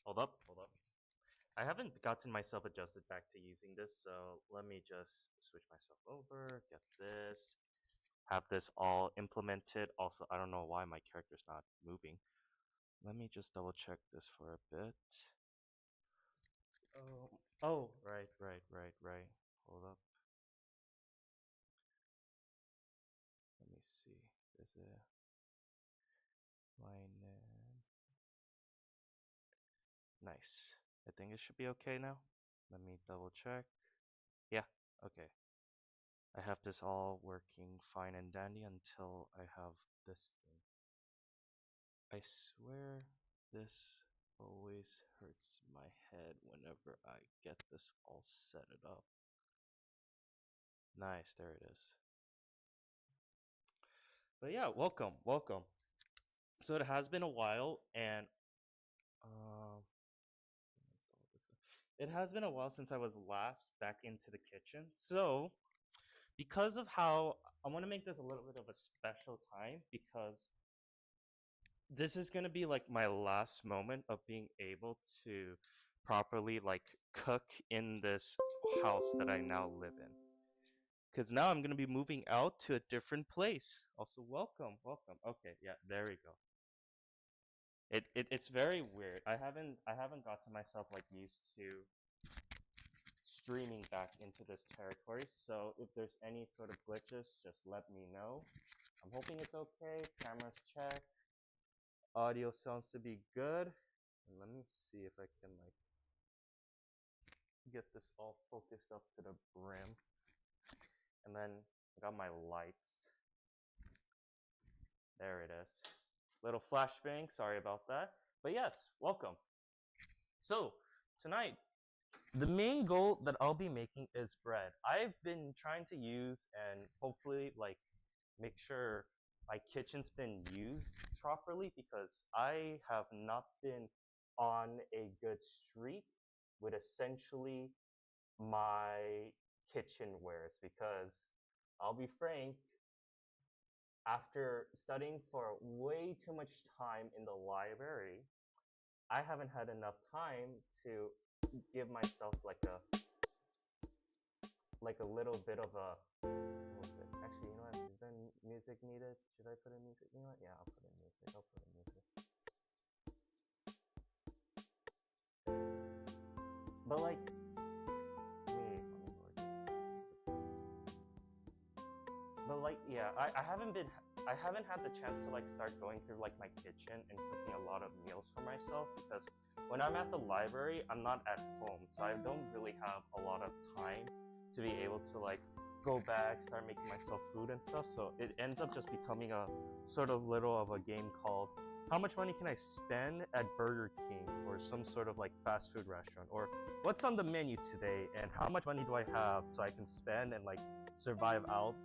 Hold up, hold up. I haven't gotten myself adjusted back to using this, so let me just switch myself over, get this, have this all implemented. Also, I don't know why my character's not moving. Let me just double check this for a bit. Oh, right. Hold up. Let me see. Is it line in? Nice. I think it should be okay now. Let me double check. Yeah, okay. I have this all working fine and dandy until I have this thing. I swear this always hurts my head whenever I get this all set it up. Nice, there it is. But yeah, welcome. So it has been a while, and it has been a while since I was last back into the kitchen. So because of how I want to make this a little bit of a special time, because this is gonna be like my last moment of being able to properly like cook in this house that I now live in. Because now I'm gonna be moving out to a different place. Also, welcome. Okay, yeah, there we go. It's very weird. I haven't gotten myself like used to streaming back into this territory. So if there's any sort of glitches, just let me know. I'm hoping it's okay. Cameras check. Audio sounds to be good. And let me see if I can like get this all focused up to the brim. And then I got my lights. There it is. Little flashbang, sorry about that. But yes, welcome. So tonight, the main goal that I'll be making is bread. I've been trying to use and hopefully like make sure my kitchen's been used properly, because I have not been on a good streak with essentially my kitchenwares, because I'll be frank, after studying for way too much time in the library, I haven't had enough time to give myself like a little bit of a, what was it? Actually, you know what? Is there music needed? Should I put in music? You know what? Yeah, I'll put in music. But like, wait, let me lower this. But like, yeah, I haven't had the chance to like start going through like my kitchen and cooking a lot of meals for myself, because when I'm at the library, I'm not at home, so I don't really have a lot of time to be able to like go back, start making myself food and stuff. So it ends up just becoming a sort of little of a game called how much money can I spend at Burger King or some sort of like fast food restaurant, or what's on the menu today and how much money do I have so I can spend and like survive out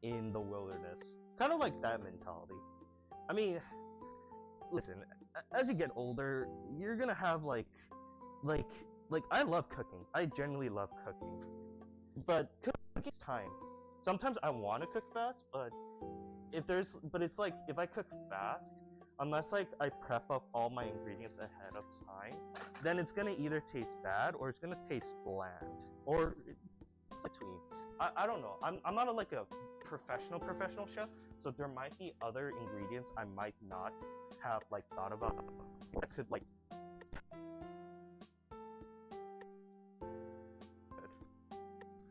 in the wilderness. Kind of like that mentality. I mean, listen, as you get older, you're gonna have like I love cooking. I genuinely love cooking, but cooking time. Sometimes I want to cook fast, but it's like if I cook fast, unless like I prep up all my ingredients ahead of time, then it's gonna either taste bad or it's gonna taste bland, or it's between. I don't know. I'm not like a professional chef, so there might be other ingredients I might not have like thought about that could like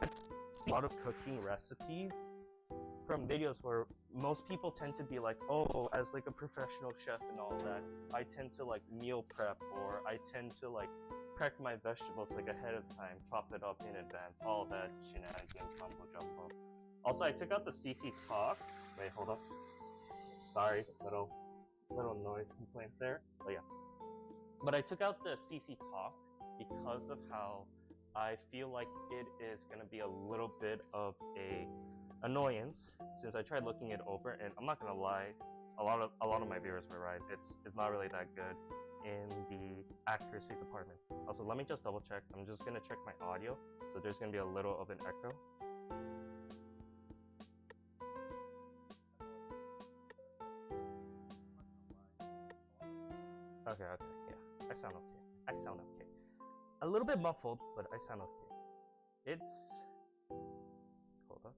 a lot of cooking recipes from videos where most people tend to be like, oh, as like a professional chef and all that, I tend to like meal prep, or I tend to like prep my vegetables like ahead of time, chop it up in advance, all that shenanigans, combo jumbo. Also, I took out the CC Talk. Wait, hold up. Sorry, little noise complaint there. But yeah. But I took out the CC Talk because of how I feel like it is gonna be a little bit of a annoyance, since I tried looking it over, and I'm not gonna lie, a lot of my viewers were right. It's not really that good in the accuracy department. Also, let me just double check. I'm just gonna check my audio, so there's gonna be a little of an echo. Okay, yeah, I sound okay. I sound okay. A little bit muffled, but I sound okay. It's hold up.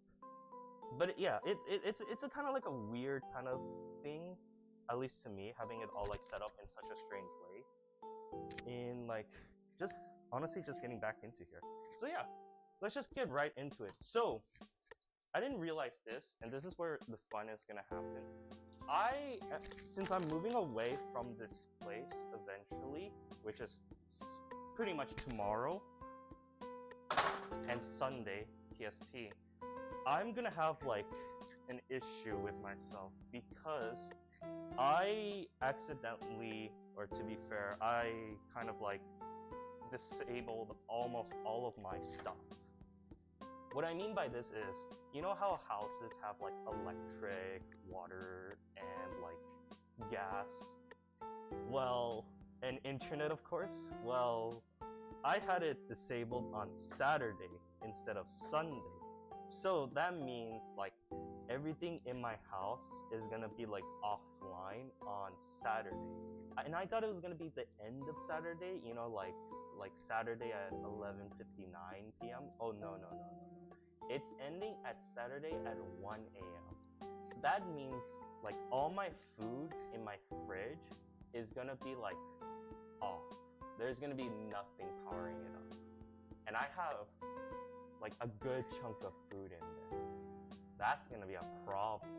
But yeah, it's a kind of like a weird kind of thing, at least to me, having it all like set up in such a strange way. In like just honestly just getting back into here. So yeah, let's just get right into it. So I didn't realize this, and this is where the fun is gonna happen. Since I'm moving away from this place eventually, which is pretty much tomorrow and Sunday PST, I'm gonna have like an issue with myself because I accidentally, or to be fair, I kind of like disabled almost all of my stuff. What I mean by this is, you know how houses have like electric, water, and like gas? Well, and internet of course? Well, I had it disabled on Saturday instead of Sunday. So that means like everything in my house is gonna be like offline on Saturday. And I thought it was gonna be the end of Saturday, you know, like Saturday at 11:59 p.m. Oh no. It's ending at Saturday at 1 a.m. So that means like all my food in my fridge is gonna be like off. There's gonna be nothing powering it up. And I have like a good chunk of food in there. That's gonna be a problem.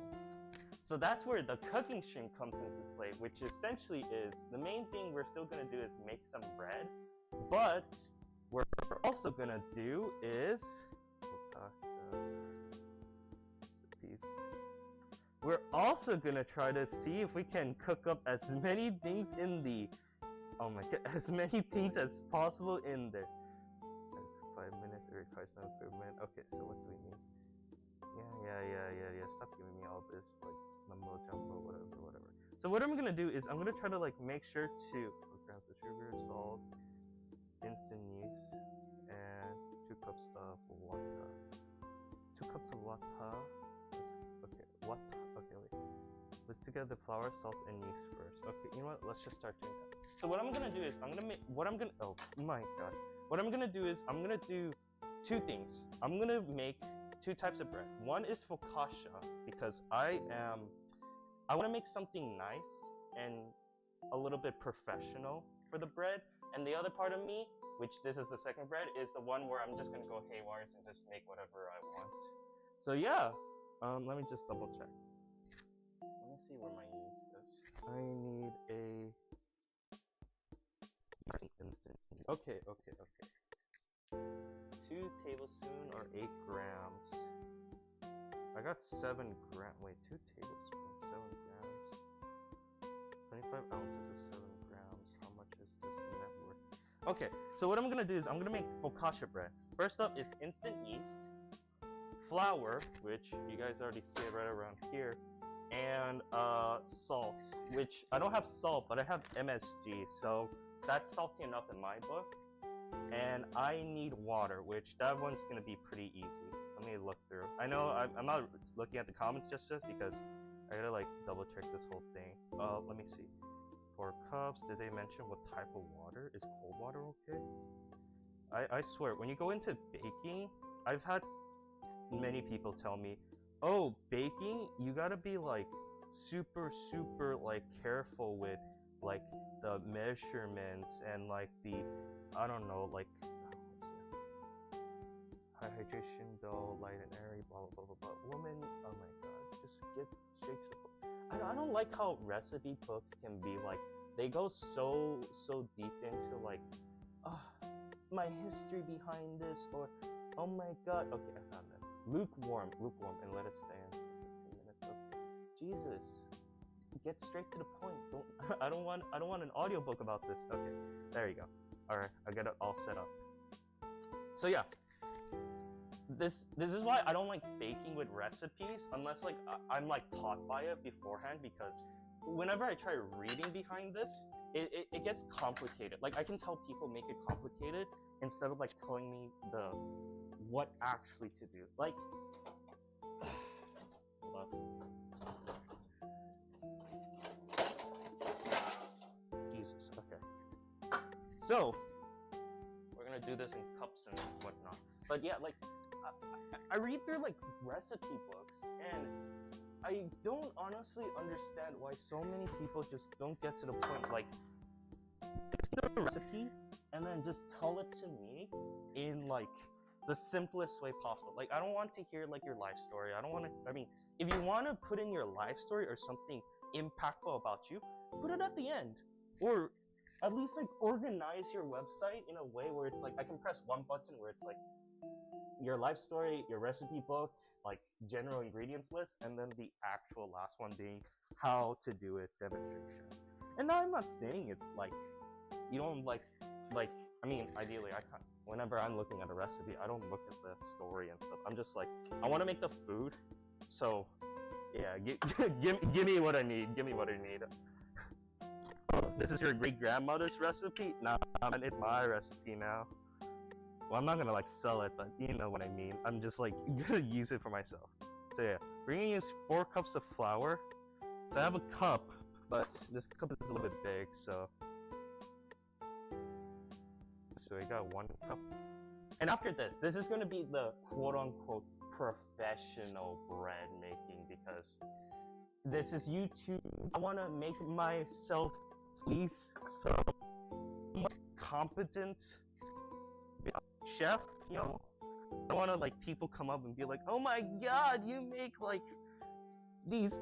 So that's where the cooking stream comes into play, which essentially is the main thing we're still gonna do is make some bread. But what we're also gonna do is we're also gonna try to see if we can cook up as many things in the as many things as possible in there. 5 minutes, it requires no equipment. Okay, so what do we need? Yeah. Stop giving me all this like mumbo jumbo, whatever. So what I'm gonna do is I'm gonna try to like make sure to 4 grams of sugar, salt, instant yeast, and 2 cups of water. 2 cups of water. Okay, wait. Let's together the flour, salt, and yeast first. Okay, you know what? Let's just start doing that. So what I'm gonna do is I'm gonna do 2 things. I'm gonna make 2 types of bread. One is focaccia because I want to make something nice and a little bit professional for the bread. And the other part of me, which this is the second bread, is the one where I'm just gonna go haywire and just make whatever I want. So yeah, let me just double check. Let me see where my yeast is. I need a instant. Okay. 2 tablespoons or 8 grams. I got 7 grams. Wait, 2 tablespoons, 7 grams. 25 ounces is 7 grams. How much is this net worth? Okay, so what I'm gonna do is I'm gonna make focaccia bread. First up is instant yeast, flour, which you guys already see it right around here, and salt, which I don't have salt, but I have MSG, so that's salty enough in my book. And I need water, which that one's gonna be pretty easy. Let me look through. I know I'm not looking at the comments just because I gotta like double check this whole thing. Let me see. 4 cups. Did they mention what type of water? Is cold water okay? I swear, when you go into baking, I've had many people tell me, oh, baking, you gotta be like super like careful with like the measurements and like the, I don't know, like high hydration, dough, light and airy, blah blah blah. Woman, oh my god, just get straight to the point. I don't like how recipe books can be like, they go so deep into like, my history behind this, or oh my god. Okay, I found it. Lukewarm, and let it stand for 15 minutes. Okay. Jesus, get straight to the point. I don't want an audiobook about this. Okay, there you go. All right, I got it all set up. So yeah, this is why I don't like baking with recipes unless like I'm like taught by it beforehand, because whenever I try reading behind this, it gets complicated. Like I can tell people make it complicated instead of like telling me what actually to do. Like, hold on. Jesus. Okay. So we're gonna do this in cups and whatnot. But yeah, like I read through like recipe books, and I don't honestly understand why so many people just don't get to the point, like the recipe and then just tell it to me in like the simplest way possible. Like I don't want to hear like your life story. I don't want to, I mean, if you want to put in your life story or something impactful about you, put it at the end. Or at least like organize your website in a way where it's like I can press one button where it's like your life story, your recipe book, like general ingredients list, and then the actual last one being how to do it demonstration. And now I'm not saying it's like you don't like I mean, ideally I can't. Whenever I'm looking at a recipe, I don't look at the story and stuff. I'm just like, I want to make the food, so yeah, give me what I need. Give me what I need. This is your great grandmother's recipe? Nah, man, it's my recipe now. Well, I'm not gonna like sell it, but you know what I mean. I'm just like gonna use it for myself. So yeah, we're gonna use 4 cups of flour. So I have a cup, but this cup is a little bit big, so I got 1 cup. And after this is gonna be the quote-unquote professional bread making, because this is YouTube. I wanna make myself please some competent chef, you know. I wanna like people come up and be like, oh my god, you make like these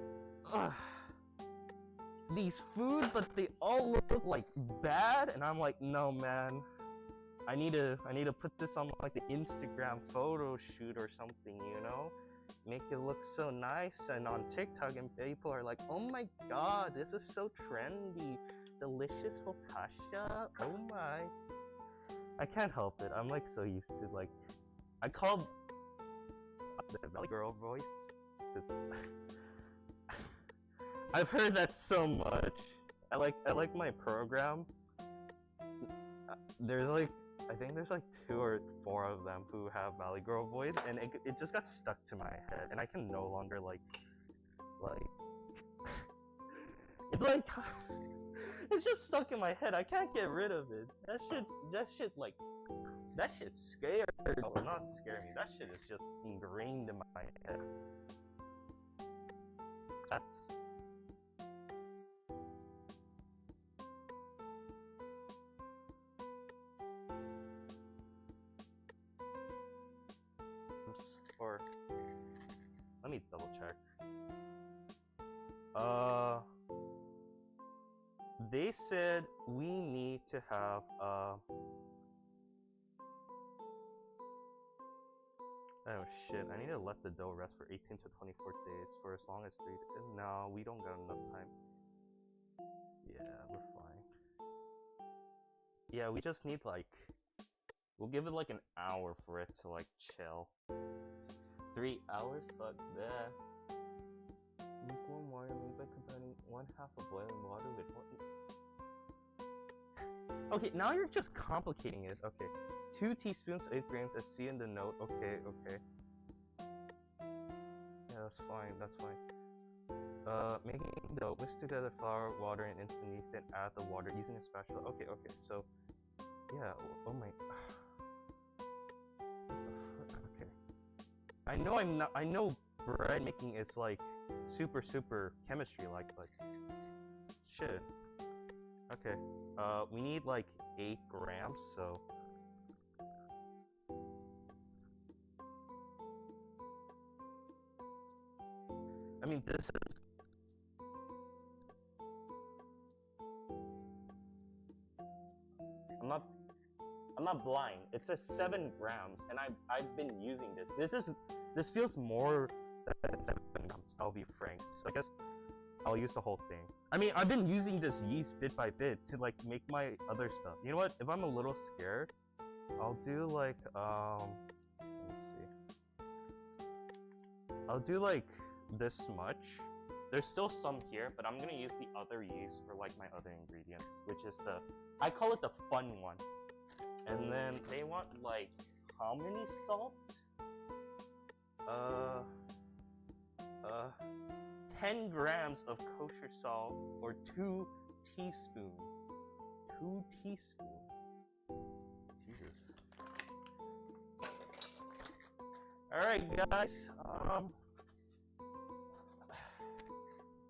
food, but they all look like bad, and I'm like, no man, I need to put this on like the Instagram photo shoot or something, you know, make it look so nice, and on TikTok, and people are like, oh my god, this is so trendy, delicious focaccia, oh my. I can't help it, I'm like so used to like, I called the Valley Girl voice, because I've heard that so much. I like my program. There's like, I think there's like 2 or 4 of them who have Valley Girl voice, and it just got stuck to my head, and I can no longer like it's like it's just stuck in my head. I can't get rid of it. That shit scared. Oh, not scare me. That shit is just ingrained in my head. That's or let me double check. They said we need to have oh shit, I need to let the dough rest for 18 to 24 days for as long as 3 days. No, we don't got enough time. Yeah, we're fine. Yeah, we just need like, we'll give it like an hour for it to like chill. 3 hours? Fuck that. Lukewarm water made by combining 1/2 of boiling water with 1. Okay, now you're just complicating it. Okay, 2 teaspoons, 8 grams, as see in the note. Okay. Yeah, that's fine. Making the dough, mix together flour, water, and instant yeast, then add the water using a spatula. Okay. So, yeah. Oh my. Okay. I know bread making is like super chemistry like, but shit. Okay. We need like 8 grams, so I mean this is I'm not blind. It says 7 grams, and I've been using this. This feels more than 7 grams, I'll be frank. So I guess I'll use the whole thing. I mean, I've been using this yeast bit by bit to like make my other stuff. You know what? If I'm a little scared, I'll do like let me see. I'll do like this much. There's still some here, but I'm gonna use the other yeast for like my other ingredients, which is I call it the fun one. And then they want like how many salt? 10 grams of kosher salt, or 2 teaspoons. 2 teaspoons. Jesus. Alright guys,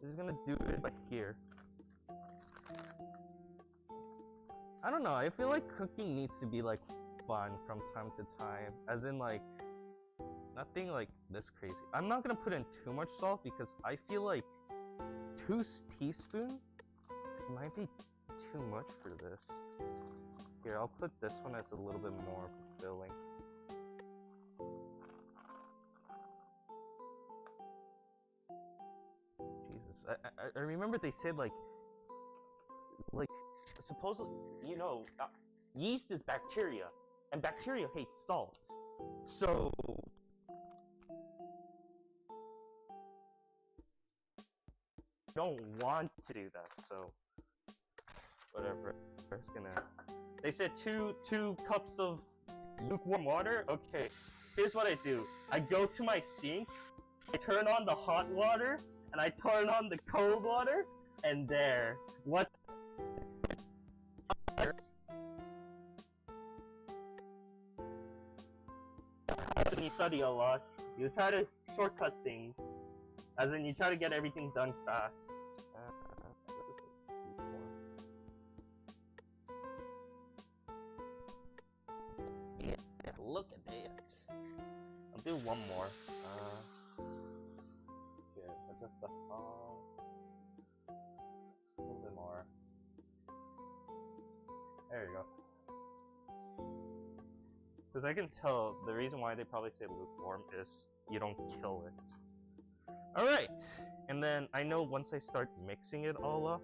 this is gonna do it by here. I don't know, I feel like cooking needs to be like fun from time to time, as in like nothing like this crazy. I'm not gonna put in too much salt because I feel like 2 teaspoons might be too much for this. Here, I'll put this one as a little bit more filling. Jesus, I remember they said like supposedly, you know, yeast is bacteria, and bacteria hates salt. So don't want to do that, so whatever. It's gonna. They said two cups of lukewarm water. Okay, here's what I do. I go to my sink, I turn on the hot water, and I turn on the cold water, and there. What's when you study a lot, you try to shortcut things, as in you try to get everything done fast. Yeah, look at it. I'll do one more. Yeah, adjust the a little bit more. There you go. Because I can tell the reason why they probably say lukewarm is you don't kill it. Alright, and then I know once I start mixing it all up,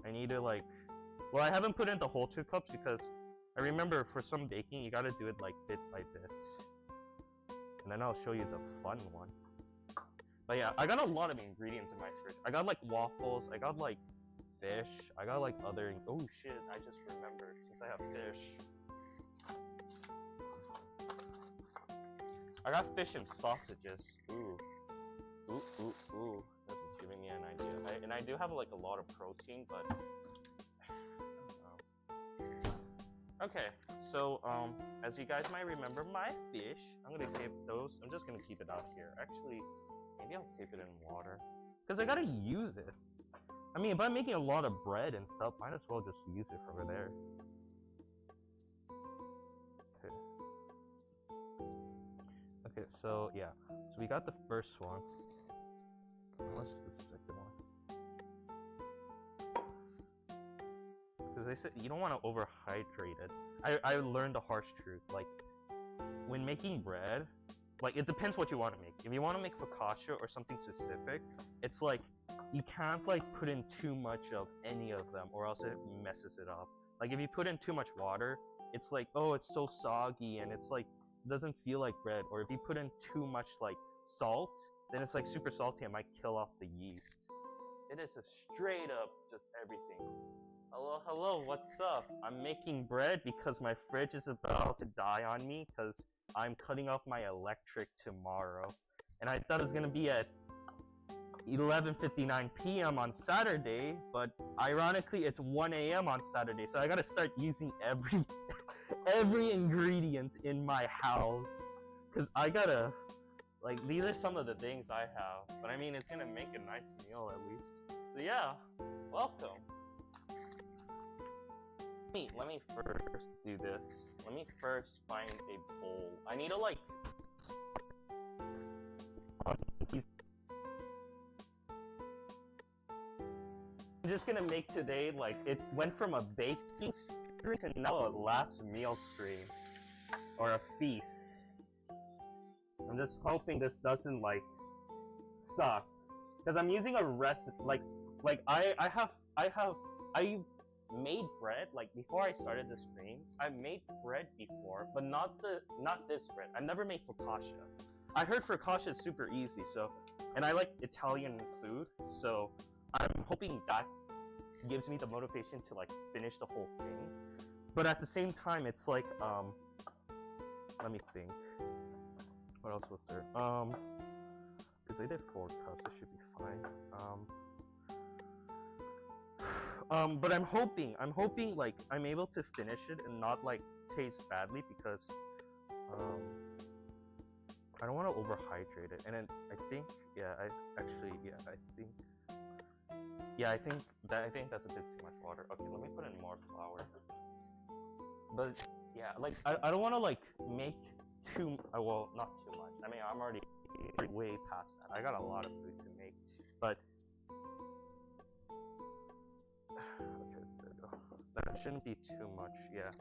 I need to like, well, I haven't put in the whole 2 cups because I remember for some baking you gotta do it like bit by bit. And then I'll show you the fun one. But yeah, I got a lot of ingredients in my fridge. I got like waffles, I got like fish, I got like other, oh shit, I just remembered since I have fish. I got fish and sausages. Ooh. Ooh, ooh, ooh. This is giving me an idea. And I do have like a lot of protein, but I don't know. Okay, so as you guys might remember, my fish, I'm gonna keep those. I'm just gonna keep it out here. Actually, maybe I'll keep it in water. Because I gotta use it. I mean, if I'm making a lot of bread and stuff, might as well just use it over there. Okay, so yeah, so we got the first one. What's the second one? Because they said you don't want to overhydrate it. I learned the harsh truth. Like, when making bread, like, it depends what you want to make. If you want to make focaccia or something specific, it's like, you can't, like, put in too much of any of them or else it messes it up. Like, if you put in too much water, it's like, oh, it's so soggy and it's like, doesn't feel like bread. Or if you put in too much like salt, then it's like super salty and might kill off the yeast. It is a straight up just everything. Hello, what's up? I'm making bread because my fridge is about to die on me because I'm cutting off my electric tomorrow. And I thought it was gonna be at 11:59 p.m. on Saturday, but ironically it's 1 a.m. on Saturday, so I gotta start using every ingredient in my house, because I gotta, like, these are some of the things I have, but I mean, it's gonna make a nice meal at least. So yeah, welcome. Let me first do this. Let me first find a bowl. I need to like, I'm just gonna make today, like, it went from a baking stream to now a last meal stream. Or a feast. I'm just hoping this doesn't, like, suck. Because I'm using a recipe, like I made bread, like, before I started the stream. I made bread before, but not this bread. I never made focaccia. I heard focaccia is super easy, so, and I like Italian food, so I'm hoping that gives me the motivation to like finish the whole thing. But at the same time, it's like, let me think. What else was there? Because they did 4 cups, it should be fine. But I'm hoping like I'm able to finish it and not like taste badly because I don't want to overhydrate it. And then I think, yeah, I think that's a bit too much water. Okay, let me put in more flour. But yeah, like I don't want to like make too well, not too much. I mean, I'm already way past that. I got a lot of food to make, but okay, there we go. That shouldn't be too much, yeah.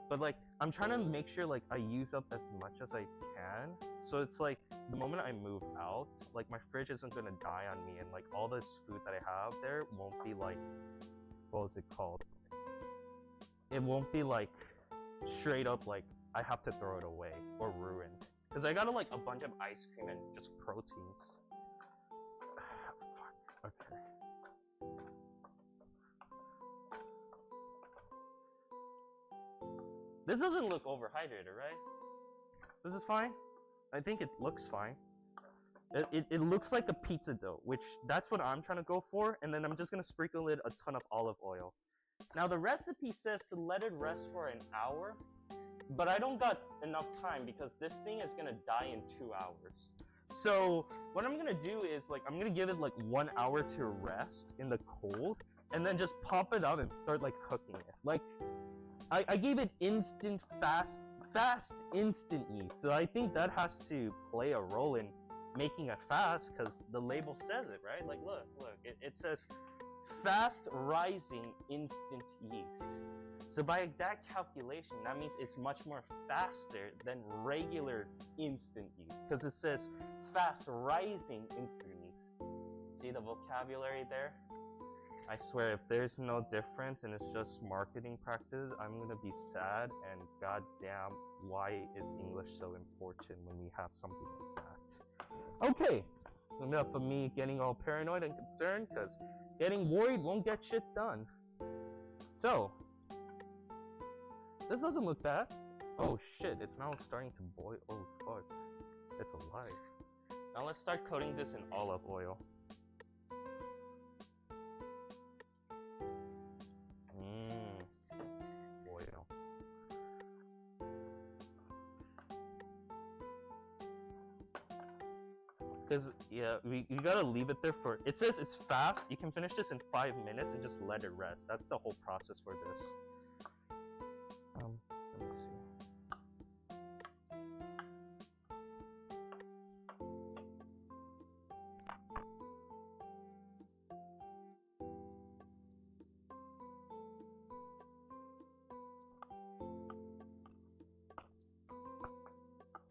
But like, I'm trying to make sure like I use up as much as I can. So it's like the moment I move out, like my fridge isn't gonna die on me, and like all this food that I have there won't be like, what was it called? It won't be like straight up like I have to throw it away or ruined. Cause I got like a bunch of ice cream and just proteins. Fuck. Okay. This doesn't look overhydrated, right? This is fine. I think it looks fine. It looks like a pizza dough, which that's what I'm trying to go for. And then I'm just gonna sprinkle it a ton of olive oil. Now the recipe says to let it rest for an hour, but I don't got enough time because this thing is gonna die in 2 hours. So what I'm gonna do is like, I'm gonna give it like 1 hour to rest in the cold and then just pop it out and start like cooking it. Like I gave it instant fast instant yeast. So I think that has to play a role in making it fast because the label says it, right? Like look, it says fast rising instant yeast. So by that calculation, that means it's much more faster than regular instant yeast because it says fast rising instant yeast. See the vocabulary there? I swear, if there's no difference and it's just marketing practice, I'm gonna be sad, and goddamn, why is English so important when we have something like that? Okay, enough of me getting all paranoid and concerned, because getting worried won't get shit done. So, this doesn't look bad. Oh shit, it's now starting to boil. Oh fuck, it's alive. Now let's start coating this in olive oil. Oil. Because, yeah, you gotta leave it there for, it says it's fast. You can finish this in 5 minutes and just let it rest. That's the whole process for this. Let me see.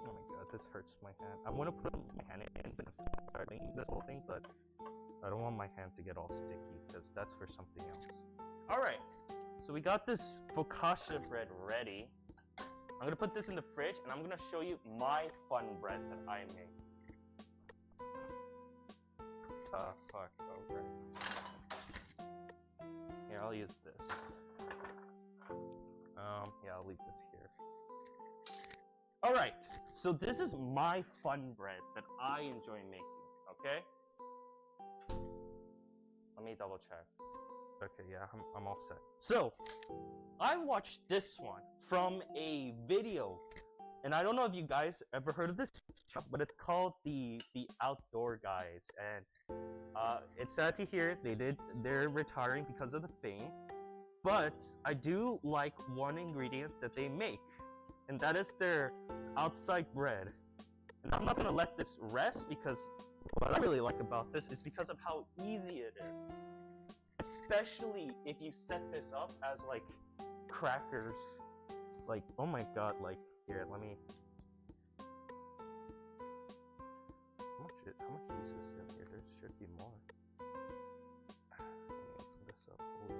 Oh my god, this hurts my hand. I want to put my hand in and starting this whole thing, but I don't want my hand to get all sticky because that's for something else. Alright, so we got this focaccia bread ready. I'm gonna put this in the fridge and I'm gonna show you my fun bread that I make. Fuck, okay. Here, I'll use this. Yeah, I'll leave this here. Alright, so this is my fun bread that I enjoy making, okay? Let me double check. Okay, yeah, I'm all set. So, I watched this one from a video, and I don't know if you guys ever heard of this, but it's called the Outdoor Guys, and it's sad to hear they're retiring because of the fame, but I do like one ingredient that they make, and that is their outside bread. And I'm not gonna let this rest because what I really like about this is because of how easy it is. Especially if you set this up as like crackers. Like, oh my god, like, here, let me... How much yeast is in here? There should be more. Let me open this up. Ooh.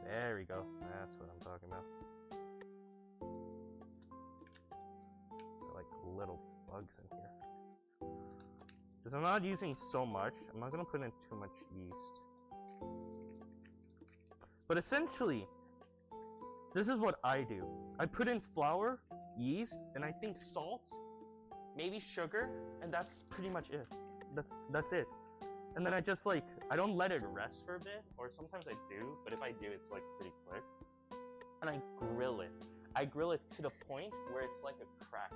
There we go. That's what I'm talking about. They're like little bugs in here. Because I'm not using so much, I'm not gonna put in too much yeast. But essentially, this is what I do. I put in flour, yeast, and I think salt, maybe sugar, and that's pretty much it. That's it. And then I just I don't let it rest for a bit, or sometimes I do, but if I do, it's like pretty quick. and I grill it. I grill it to the point where it's like a cracker.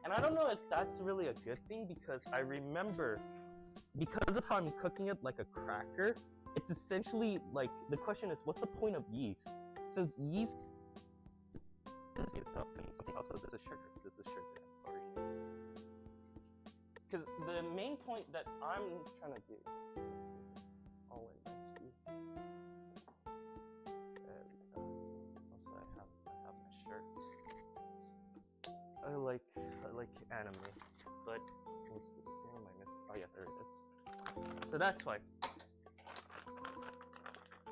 And I don't know if that's really a good thing, because I remember, because of how I'm cooking it like a cracker, it's essentially like, the question is, what's the point of yeast? Since yeast is itself and something else, so this is sugar. This is sugar. Because the main point that I'm trying to do, all in this. There we go. Also, I have my shirt. I like anime, but where am I missing? Oh yeah, there it is. So that's why.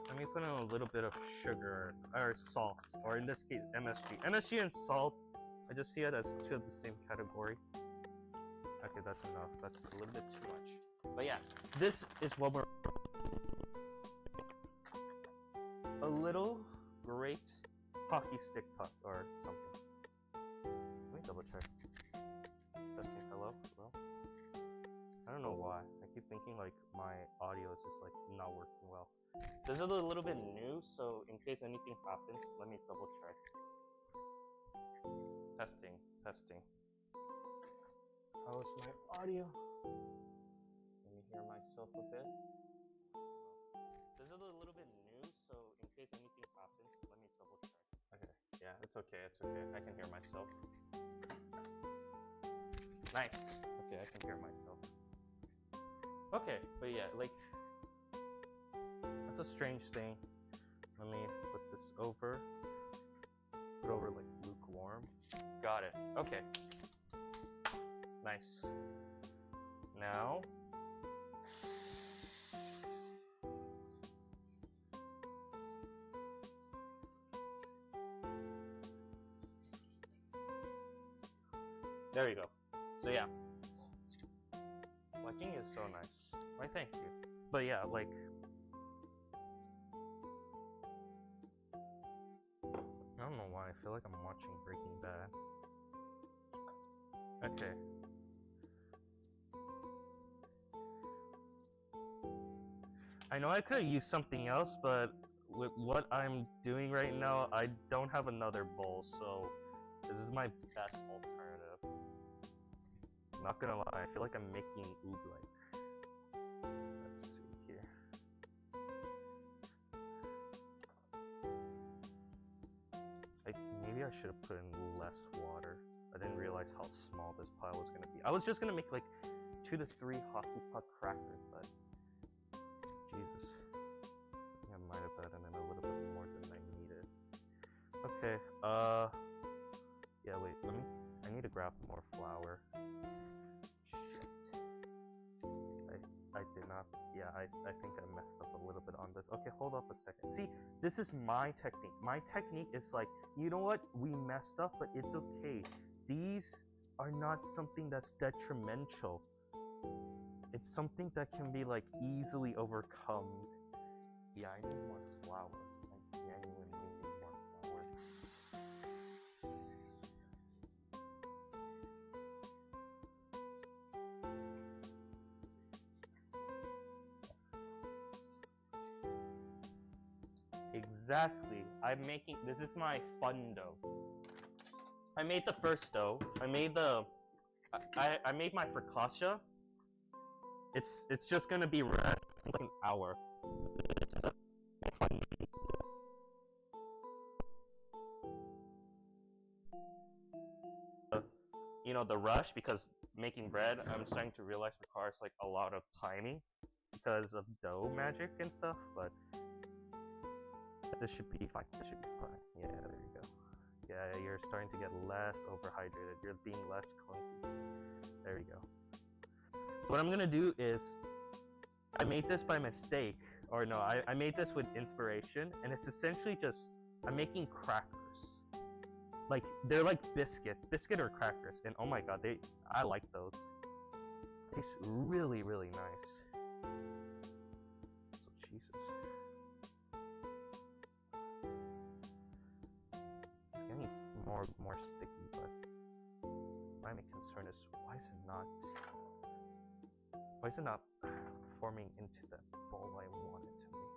Let me put in a little bit of sugar or salt, or in this case MSG. MSG and salt, I just see it as two of the same category. Okay, that's enough. That's a little bit too much. But yeah, this is what we're... A little great hockey stick puck or something. Let me double check. Testing, hello? Hello? I don't know why. I keep thinking like my audio is just like not working well. This is a little bit new, so in case anything happens, let me double check. Testing, testing. How is my audio? Let me hear myself a bit. This is a little bit new, so in case anything happens, let me double check. Okay, yeah, it's okay, it's okay. I can hear myself. Nice. Okay, I can hear myself. Okay, but yeah, like, that's a strange thing. Let me put this over. Put over like lukewarm. Got it. Okay. Nice. Now, there you go. So yeah, liking is so nice. Why, thank you. But yeah, like, I don't know why I feel like I'm watching Breaking Bad. Okay. I know I could use something else, but with what I'm doing right now, I don't have another bowl, so this is my best alternative. Not gonna lie, I feel like I'm making oobleck. Let's see here. Maybe I should have put in less water. I didn't realize how small this pile was gonna be. I was just gonna make like 2 to 3 hockey puck crackers, but Jesus. I think I might have added in a little bit more than I needed. Okay, yeah, wait, I need to grab more flour. Shit. I did not, yeah, I think I messed up a little bit on this. Okay, hold up a second. See, this is my technique. My technique is like, you know what? We messed up, but it's okay. These are not something that's detrimental. It's something that can be like easily overcome. Yeah, I need more flour. I genuinely need more flour. Exactly. I'm making, this is my fun dough. I made the first dough. I made my focaccia. It's just gonna be red for like an hour. You know, the rush, because making bread, I'm starting to realize requires like a lot of timing because of dough magic and stuff, but this should be fine. This should be fine. Yeah, there you go. Yeah, you're starting to get less overhydrated. You're being less clunky. There you go. What I'm gonna do is, I made this by mistake, or no, I made this with inspiration, and it's essentially just, I'm making crackers. Like, they're like biscuit or crackers, and oh my god, I like those. They taste really, really nice. So, Jesus. It's getting more sticky, but my main concern is, why is it not forming into the bowl I want it to make?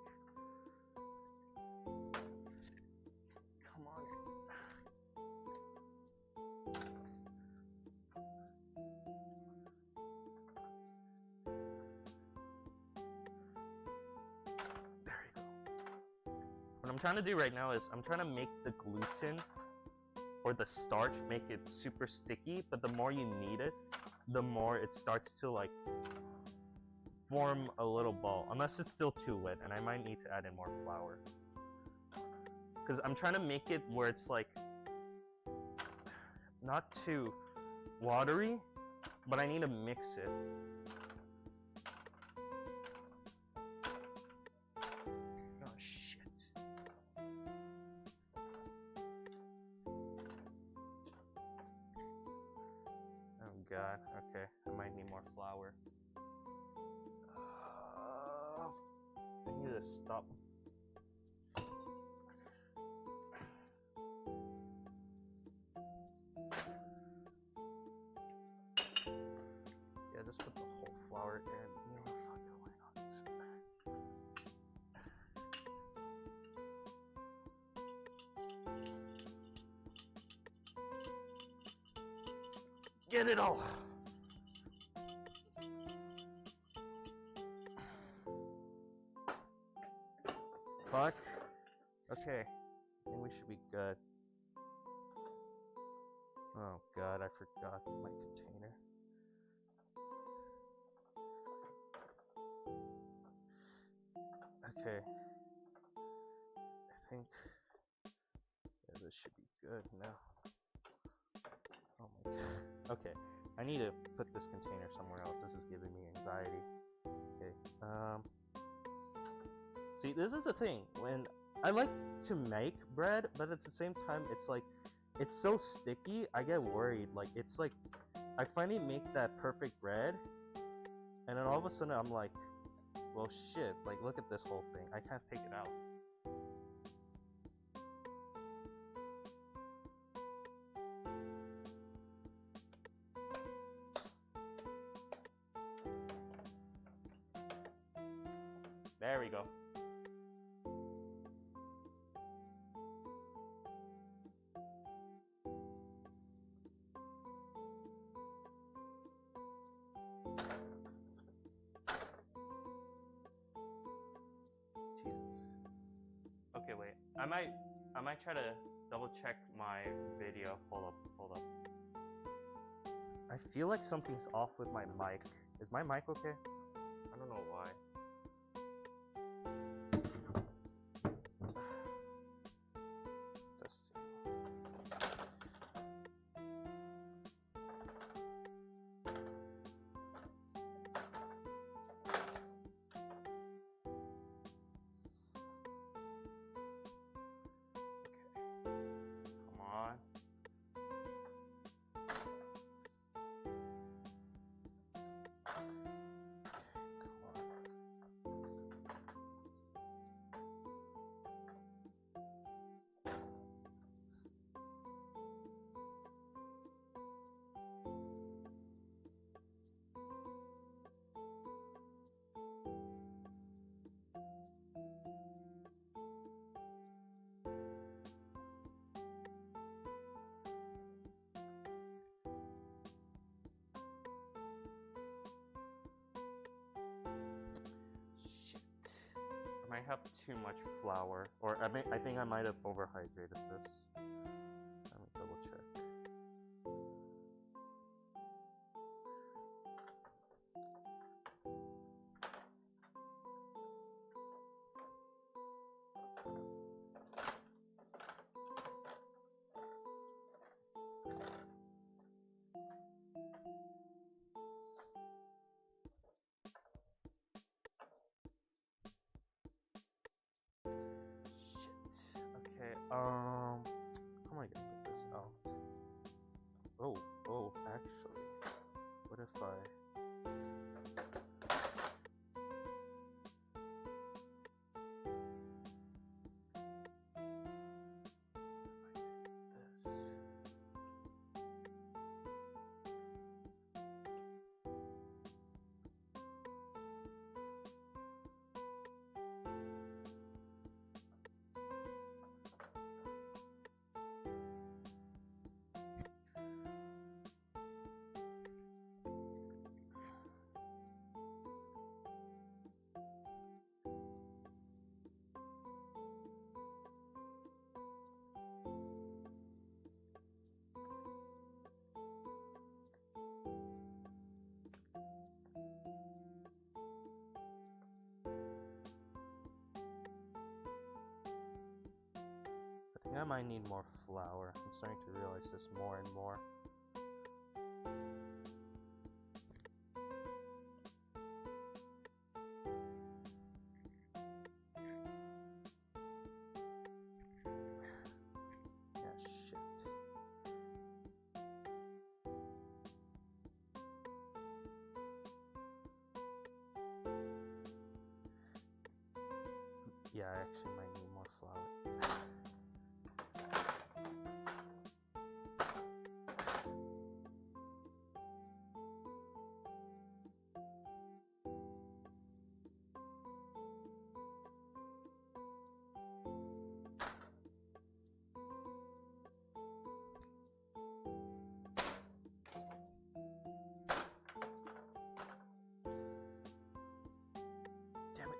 Come What I'm trying to do right now is I'm trying to make the gluten or the starch, make it super sticky, but the more you knead it, the more it starts to like form a little ball, unless it's still too wet, and I might need to add in more flour. Because I'm trying to make it where it's like not too watery, but I need to mix it. Oh shit. Oh god, okay, I might need more flour. I need to stop. Yeah, just put the whole flour in. You know what, fuck it, why not? Get it all! Fuck. Okay, I think we should be good. Oh god, I forgot my container. Okay. I think this should be good now. Oh my god. Okay, I need to put this container somewhere else. This is giving me anxiety. Okay, see, this is the thing. When I like to make bread, but at the same time, it's like, it's so sticky, I get worried. Like, it's like, I finally make that perfect bread, and then all of a sudden I'm like, well shit, like look at this whole thing. I can't take it out. There we go. Okay, wait. I might try to double check my video. Hold up. I feel like something's off with my mic. Is my mic okay? I don't know why. Let's see. I might have too much flour, or I think I might have overhydrated this. Let me double check. How am I gonna put this out? Oh, actually, what if I... I might need more flour. I'm starting to realize this more and more. Yeah, I actually might need more flour. Damn it.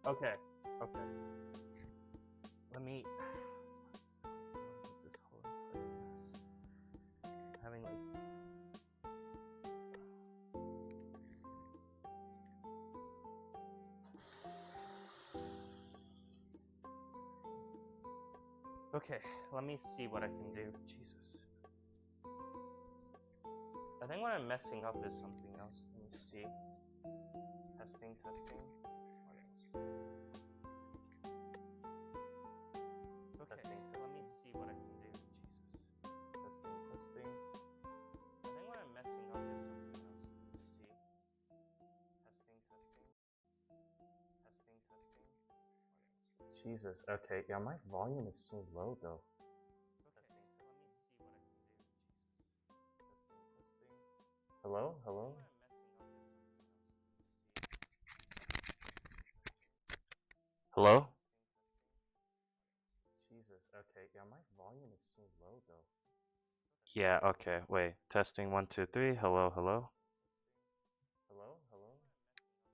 Okay. Let me this whole mess. Having like okay, let me see what I can do. Jesus. I think what I'm messing up is something else. Let me see. Testing. What else? Okay, let me see what I can do. Jesus. Testing. I think what I'm messing up is something else. Let me see. Testing. What else? Jesus. Okay, yeah, my volume is so low though. Okay, let me see what I can do. Jesus. Testing. Hello? Hello? Jesus, okay, yeah, my volume is so low though. Yeah, okay, wait. Testing 1, 2, 3. Hello? Hello?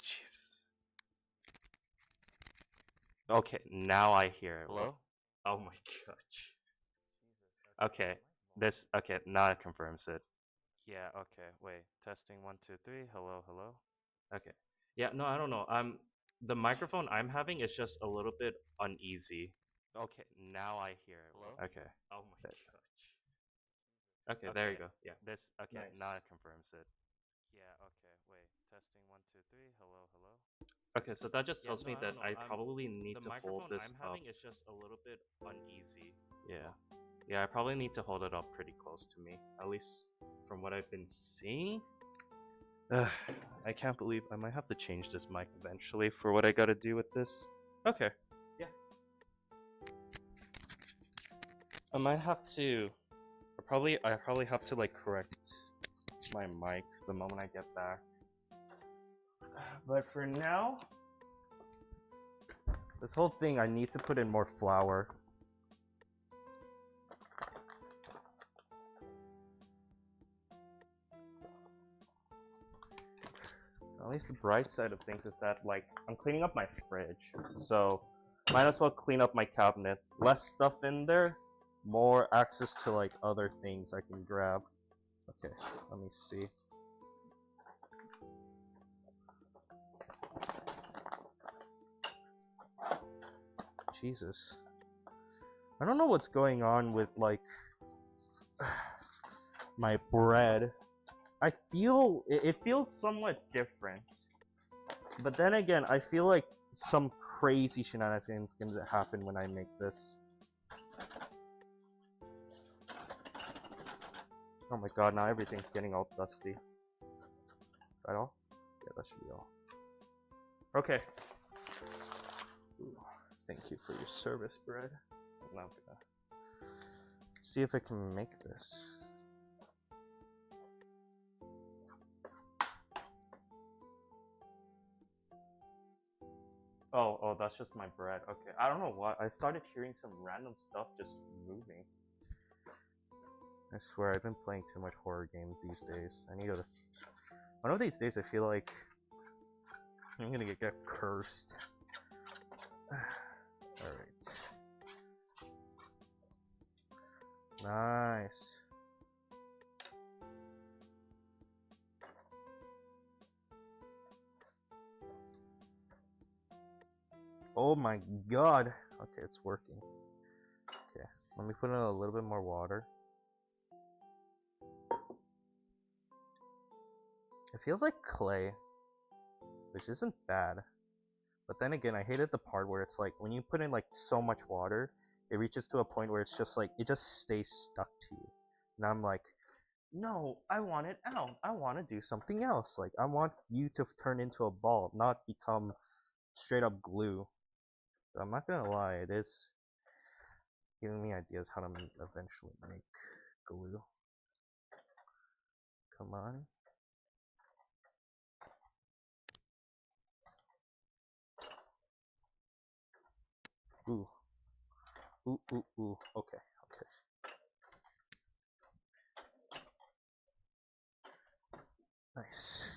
Jesus. Okay, now I hear it. Hello? Oh my god, jeez. Okay, now it confirms it. Yeah, okay, wait. Testing 1, 2, 3. Hello? Okay. Yeah, no, I don't know. The microphone I'm having is just a little bit uneasy. Okay, now I hear it. Hello? Okay. Oh my god. Okay, there you go. Yeah. Nice. Now it confirms it. Yeah, okay, wait. Testing 1, 2, 3. Hello? Okay, so that just tells me that I probably need to hold this up. The microphone I'm having is just a little bit uneasy. Yeah. Yeah, I probably need to hold it up pretty close to me. At least from what I've been seeing. I can't believe I might have to change this mic eventually for what I gotta do with this. Okay. Yeah. I might have to. I probably have to like correct my mic the moment I get back. But for now, this whole thing I need to put in more flour. At least the bright side of things is that like I'm cleaning up my fridge, so might as well clean up my cabinet. Less stuff in there, more access to like other things I can grab. Okay, let me see. Jesus. I don't know what's going on with like my bread. I feel it feels somewhat different, but then again, I feel like some crazy shenanigans gonna happen when I make this. Oh my god, now everything's getting all dusty. Is that all? Yeah, that should be all. Okay. Ooh, thank you for your service, bread. I'm not gonna see if I can make this. Oh, that's just my bread. Okay, I don't know what. I started hearing some random stuff just moving. I swear, I've been playing too much horror games these days. I need to. One of these days, I feel like I'm gonna get cursed. Alright. Nice. Oh my god. Okay, it's working. Okay, let me put in a little bit more water. It feels like clay, which isn't bad. But then again, I hated the part where it's like, when you put in like so much water, it reaches to a point where it's just like, it just stays stuck to you. And I'm like, no, I want it out. I want to do something else. Like, I want you to turn into a ball, not become straight up glue. But I'm not gonna lie, it is giving me ideas how to eventually make glue. Come on. Ooh. Ooh, ooh, ooh. Okay, okay. Nice.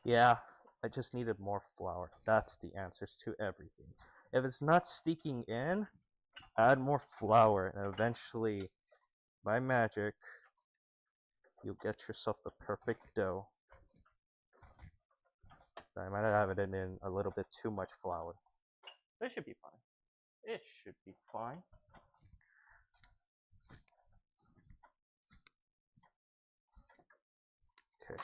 Yeah, I just needed more flour. That's the answers to everything. If it's not sticking in, add more flour, and eventually, by magic, you'll get yourself the perfect dough. I might have it in a little bit too much flour. It should be fine. It should be fine. Okay.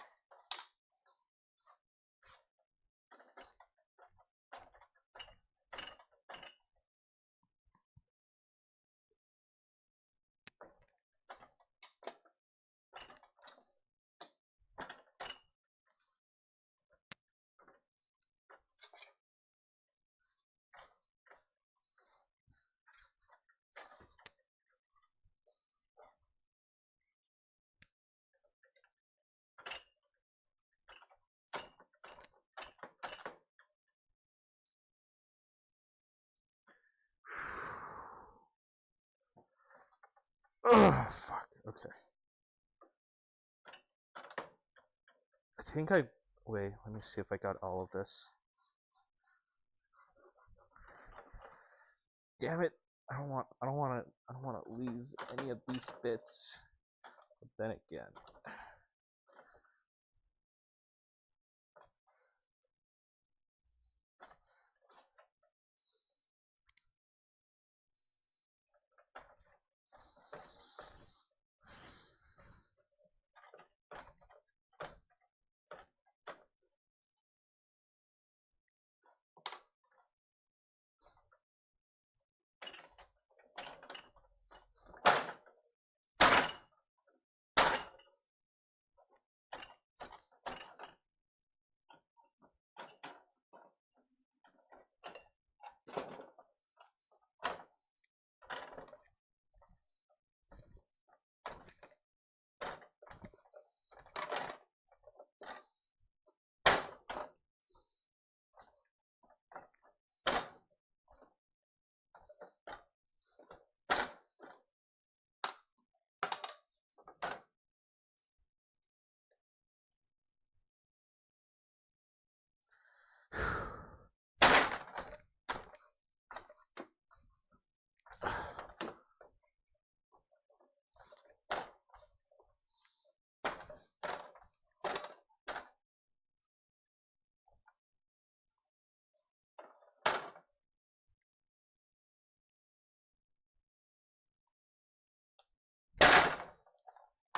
Ugh, fuck. Okay. I think I. Wait, let me see if I got all of this. Damn it. I don't want to lose any of these bits. But then again.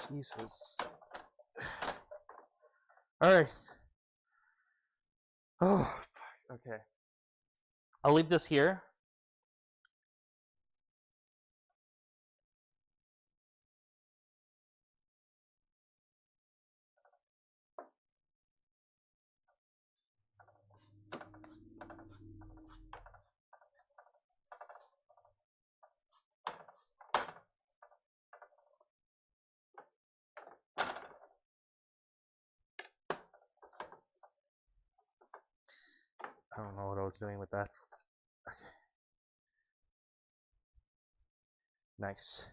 Jesus. Alright. Oh, okay. I'll leave this here. I don't know what I was doing with that. Okay. Nice.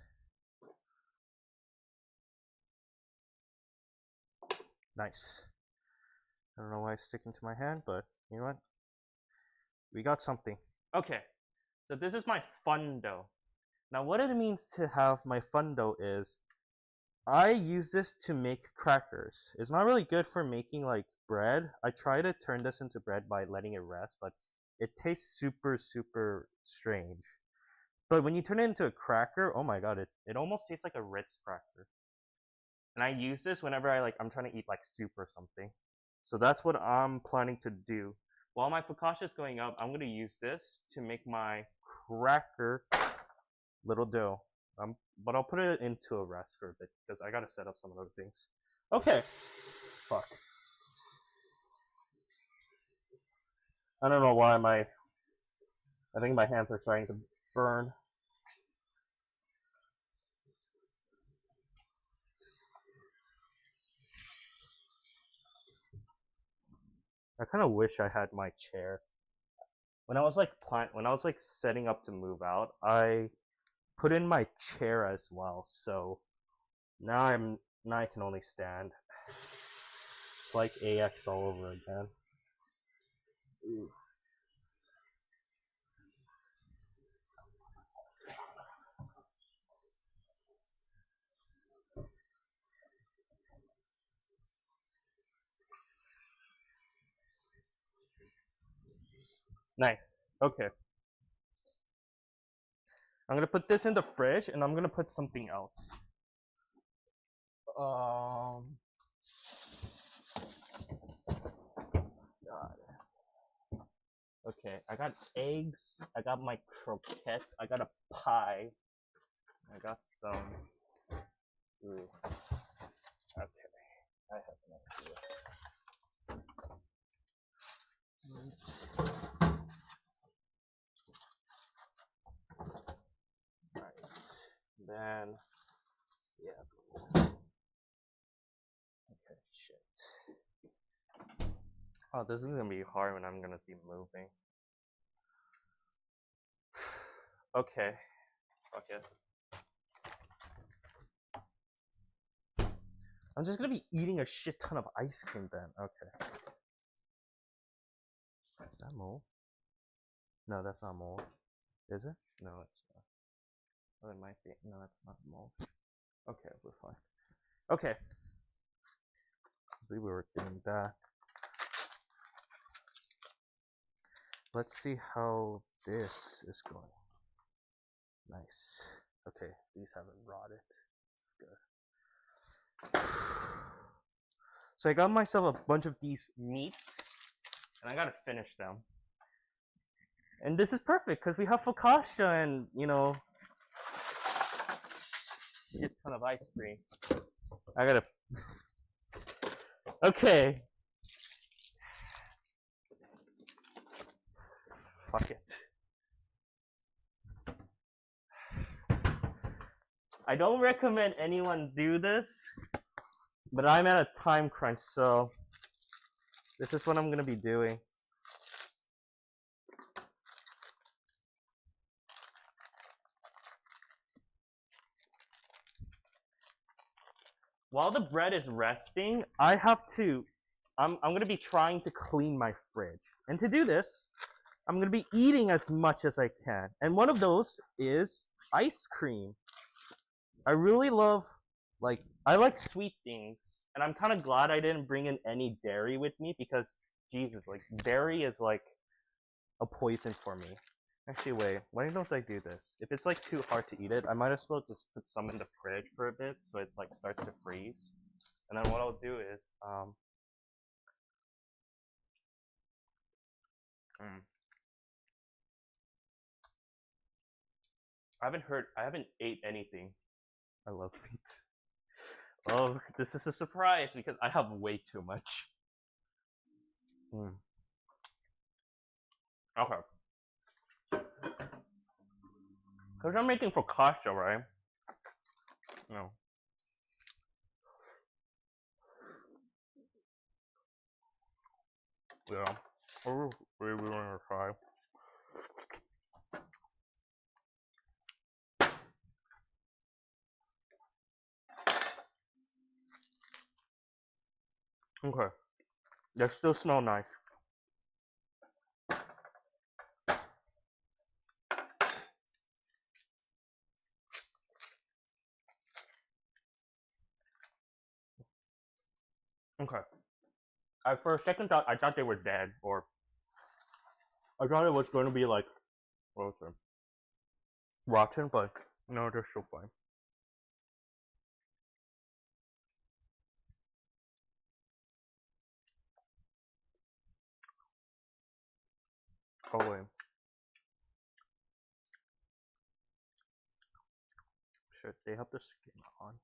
Nice. I don't know why it's sticking to my hand, but you know what? We got something. Okay, so this is my fun dough. Now what it means to have my fun dough is I use this to make crackers. It's not really good for making like bread. I try to turn this into bread by letting it rest, but it tastes super strange. But when you turn it into a cracker, oh my god, it almost tastes like a Ritz cracker. And I use this whenever I'm trying to eat like soup or something. So that's what I'm planning to do. While my focaccia is going up, I'm gonna use this to make my cracker little dough. But I'll put it into a rest for a bit because I gotta set up some other things. Okay. Fuck. I don't know why I think my hands are starting to burn. I kind of wish I had my chair. When I was setting up to move out, I put in my chair as well. So now I can only stand. It's like AX all over again. Ooh. Nice. Okay. I'm gonna put this in the fridge, and I'm gonna put something else. God. Okay, I got eggs. I got my croquettes. I got a pie. I got some. Ooh. Okay, I have an idea. Then, yeah. Okay, shit. Oh, this is gonna be hard when I'm gonna be moving. Okay, fuck it. I'm just gonna be eating a shit ton of ice cream then. Okay. Is that mold? No, that's not mold. Is it? No, it's not. Oh, it might be. No, it's not mold. Okay, we're fine. Okay. Since we were doing that, let's see how this is going. Nice. Okay, these haven't rotted. Good. So I got myself a bunch of these meats, and I gotta finish them. And this is perfect because we have focaccia and, you know, shit ton of ice cream. I gotta. Okay. Fuck it. I don't recommend anyone do this, but I'm at a time crunch, so this is what I'm gonna be doing. While the bread is resting, I'm gonna be trying to clean my fridge. And to do this, I'm gonna be eating as much as I can. And one of those is ice cream. I really love, I like sweet things. And I'm kind of glad I didn't bring in any dairy with me because, Jesus, dairy is like a poison for me. Actually, wait. Why don't I do this? If it's like too hard to eat it, I might as well just put some in the fridge for a bit so it like starts to freeze. And then what I'll do is I haven't ate anything. I love meat. Oh, this is a surprise because I have way too much. Okay. Because I'm making focaccia, right? No. Yeah. I really want to try. Okay. They still smell nice. Okay. For a second thought, I thought they were dead, or I thought it was going to be like, what was it? Rotten, but no, they're still fine. Oh wait. Shit, they have the skin on.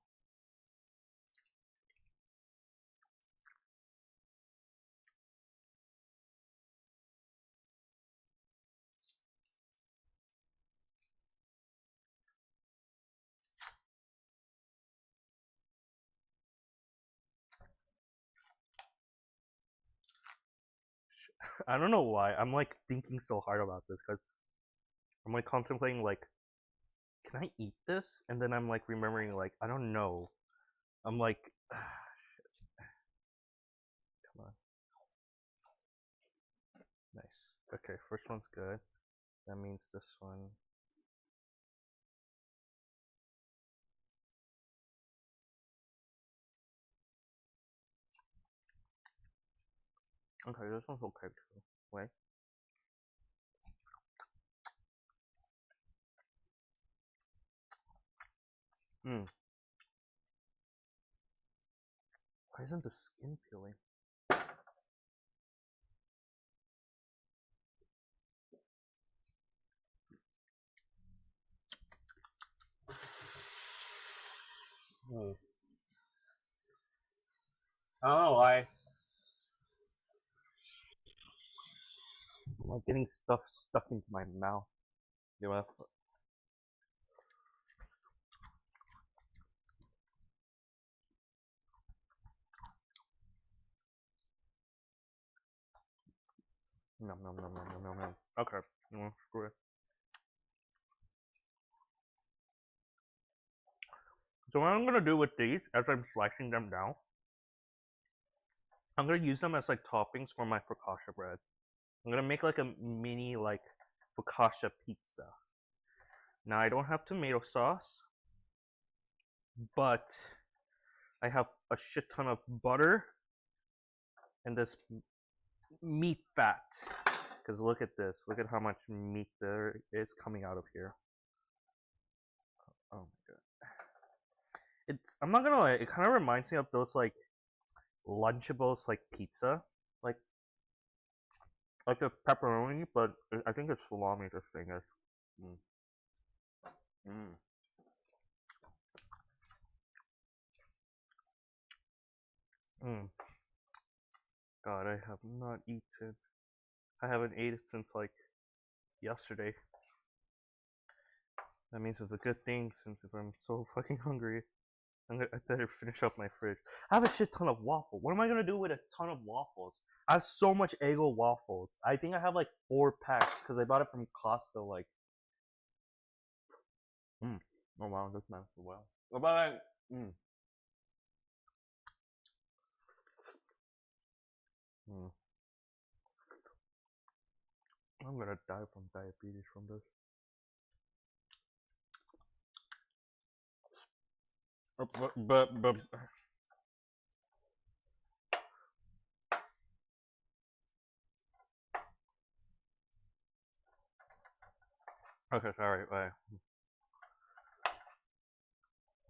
I don't know why. I'm like thinking so hard about this because I'm like contemplating like, can I eat this? And then I'm like remembering like, I don't know. I'm like, come on. Nice. Okay, first one's good. That means this one. Okay, this one's okay too. Wait. Why isn't the skin peeling? I don't know why. I'm like getting stuff stuck into my mouth. You know, nom nom nom nom nom nom nom. Okay, screw it. So what I'm gonna do with these, as I'm slicing them down, I'm gonna use them as like toppings for my focaccia bread. I'm gonna make like a mini like focaccia pizza. Now I don't have tomato sauce, but I have a shit ton of butter and this meat fat. Because look at this. Look at how much meat there is coming out of here. Oh my god. I'm not gonna lie, it kind of reminds me of those like Lunchables like pizza. Like a pepperoni, but I think it's salami this thing is. Mm. Mm. God, I have not eaten. I haven't eaten since like yesterday. That means it's a good thing since if I'm so fucking hungry, I better finish up my fridge. I have a shit ton of waffles. What am I gonna do with a ton of waffles? I have so much Eggo waffles. I think I have like 4 packs because I bought it from Costco. Like, oh wow, this smells so well. What about like, mm. I'm gonna die from diabetes from this. But Okay, sorry, bye.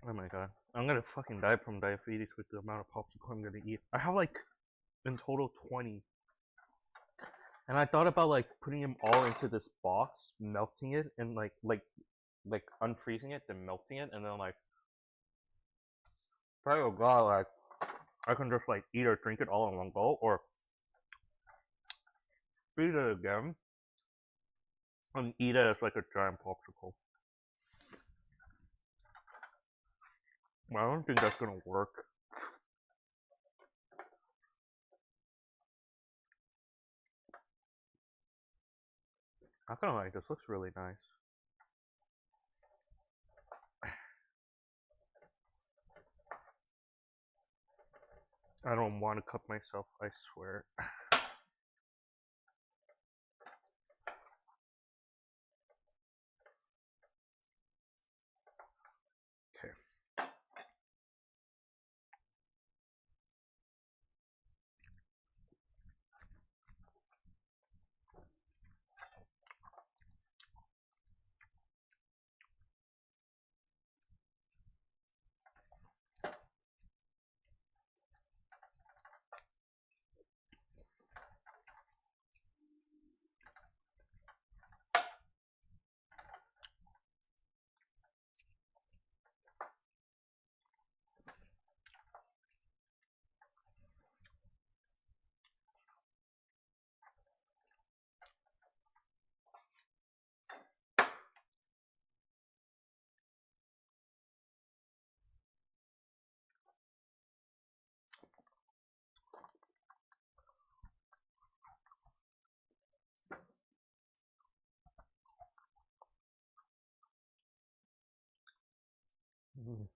Oh my god. I'm gonna fucking die from diabetes with the amount of popsicle I'm gonna eat. I have like, in total, 20. And I thought about like putting them all into this box, melting it, and like unfreezing it, then melting it, and then like, pray to God, like, I can just like eat or drink it all in one go, or freeze it again, and eat it as like a giant popsicle. Well, I don't think that's gonna work. I'm gonna lie, this looks really nice. I don't want to cut myself, I swear. Okay. Mm.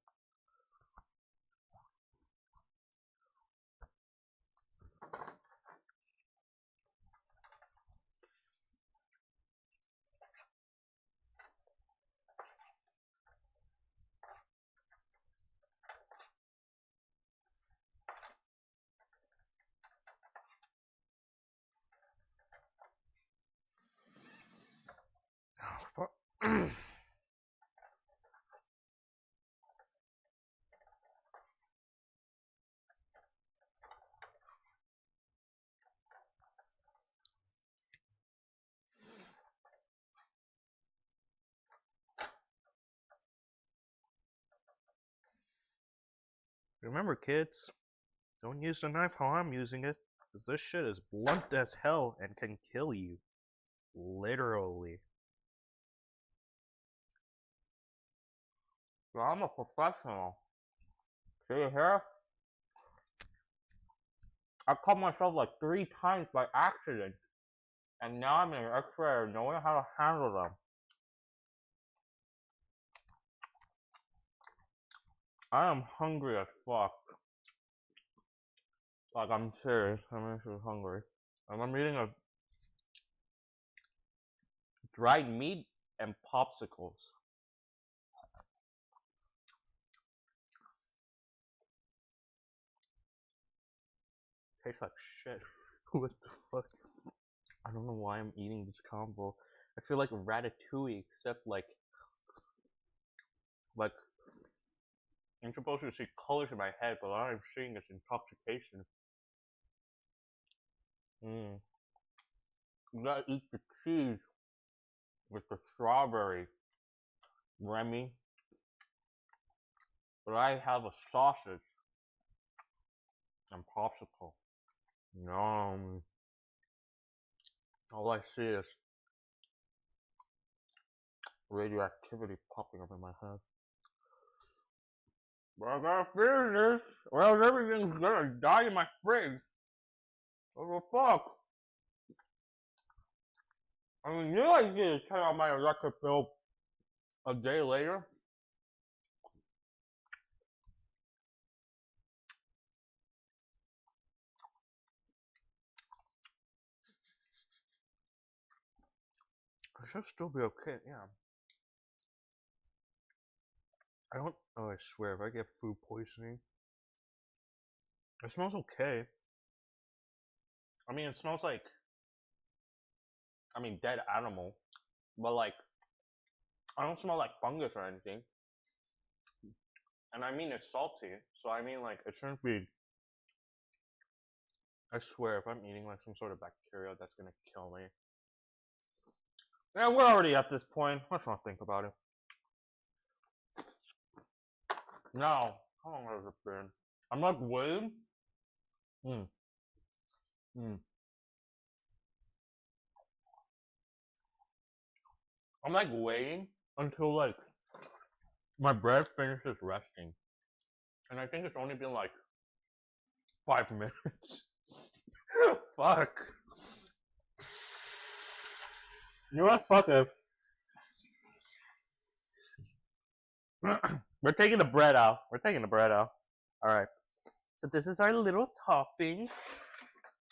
Oh, fuck. Remember, kids, don't use the knife how I'm using it, because this shit is blunt as hell and can kill you. Literally. So I'm a professional. See here? I cut myself like 3 times by accident, and now I'm an expert knowing how to handle them. I am hungry as fuck. Like, I'm serious. I'm actually hungry. And I'm eating a dried meat and popsicles. Tastes like shit. What the fuck? I don't know why I'm eating this combo. I feel like Ratatouille, except like I'm supposed to see colors in my head, but all I'm seeing is intoxication. Mm. You gotta eat the cheese with the strawberry, Remy. But I have a sausage and popsicle. Yum. All I see is radioactivity popping up in my head. But I gotta finish this, or else everything's gonna die in my fridge. What the fuck? I mean, you guys get to check out my electric bill a day later. I should still be okay, yeah. I don't, oh, I swear, if I get food poisoning, it smells okay. I mean, it smells like, I mean, dead animal, but like, I don't smell like fungus or anything. And I mean, it's salty, so I mean, like, it shouldn't be. I swear, if I'm eating like some sort of bacteria, that's gonna kill me. Yeah, we're already at this point. Let's not think about it. Now, how long has it been? I'm like waiting. Mm. Mm. I'm like waiting until like my bread finishes resting, and I think it's only been like 5 minutes. Fuck. You know what? Fuck it. We're taking the bread out. We're taking the bread out. All right. So this is our little topping.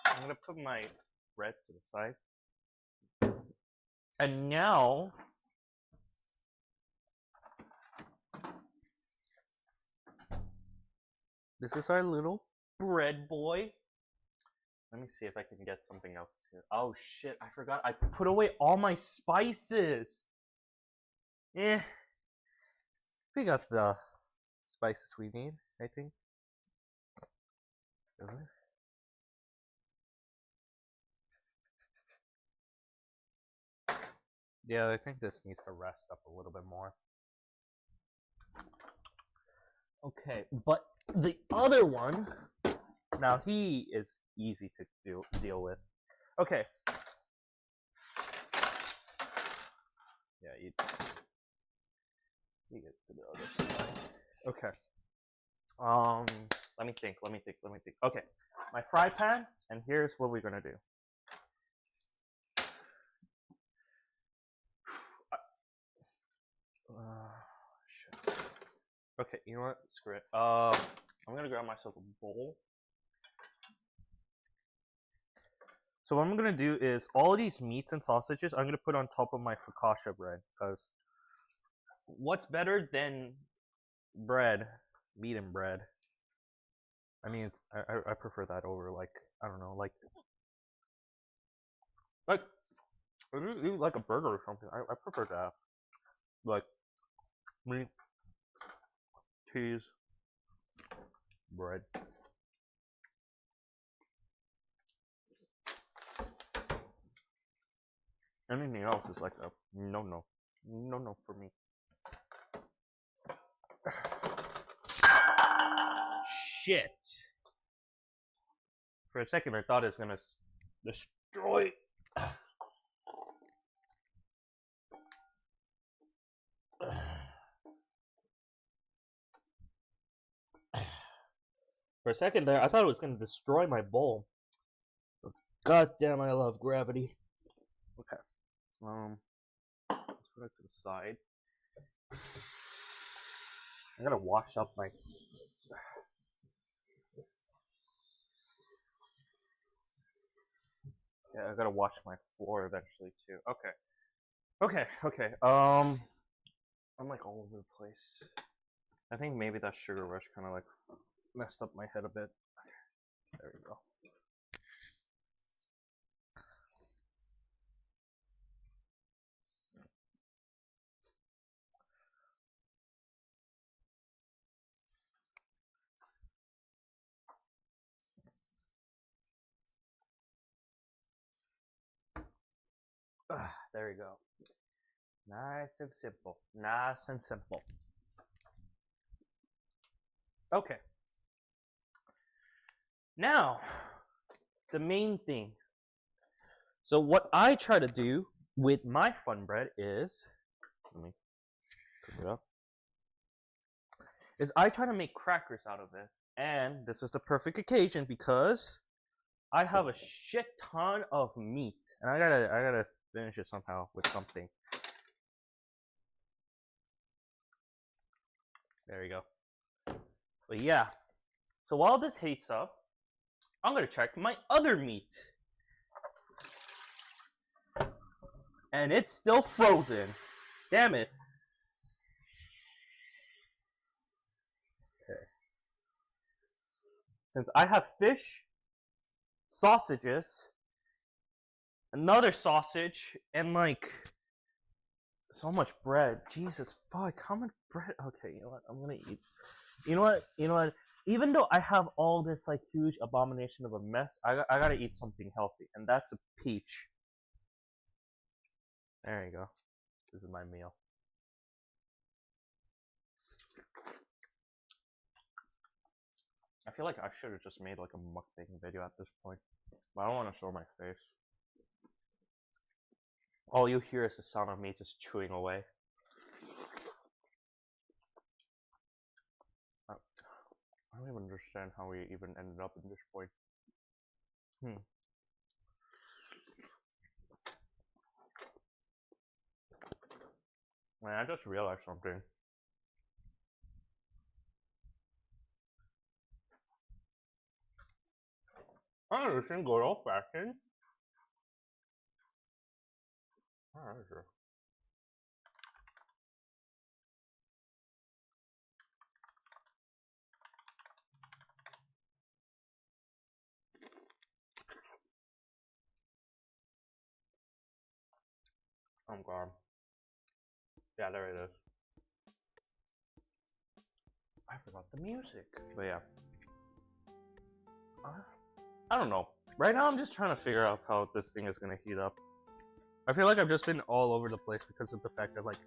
I'm gonna put my bread to the side. And now, this is our little bread boy. Let me see if I can get something else too. Oh shit, I forgot. I put away all my spices. Yeah. We got the spices we need, I think. Doesn't it? Yeah, I think this needs to rest up a little bit more. Okay, but the other one, now he is easy to deal with. Okay. Yeah, you get to the other side. Okay. Let me think. Okay, my fry pan, and here's what we're gonna do. Shit. Okay, you know what? Screw it. I'm gonna grab myself a bowl. So what I'm gonna do is all of these meats and sausages I'm gonna put on top of my focaccia bread, because what's better than bread, meat and bread? I mean, I prefer that over, like, I don't know, like if you eat like a burger or something, I prefer to have like meat, cheese, bread. Anything else is like a no for me. Shit. For a second, I thought it was gonna destroy. For a second there, I thought it was gonna destroy my bowl. God damn, I love gravity. Okay. Let's put it to the side. I gotta wash up my. Yeah, I gotta wash my floor eventually too. Okay. I'm like all over the place. I think maybe that sugar rush kind of like messed up my head a bit. There we go. There we go. Nice and simple. Nice and simple. Okay. Now, the main thing. So what I try to do with my fun bread is, let me cook it up, is I try to make crackers out of it. And this is the perfect occasion because I have a shit ton of meat, and I gotta finish it somehow with something. There you go. But yeah, so while this heats up, I'm gonna check my other meat, and it's still frozen. Damn it. Okay. Since I have fish, sausages, another sausage, and like So much bread. Jesus fuck, how much bread? Okay, you know what? I'm gonna eat. You know what? You know what? Even though I have all this like huge abomination of a mess, I gotta eat something healthy, and that's a peach. There you go. This is my meal. I feel like I should have just made like a mukbang video at this point, but I don't want to show my face. All you hear is the sound of me just chewing away. I don't even understand how we even ended up in this point. Man, I just realized something. I understand good old fashioned. Alright, sure. I'm gone. Yeah, there it is. I forgot the music. But yeah. I don't know. Right now I'm just trying to figure out how this thing is gonna heat up. I feel like I've just been all over the place because of the fact that like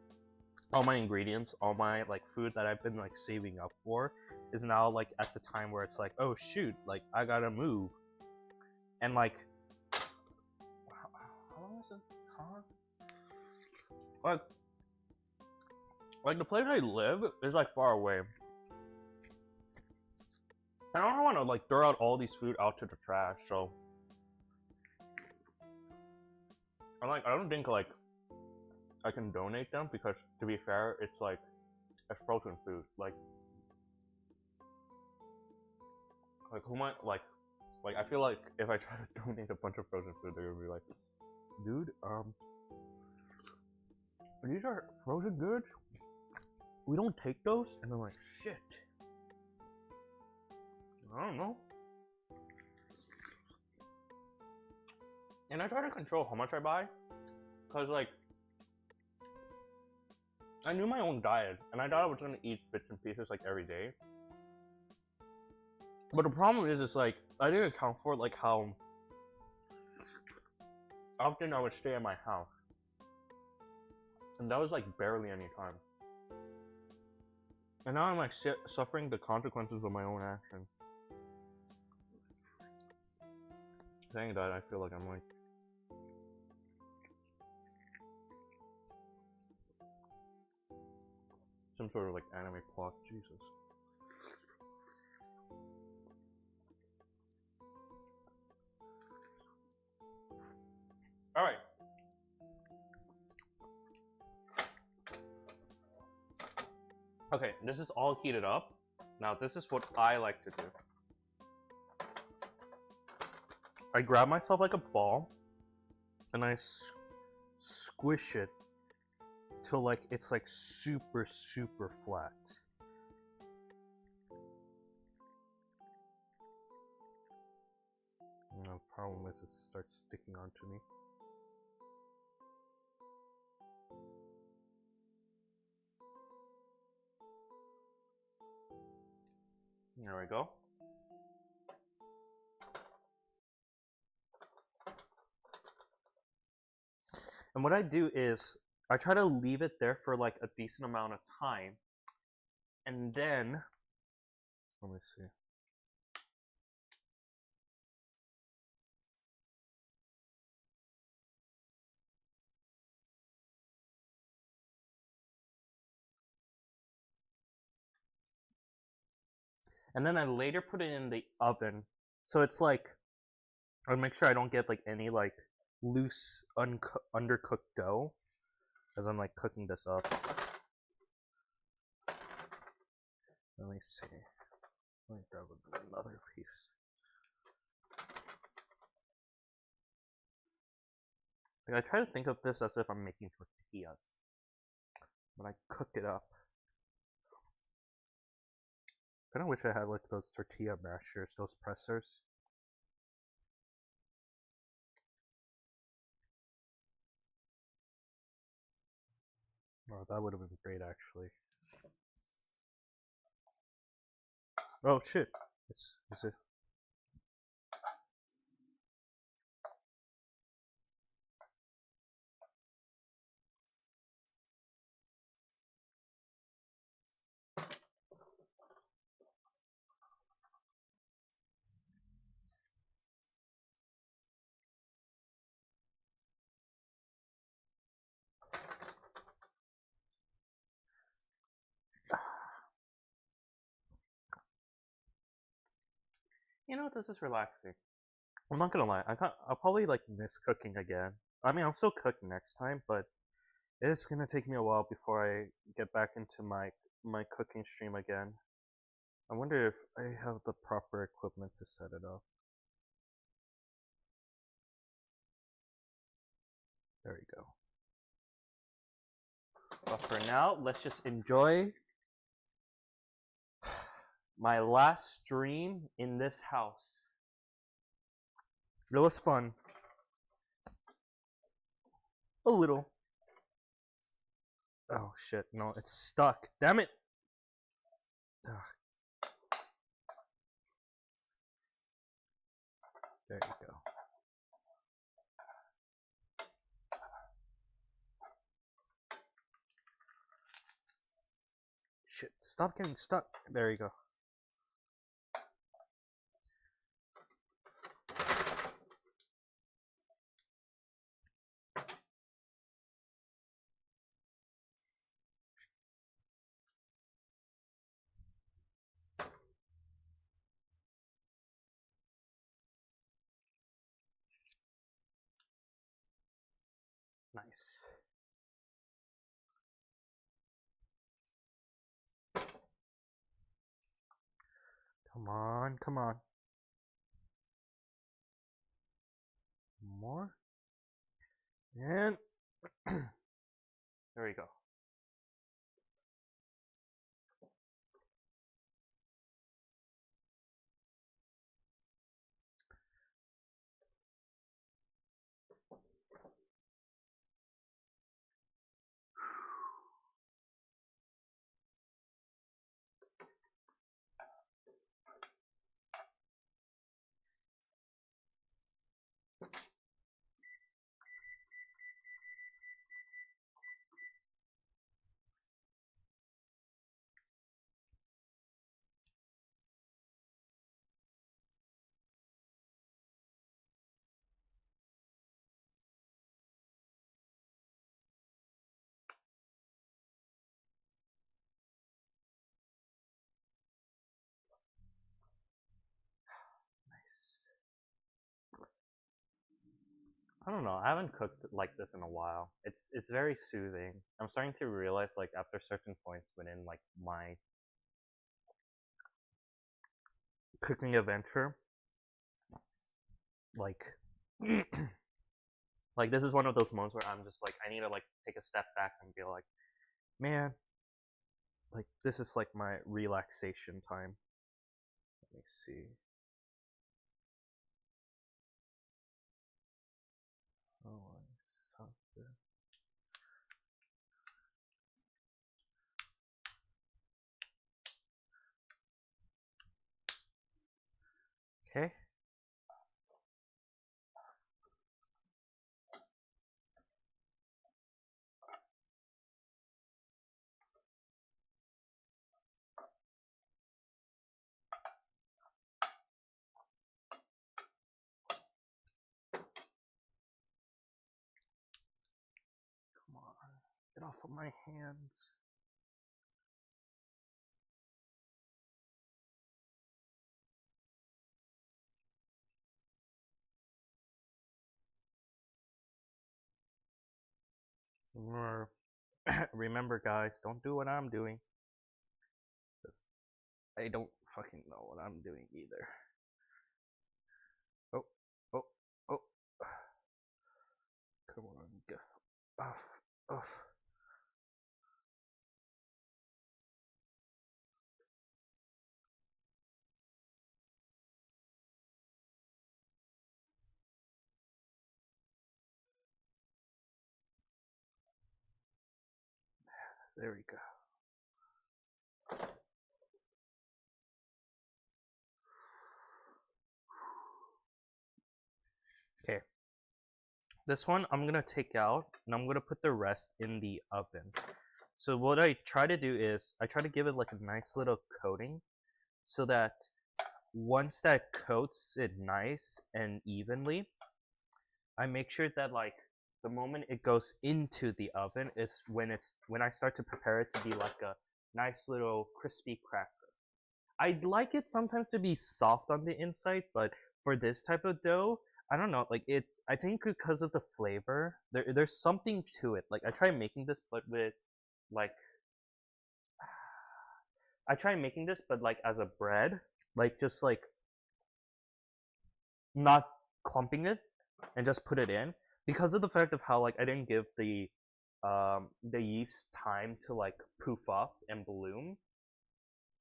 all my ingredients, all my like food that I've been like saving up for is now like at the time where it's like, oh shoot, like I gotta move. And like how long is it? Huh? Like the place I live is like far away. I don't want to like throw out all these food out to the trash, so I don't think like I can donate them because to be fair, it's like it's frozen food. Like who might like I feel like if I try to donate a bunch of frozen food, they're gonna be like, dude, these are frozen goods. We don't take those, and I'm like, shit. I don't know. And I try to control how much I buy, cause like I knew my own diet, and I thought I was gonna eat bits and pieces like every day. But the problem is like I didn't account for like how often I would stay at my house, and that was like barely any time. And now I'm like suffering the consequences of my own actions. Saying that, I feel like I'm like some sort of like anime plot. Jesus. All right. Okay, this is all heated up. Now this is what I like to do. I grab myself like a ball, and I squish it till like it's like super flat. And the problem is it starts sticking onto me. There we go. And what I do is I try to leave it there for like a decent amount of time, and then let me see. And then I later put it in the oven, so it's like I make sure I don't get like any like loose undercooked dough as I'm like cooking this up. Let me see. Let me grab another piece. Like, I try to think of this as if I'm making tortillas, but I cook it up. I kind of wish I had like those tortilla mashers, those pressers. Oh, that would have been great, actually. Oh shit! Is it? You know, this is relaxing. I'm not gonna lie. I'll probably like miss cooking again. I mean, I'll still cook next time, but it's gonna take me a while before I get back into my cooking stream again. I wonder if I have the proper equipment to set it up. There we go. But for now, let's just enjoy my last stream in this house. It was fun. A little. Oh shit, no, it's stuck. Damn it! Ugh. There you go. Shit, stop getting stuck. There you go. Nice. Come on, come on. More. And there we go. Nice. I don't know. I haven't cooked like this in a while. It's very soothing. I'm starting to realize like after certain points within like my cooking adventure, like like this is one of those moments where I'm just like I need to like take a step back and be like, man, like this is like my relaxation time. Let me see. Oh, something. Okay. Come on. Get off of my hands. Remember, guys, don't do what I'm doing. I don't fucking know what I'm doing either. Oh, oh, oh. Come on, get off. There we go. Okay. This one I'm gonna take out and I'm gonna put the rest in the oven. So what I try to do is I try to give it like a nice little coating so that once that coats it nice and evenly, I make sure that like the moment it goes into the oven is when I start to prepare it to be like a nice little crispy cracker. I'd like it sometimes to be soft on the inside, but for this type of dough, I don't know, like it I think because of the flavor, there's something to it. Like I try making this but with like I try making this but like as a bread, like just like not clumping it and just put it in because of the fact of how like I didn't give the yeast time to like poof up and bloom.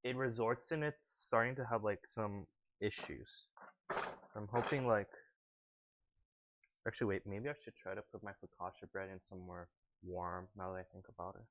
It resorts in it starting to have like some issues. I'm hoping like actually wait, maybe I should try to put my focaccia bread in somewhere warm now that I think about it.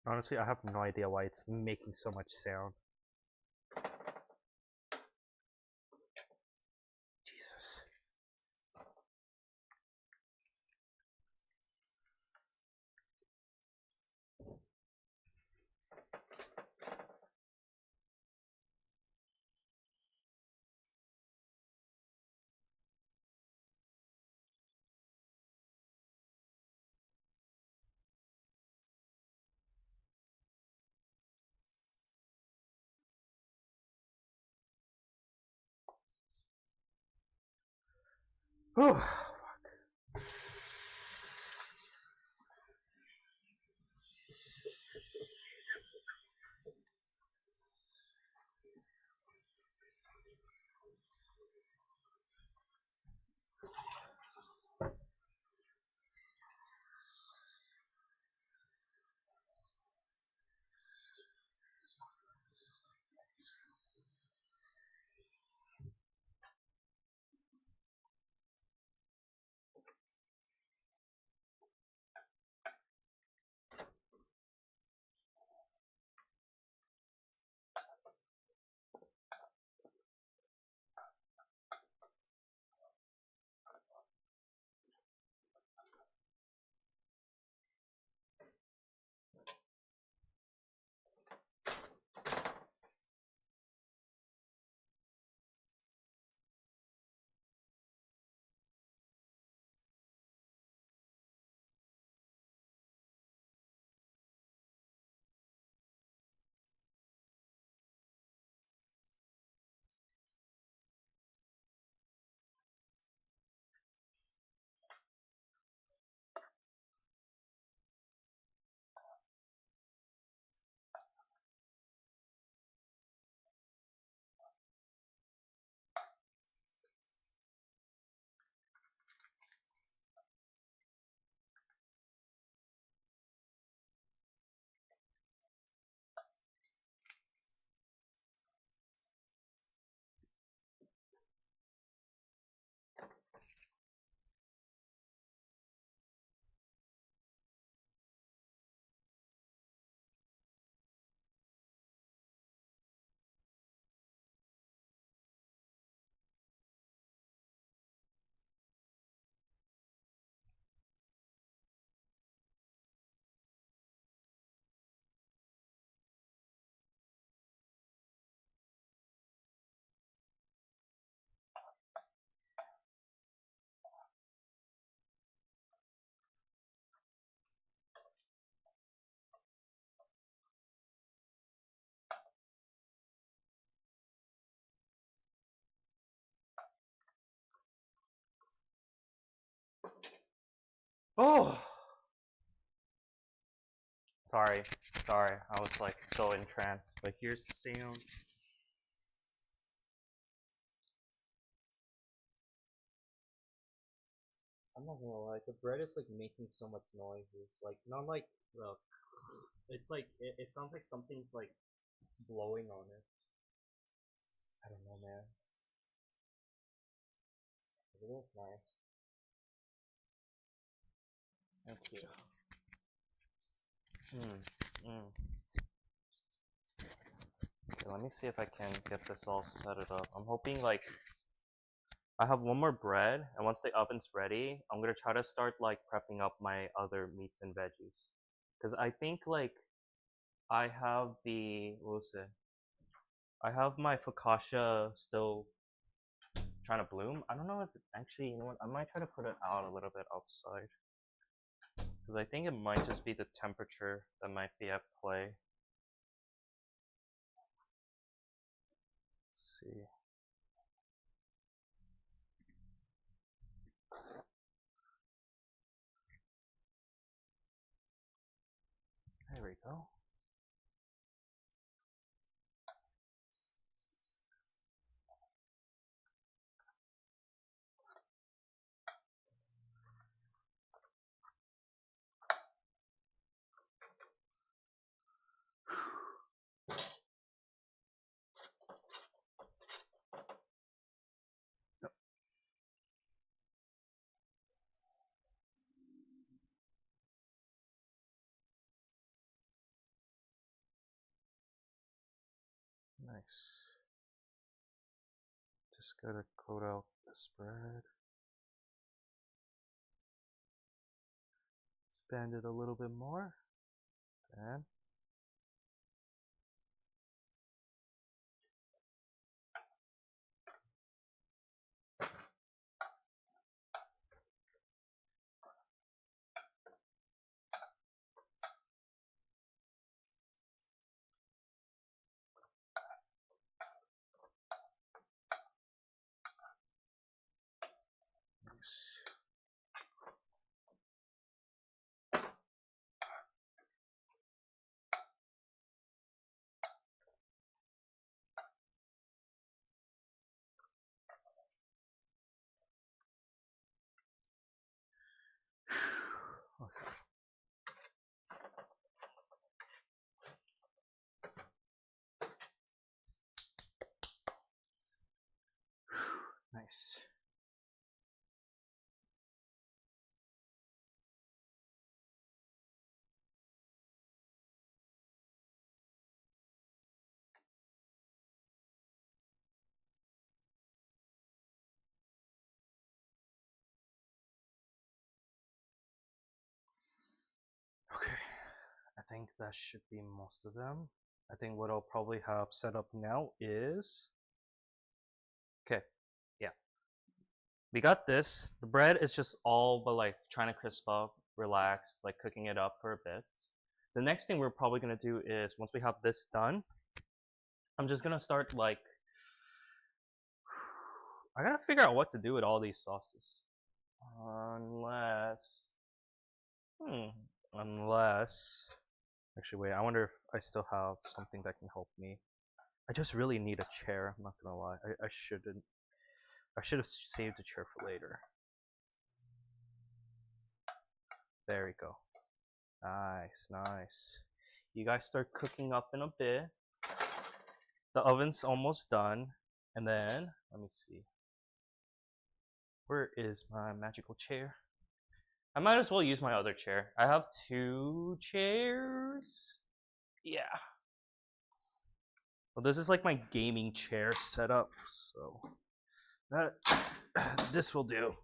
Honestly, I have no idea why it's making so much sound. Jesus. Whew. Oh, sorry, I was like so entranced. But here's the sound. I'm not gonna lie, the bread is like making so much noises. Like not like well, it's like it sounds like something's like blowing on it. I don't know, man. It is nice. Thank you. Okay, let me see if I can get this all set it up. I'm hoping like I have one more bread, and once the oven's ready, I'm gonna try to start like prepping up my other meats and veggies. Cause I think like I have the what was it? I have my focaccia still trying to bloom. I don't know if it, actually, you know what? I might try to put it out a little bit outside. Because I think it might just be the temperature that might be at play. Let's see. There we go. Nice. Just gotta coat out this bread. Expand it a little bit more. And okay. Nice. Okay. I think that should be most of them. I think what I'll probably have set up now is okay. Yeah. We got this. The bread is just all but like trying to crisp up, relax, like cooking it up for a bit. The next thing we're probably gonna do is once we have this done, I'm just gonna start like I gotta figure out what to do with all these sauces. Unless hmm. Unless actually wait, I wonder if I still have something that can help me. I just really need a chair, I'm not gonna lie. I shouldn't I should have saved a chair for later. There we go. Nice, nice. You guys start cooking up in a bit. The oven's almost done. And then, let me see. Where is my magical chair? I might as well use my other chair. I have two chairs. Yeah. Well, this is like my gaming chair setup, so that this will do.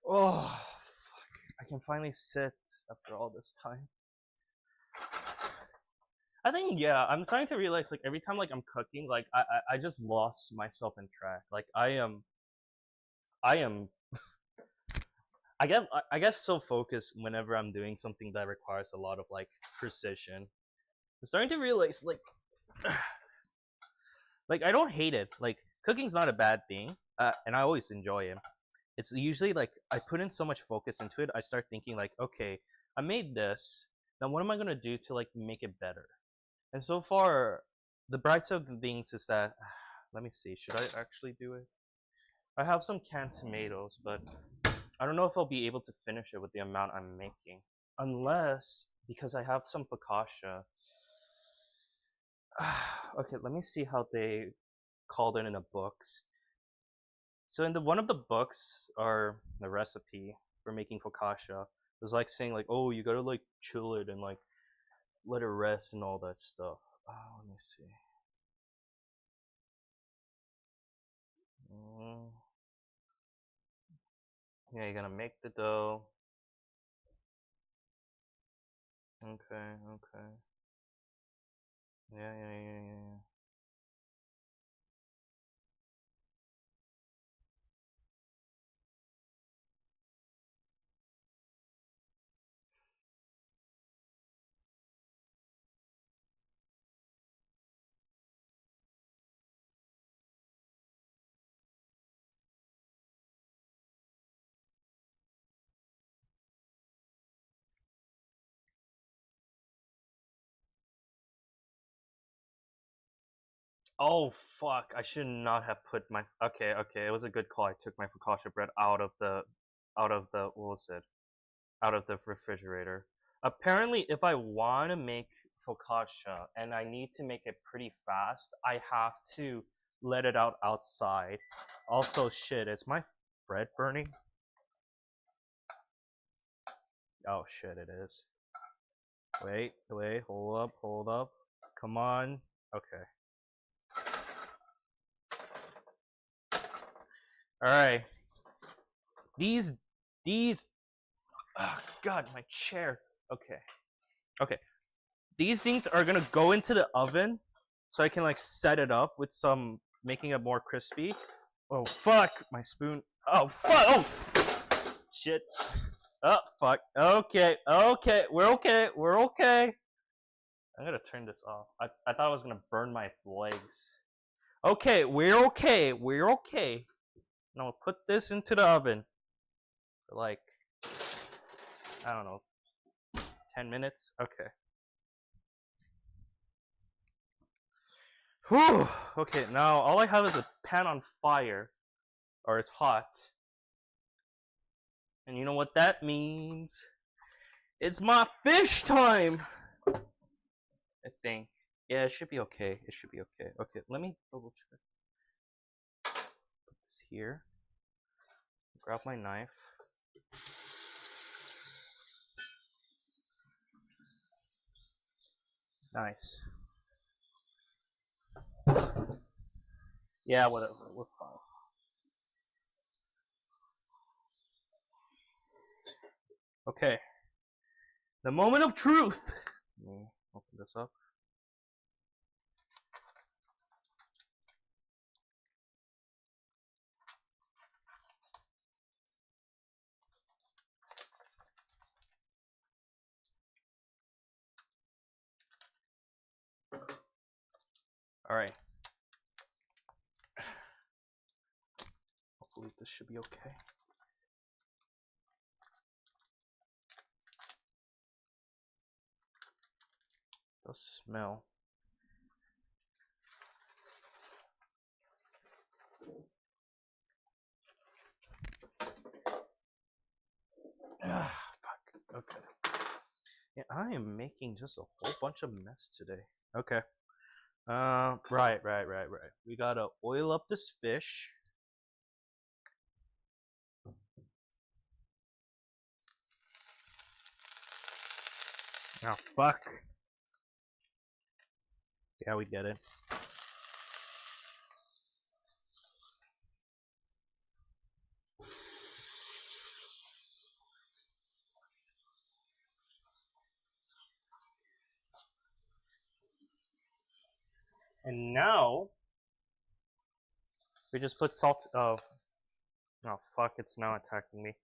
Oh, fuck. I can finally sit after all this time. I think yeah, I'm starting to realize like every time like I'm cooking, like I just lost myself in track. Like I am I get so focused whenever I'm doing something that requires a lot of like precision. I'm starting to realize, like, I don't hate it. Like, cooking's not a bad thing, and I always enjoy it. It's usually like I put in so much focus into it, I start thinking like, okay, I made this. Now what am I gonna do to like make it better? And so far, the bright side of the things is that, let me see, should I actually do it? I have some canned tomatoes, but I don't know if I'll be able to finish it with the amount I'm making. Unless, because I have some focaccia. Okay, let me see how they called it in the books. So in one of the books, or the recipe for making focaccia, it was like saying like, oh, you gotta like chill it and like let it rest and all that stuff. Oh, let me see. Yeah, you're gonna make the dough. Okay, okay. Yeah. Oh fuck! I should not have put my. Okay, okay. It was a good call. I took my focaccia bread out of the what was it? Out of the refrigerator. Apparently, if I want to make focaccia and I need to make it pretty fast, I have to let it out outside. Also, shit, is my bread burning? Oh shit, it is. Wait, hold up. Come on. Okay. Alright. These, oh god, my chair. Okay. Okay. These things are gonna go into the oven so I can like set it up with some, making it more crispy. Oh fuck, my spoon. Oh fuck, oh shit. Oh fuck. Okay, we're okay. I'm gonna turn this off. I thought I was gonna burn my legs. Okay, we're okay. Now we'll put this into the oven for like, I don't know, 10 minutes. Okay. Whew. Okay, now all I have is a pan on fire, or it's hot. And you know what that means? It's my fish time! I think. Yeah, it should be okay. Okay, let me double check. Put this here. Grab my knife. Nice. Yeah, whatever. We're fine. Okay. The moment of truth. Let me open this up. Alright. Hopefully this should be okay. It does smell. Fuck. Okay. Yeah, I am making just a whole bunch of mess today. Okay. Right. We gotta oil up this fish. Oh, fuck. Yeah, we get it. And now, we just put salt. Oh, fuck, it's now attacking me.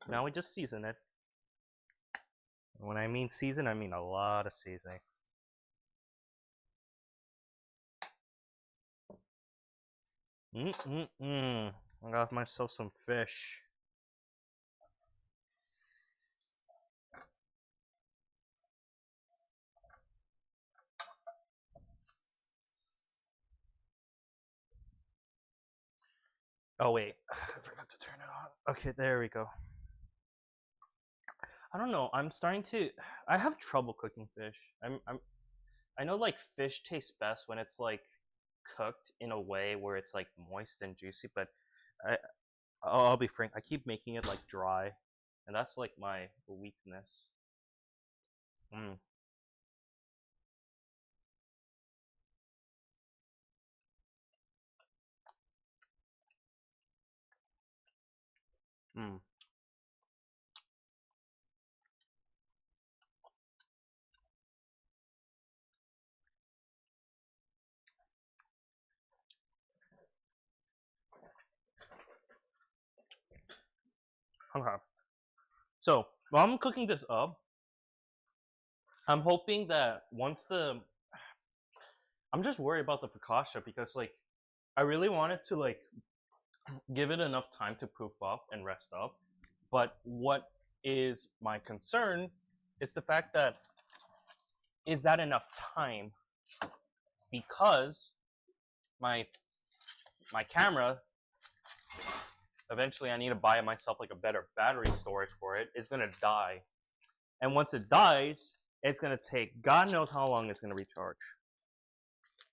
Now we just season it. When I mean season, I mean a lot of seasoning. I got myself some fish. Oh wait, I forgot to turn it on. Okay, there we go. I don't know. I'm starting to. I have trouble cooking fish. I know like fish tastes best when it's like cooked in a way where it's like moist and juicy, but I I'll be frank. I keep making it like dry, and that's like my weakness. Mm. Mm. Okay. So while I'm cooking this up, I'm hoping that once the I'm just worried about the focaccia because like I really wanted to like give it enough time to proof up and rest up. But what is my concern is the fact that is that enough time? Because my camera eventually I need to buy myself like a better battery storage for it. It's gonna die. And once it dies, it's gonna take God knows how long it's gonna recharge.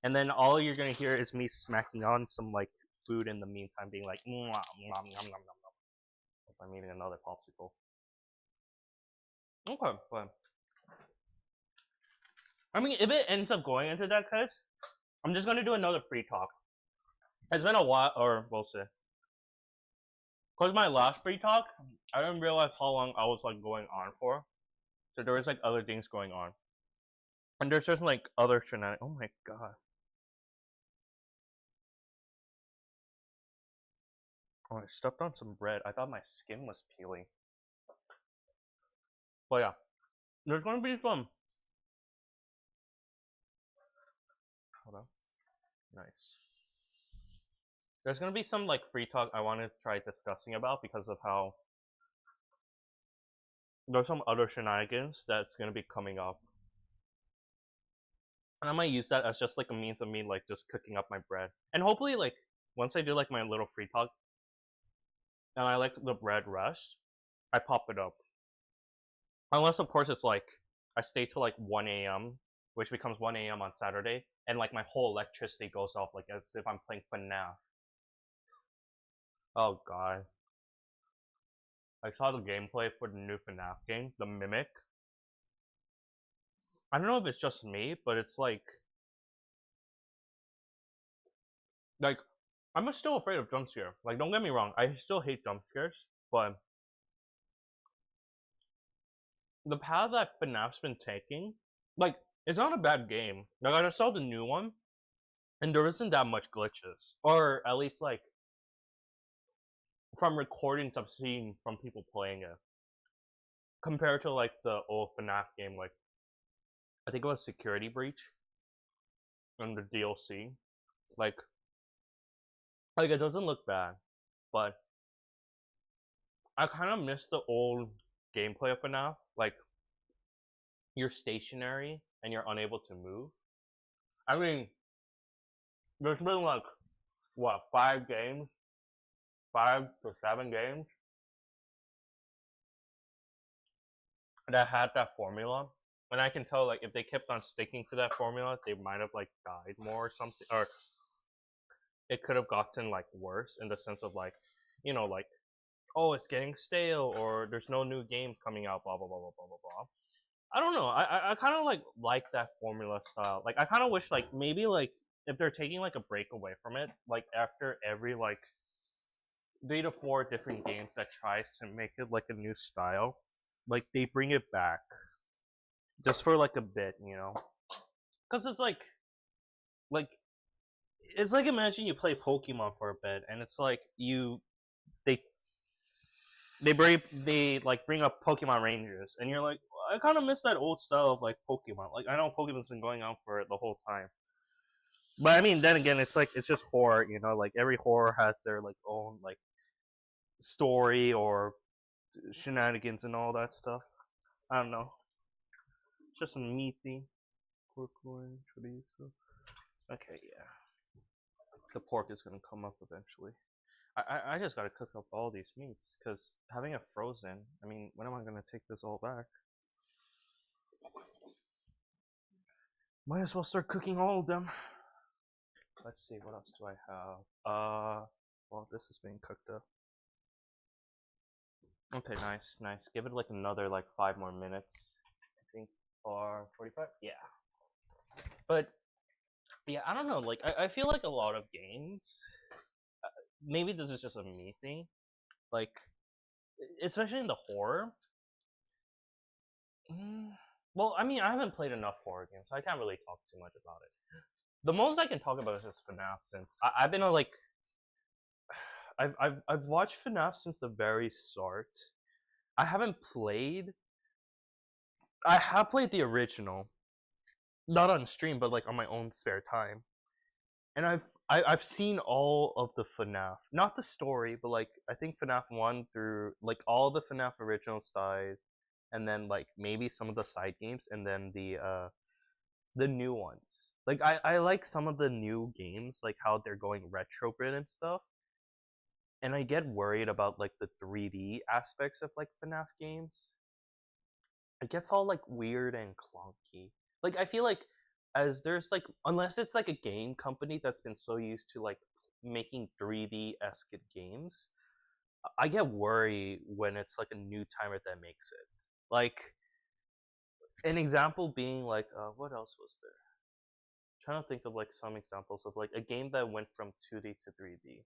And then all you're gonna hear is me smacking on some like food in the meantime, being like, nom, nom, nom, nom, nom, nom. As I'm eating another popsicle. Okay, but I mean, if it ends up going into that case, I'm just gonna do another free talk. It's been a while, or we'll see. Cause my last free talk, I didn't realize how long I was like going on for. So there was like other things going on, and there's just like other shenanigans. Oh my god. Oh, I stepped on some bread. I thought my skin was peeling. But yeah, there's gonna be some. Hold on. Nice. There's gonna be some like free talk I want to try discussing about because of how there's some other shenanigans that's gonna be coming up. And I might use that as just like a means of me like just cooking up my bread. And hopefully like once I do like my little free talk and I like the bread rest, I pop it up. Unless of course it's like I stay till like 1 a.m. which becomes 1 a.m. on Saturday, and like my whole electricity goes off like as if I'm playing FNAF. Oh god. I saw the gameplay for the new FNAF game, the Mimic. I don't know if it's just me, but it's like I'm still afraid of jump scare. Like don't get me wrong, I still hate jump scares, but the path that FNAF's been taking, like it's not a bad game. Like I just saw the new one, and there isn't that much glitches, or at least like from recordings I've seen from people playing it, compared to like the old FNAF game. Like I think it was Security Breach and the DLC. Like it doesn't look bad, but I kind of miss the old gameplay of FNAF. Like you're stationary and you're unable to move. I mean, there's been like what 5 games, 5 to 7 games that had that formula, and I can tell like if they kept on sticking to that formula, they might have like died more or something, or it could have gotten like worse in the sense of like, you know, like oh it's getting stale or there's no new games coming out, blah blah blah blah blah blah blah. I don't know. I kind of like that formula style. Like I kind of wish like maybe like if they're taking like a break away from it, like after every like 3 to 4 different games that tries to make it like a new style, like they bring it back just for like a bit, you know? Because it's like it's like imagine you play Pokemon for a bit and it's like they they like bring up Pokemon Rangers, and you're like, I kind of miss that old style of like Pokemon. Like I know Pokemon's been going on for the whole time, but I mean, then again, it's like it's just horror, you know. Like every horror has their like own like story or shenanigans and all that stuff. I don't know. It's just a me thing. Pork loin, chorizo. Okay, yeah. The pork is gonna come up eventually. I just gotta cook up all these meats because having it frozen. I mean, when am I gonna take this all back? Might as well start cooking all of them. Let's see, what else do I have? Well, this is being cooked up. Okay, nice, nice. Give it like another like 5 more minutes. I think, or 45. Yeah. But yeah, I don't know. Like, I feel like a lot of games. Maybe this is just a me thing. Like, especially in the horror. Well, I mean, I haven't played enough horror games, so I can't really talk too much about it. The most I can talk about is just FNAF, since I've been like, I've watched FNAF since the very start. I haven't played. I have played the original, not on stream, but like on my own spare time. And I've seen all of the FNAF, not the story, but like I think FNAF 1 through like all the FNAF original side, and then like maybe some of the side games, and then the new ones. Like I like some of the new games, like how they're going retrograde and stuff. And I get worried about like the 3D aspects of like FNAF games. It gets all like weird and clunky. Like I feel like as there's like, unless it's like a game company that's been so used to like making 3D-esque games, I get worried when it's like a new timer that makes it. Like an example being like what else was there? I'm trying to think of like some examples of like a game that went from 2D to 3D.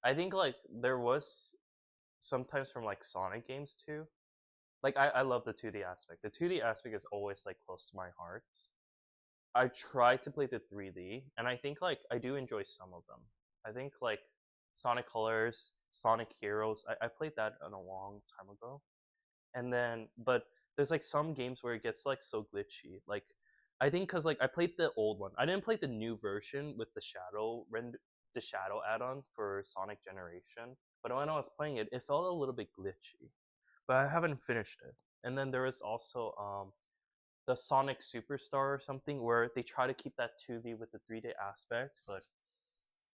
I think like there was sometimes from like Sonic games too. Like I love the 2D aspect. The 2D aspect is always like close to my heart. I try to play the 3D, and I think like I do enjoy some of them. I think like Sonic Colors, Sonic Heroes. I played that a long time ago, and then but there's like some games where it gets like so glitchy. Like I think because like I played the old one. I didn't play the new version with the shadow add-on for Sonic Generation. But when I was playing it, it felt a little bit glitchy. But I haven't finished it. And then there is also the Sonic Superstar or something where they try to keep that 2D with the 3D aspect, but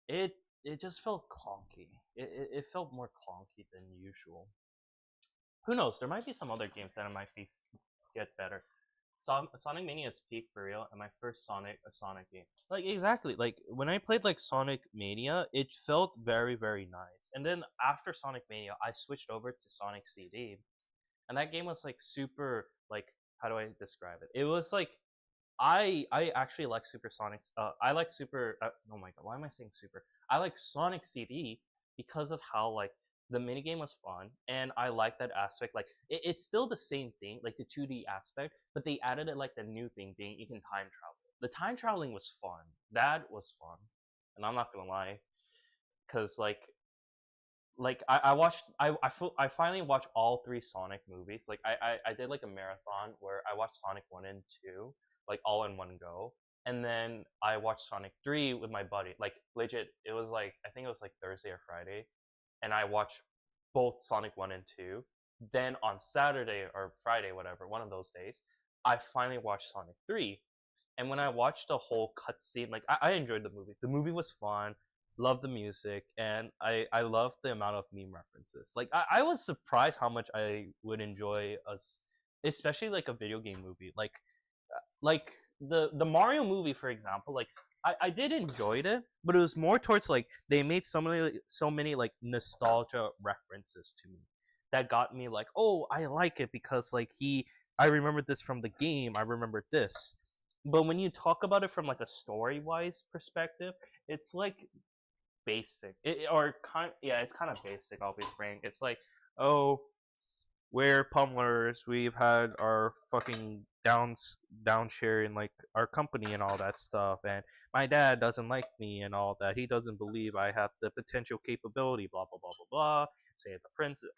it just felt clunky. It felt more clunky than usual. Who knows? There might be some other games that might be get better. Sonic Mania is peak for real, and my first Sonic game. Like exactly, like when I played like Sonic Mania, it felt very very nice. And then after Sonic Mania, I switched over to Sonic CD, and that game was like super like how do I describe it? It was like I actually like Super Sonic. I like Super. Oh my god, why am I saying Super? I like Sonic CD because of how like the minigame was fun, and I like that aspect. Like it's still the same thing, like the 2D aspect, but they added it like the new thing being you can time travel. The time traveling was fun. That was fun, and I'm not gonna lie, because like I watched I finally watched all 3 Sonic movies. Like I did like a marathon where I watched Sonic 1 and 2 like all in one go. And then I watched Sonic 3 with my buddy. Like legit, it was like I think it was like Thursday or Friday, and I watched both Sonic 1 and 2. Then on Saturday or Friday, whatever, one of those days, I finally watched Sonic 3. And when I watched the whole cutscene, like I enjoyed the movie. The movie was fun, loved the music, and I loved the amount of meme references. Like I was surprised how much I would enjoy us, especially like a video game movie. Like the Mario movie, for example. Like I did enjoy it, but it was more towards like they made so many like nostalgia references to me that got me like, oh, I like it because like I remembered this from the game. I remembered this. But when you talk about it from like a story wise perspective, it's like basic. It's kind of basic. I'll be frank. It's like, oh, we're pummelers. We've had our fucking downshare in like our company and all that stuff, and my dad doesn't like me and all that. He doesn't believe I have the potential capability. Blah blah blah blah blah. save the princess.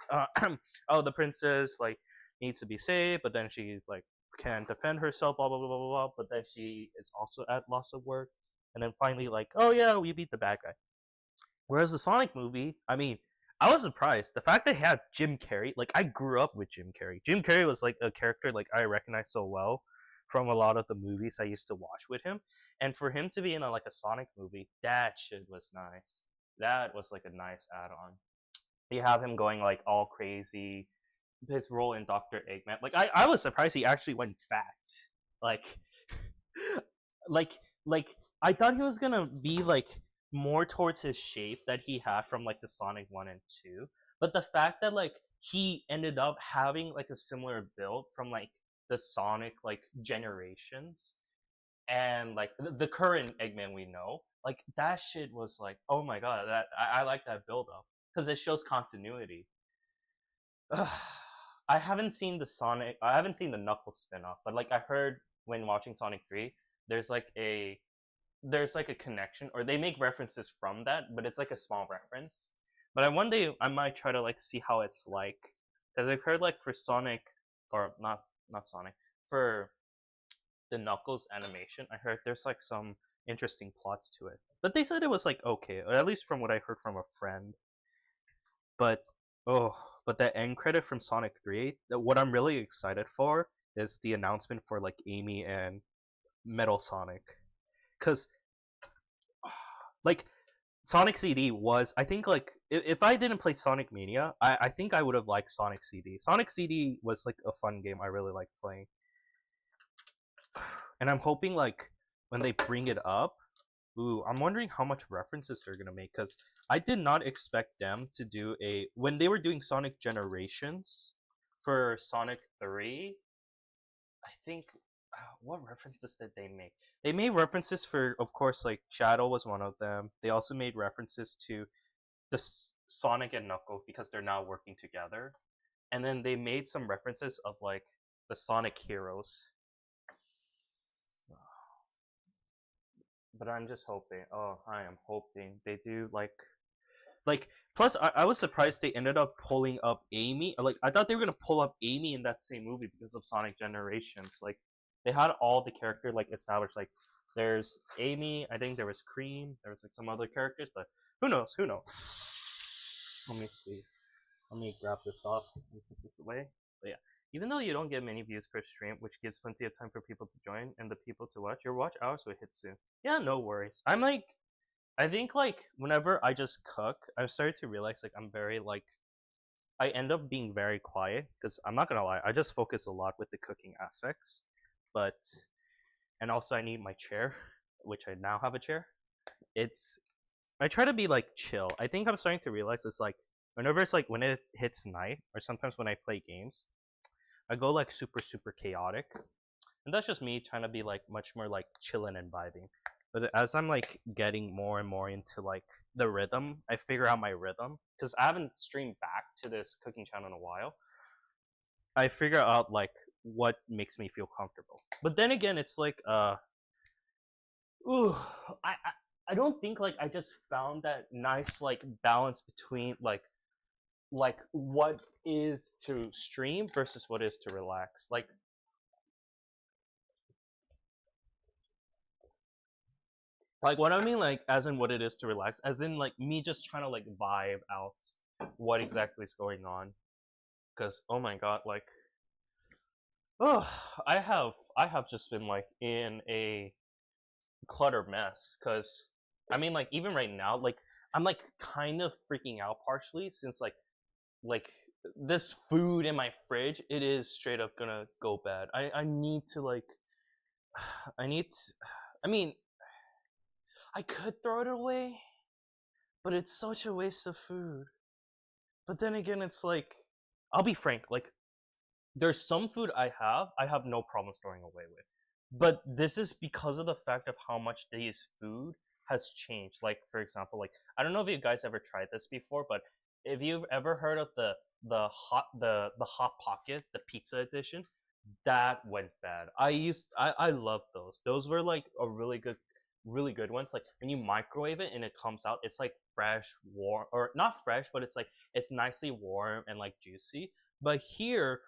Oh, the princess like needs to be saved, but then she like can't defend herself. Blah blah blah blah blah. But then she is also at loss of work, and then finally like, oh yeah, we beat the bad guy. Whereas the Sonic movie, I mean, I was surprised. The fact they had Jim Carrey, like I grew up with Jim Carrey. Jim Carrey was like a character like I recognize so well from a lot of the movies I used to watch with him. And for him to be in like a Sonic movie, that shit was nice. That was like a nice add-on. You have him going like all crazy. His role in Dr. Eggman, like I was surprised he actually went fat. Like, like, like I thought he was gonna be like more towards his shape that he had from like the Sonic 1 and 2. But the fact that like he ended up having like a similar build from like the Sonic like generations and like the current Eggman we know, like that shit was like, oh my god, that I like that build up because it shows continuity. I haven't seen the Knuckles spin-off, but like I heard when watching Sonic 3, there's like a connection, or they make references from that, but it's like a small reference. But one day I might try to like see how it's like, because I've heard like for Sonic, or not Sonic, for the Knuckles animation, I heard there's like some interesting plots to it. But they said it was like okay, or at least from what I heard from a friend. But that end credit from Sonic 3, what I'm really excited for is the announcement for like Amy and Metal Sonic. Cause like Sonic CD was, I think like if I didn't play Sonic Mania, I think I would have liked Sonic CD. Sonic CD was like a fun game I really liked playing. And I'm hoping like when they bring it up, I'm wondering how much references they're gonna make, because I did not expect them to do when they were doing Sonic Generations for Sonic 3. I think what references did they make? They made references for, of course, like Shadow was one of them. They also made references to the Sonic and Knuckles because they're now working together, and then they made some references of like the Sonic heroes. But I'm just hoping. Oh, I am hoping they do like. Plus, I was surprised they ended up pulling up Amy. Like, I thought they were gonna pull up Amy in that same movie because of Sonic Generations. Like, they had all the character like established. Like, there's Amy. I think there was Cream. There was like some other characters, but who knows? Who knows? Let me see. Let me grab this off and put this away. But yeah. Even though you don't get many views per stream, which gives plenty of time for people to join and the people to watch, your watch hours will hit soon. Yeah, no worries. I'm like, I think like whenever I just cook, I've started to realize like I'm very like, I end up being very quiet because I'm not gonna lie, I just focus a lot with the cooking aspects. But, and also I need my chair, which I now have a chair. I try to be like chill. I think I'm starting to realize it's like, whenever it's like when it hits night, or sometimes when I play games, I go like super chaotic, and that's just me trying to be like much more like chilling and vibing. But as I'm like getting more and more into like the rhythm, I figure out my rhythm, because I haven't streamed back to this cooking channel in a while. I figure out like what makes me feel comfortable. But then again, it's like I don't think like I just found that nice like balance between like what is to stream versus what is to relax. Like what I mean, like as in what it is to relax, as in like me just trying to like vibe out what exactly is going on. Because oh my god, like I have just been like in a clutter mess. Because I mean, like even right now, like I'm like kind of freaking out partially since like this food in my fridge, it is straight up gonna go bad. I need to like I mean, I could throw it away, but it's such a waste of food. But then again, it's like, I'll be frank, like there's some food I have no problem throwing away with, but this is because of the fact of how much this food has changed. Like for example, like I don't know if you guys ever tried this before, but if you've ever heard of the hot pocket, the pizza edition, that went bad. I love those. Those were like a really good really good ones, like when you microwave it and it comes out, it's like fresh, warm, or not fresh, but it's like it's nicely warm and like juicy. But here,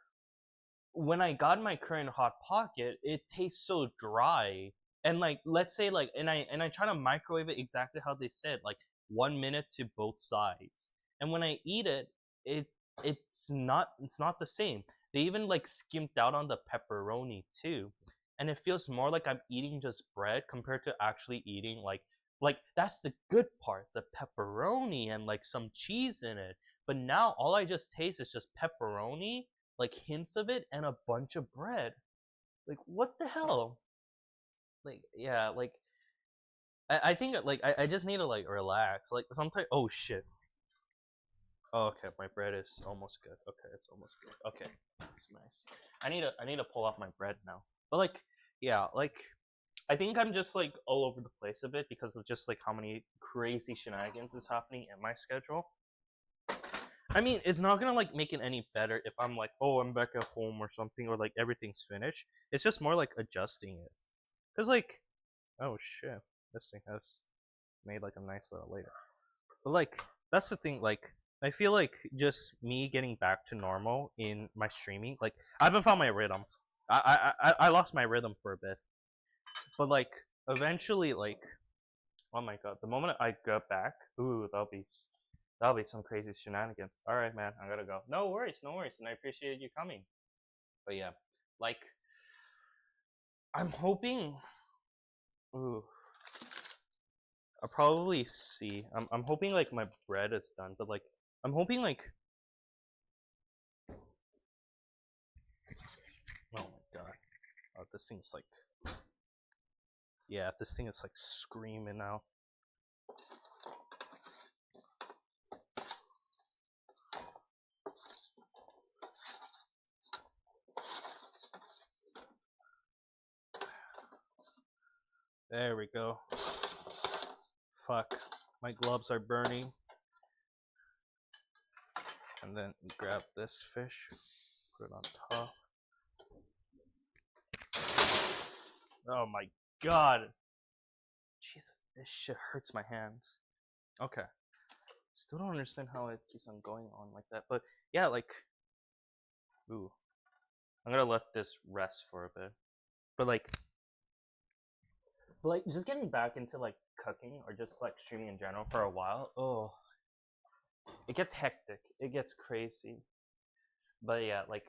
when I got my current hot pocket, it tastes so dry. And like, let's say like, and I try to microwave it exactly how they said, like 1 minute to both sides. And when I eat it, it it's not the same. They even like skimped out on the pepperoni too, and it feels more like I'm eating just bread compared to actually eating like that's the good part, the pepperoni and like some cheese in it. But now all I just taste is just pepperoni, like hints of it, and a bunch of bread. Like what the hell? Like yeah, like I think like I just need to like relax. Like sometimes oh shit. Oh, okay, my bread is almost good. Okay, it's almost good. Okay, that's nice. I need to pull off my bread now. But like yeah, like I think I'm just like all over the place a bit because of just like how many crazy shenanigans is happening in my schedule. I mean, it's not gonna like make it any better if I'm like, oh, I'm back at home or something, or like everything's finished. It's just more like adjusting it. Cause like, oh shit, this thing has made like a nice little layer. But like, that's the thing. Like, I feel like just me getting back to normal in my streaming. Like, I haven't found my rhythm. I lost my rhythm for a bit. But like, eventually, like, oh my god, the moment I get back, ooh, that'll be some crazy shenanigans. All right, man, I gotta go. No worries, no worries, and I appreciate you coming. But yeah, like, I'm hoping. Ooh, I'll probably see. I'm hoping like my bread is done, but like, I'm hoping like. Oh my god, oh, this thing's like. Yeah, this thing is like screaming now. There we go. Fuck. My gloves are burning. And then grab this fish, put it on top. Oh my god. Jesus, this shit hurts my hands. Okay. Still don't understand how it keeps on going on like that. But yeah, like. Ooh. I'm gonna let this rest for a bit. But like just getting back into like cooking or just like streaming in general for a while, oh, it gets hectic, it gets crazy. But yeah, like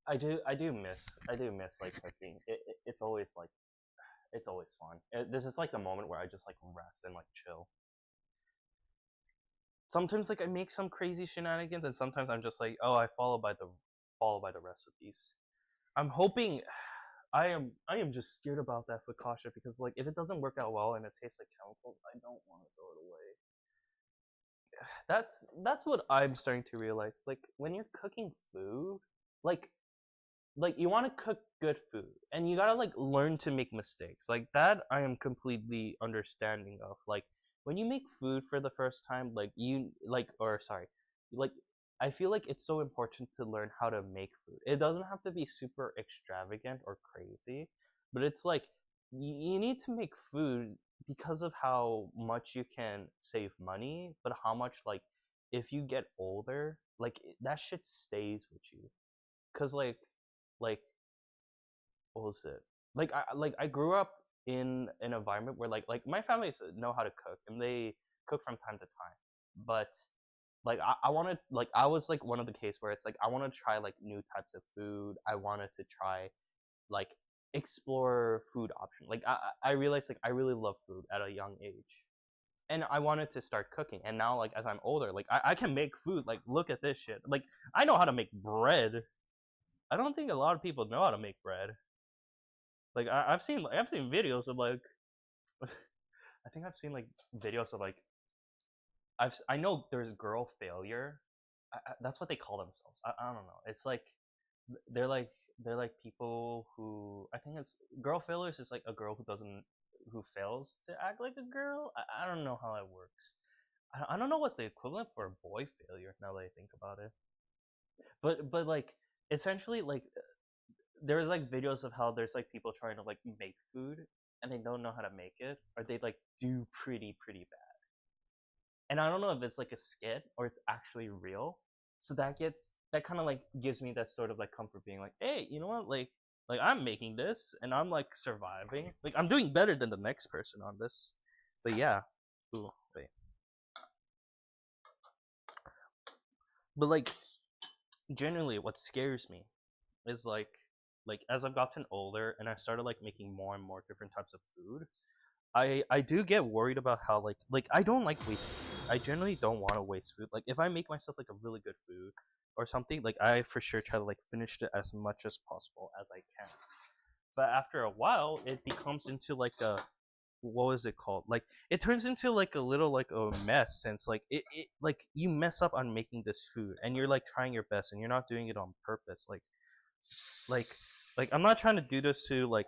I do miss like cooking. It's always like it's always fun. This is like the moment where I just like rest and like chill. Sometimes like I make some crazy shenanigans, and sometimes I'm just like, oh, I follow by the recipes. I'm hoping. I am just scared about that focaccia because like if it doesn't work out well and it tastes like chemicals, I don't want to throw it away. That's what I'm starting to realize. Like when you're cooking food, like like you want to cook good food and you gotta like learn to make mistakes. Like that I am completely understanding of. Like when you make food for the first time, like you like or sorry, like I feel like it's so important to learn how to make food. It doesn't have to be super extravagant or crazy, but it's like you need to make food because of how much you can save money, but how much like if you get older, like that shit stays with you. Cause like what was it? Like I grew up in an environment where like my family know how to cook and they cook from time to time, but like I wanted like I was like one of the case where it's like I want to try like new types of food. I wanted to try like explore food options. Like I realized like I really love food at a young age, and I wanted to start cooking. And now like as I'm older, like I can make food. Like look at this shit. Like I know how to make bread. I don't think a lot of people know how to make bread. Like I've seen videos of like I think I've seen like videos of like I know there's girl failure. That's what they call themselves. I don't know. It's like they're like they're like people who I think it's girl failures is like a girl who fails to act like a girl. I don't know how that works. I don't know what's the equivalent for a boy failure now that I think about it. But like essentially like there's like videos of how there's like people trying to like make food and they don't know how to make it, or they like do pretty bad. And I don't know if it's like a skit or it's actually real. So that kind of like gives me that sort of like comfort, being like, hey, you know what, like I'm making this and I'm like surviving. Like I'm doing better than the next person on this. But yeah. Ooh, wait. But like generally what scares me is like as I've gotten older and I started like making more and more different types of food, I do get worried about how like I don't like waste food. I generally don't want to waste food. Like if I make myself like a really good food or something, like I for sure try to like finish it as much as possible as I can. But after a while, it becomes into like a, what was it called? Like it turns into like a little like a mess, since like it like you mess up on making this food and you're like trying your best and you're not doing it on purpose. Like I'm not trying to do this to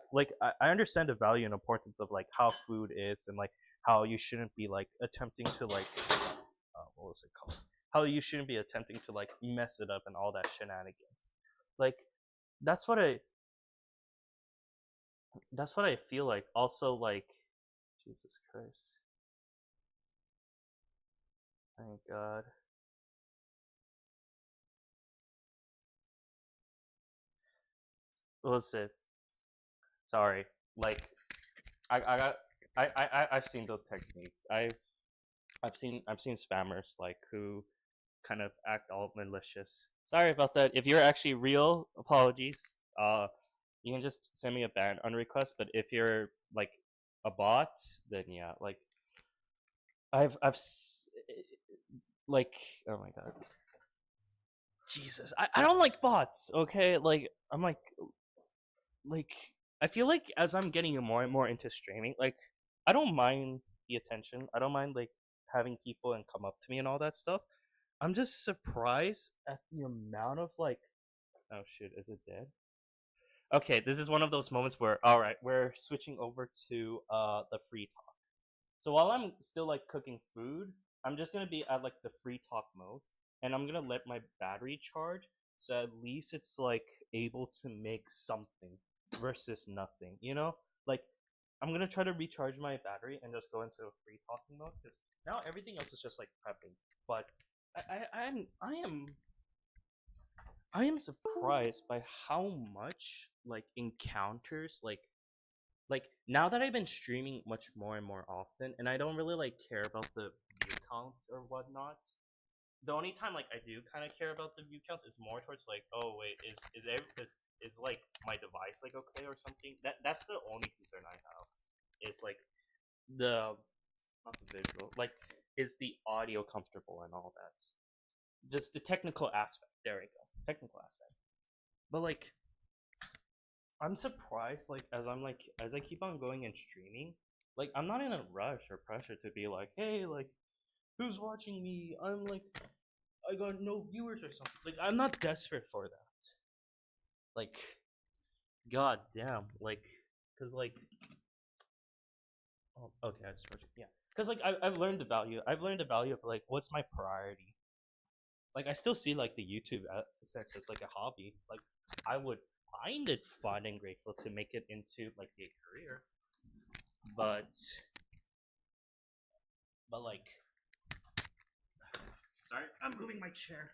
I understand the value and importance of like how food is, and like how you shouldn't be like attempting to like what was it called? How you shouldn't be attempting to like mess it up and all that shenanigans. Like that's what I feel like. Also, like, Jesus Christ. Thank God. What was it? Sorry. Like, I've seen those techniques. I've seen spammers like who kind of act all malicious. Sorry about that. If you're actually real, apologies. You can just send me a ban on request. But if you're like a bot, then yeah, like like, oh my God, Jesus, I don't like bots. Okay, like I'm like I feel like as I'm getting more and more into streaming, like I don't mind the attention. I don't mind like having people and come up to me and all that stuff. I'm just surprised at the amount of like, oh shit, is it dead? Okay, this is one of those moments where, all right, we're switching over to the free talk. So while I'm still like cooking food, I'm just gonna be at like the free talk mode, and I'm gonna let my battery charge, so at least it's like able to make something versus nothing. You know, like I'm gonna try to recharge my battery and just go into a free talking mode, because now everything else is just like prepping. But I am surprised by how much like encounters like now that I've been streaming much more and more often, and I don't really like care about the view counts or whatnot. The only time like I do kind of care about the view counts is more towards like, oh wait, is like my device like okay or something. That's the only concern I have. It's like the, not the visual, like is the audio comfortable and all that. Just the technical aspect. There we go. Technical aspect. But like I'm surprised, like as I keep on going and streaming, like I'm not in a rush or pressure to be like, hey, like who's watching me? I'm like, I got no viewers or something. Like I'm not desperate for that. Like, god damn, like, cause like, oh, okay, I started, yeah, cause like I've learned the value. I've learned the value of like what's my priority. Like I still see like the YouTube aspects as like a hobby. Like I would find it fun and grateful to make it into like a career, but like, sorry, I'm moving my chair.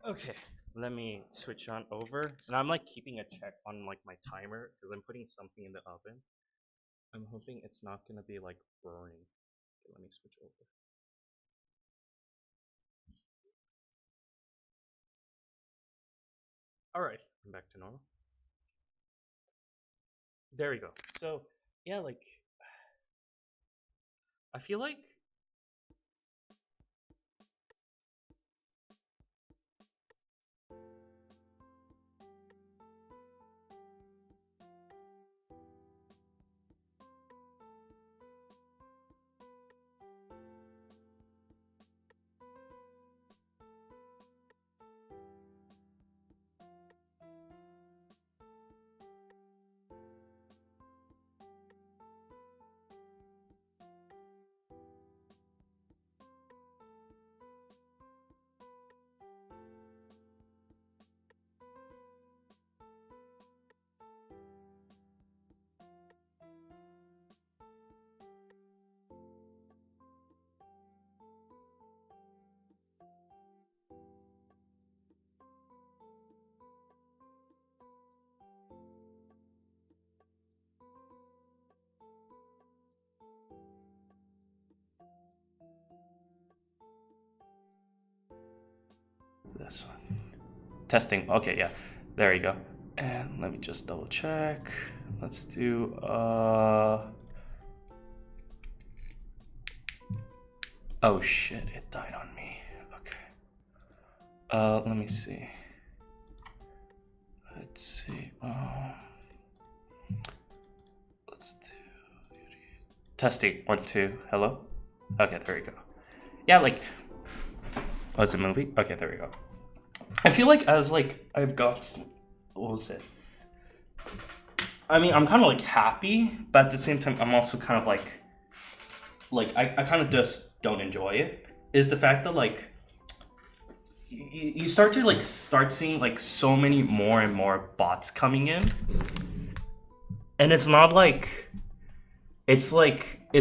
Okay, let me switch on over, and I'm like keeping a check on like my timer because I'm putting something in the oven. I'm hoping it's not gonna be like burning. Okay, let me switch over. All right, I'm back to normal. There we go. So yeah, like I feel like this one. Testing. Okay, yeah. There you go. And let me just double check. Let's do oh shit, it died on me. Okay. Let me see. Let's see. Let's do testing 1 2. Hello. Okay, there we go. Yeah, like, oh, it's a movie. Okay, there we go. I feel like as like I've got, what was it? I mean, I'm kind of like happy, but at the same time, I'm also kind of like I kind of just don't enjoy it. Is the fact that like you start to like start seeing like so many more and more bots coming in, and it's not like it's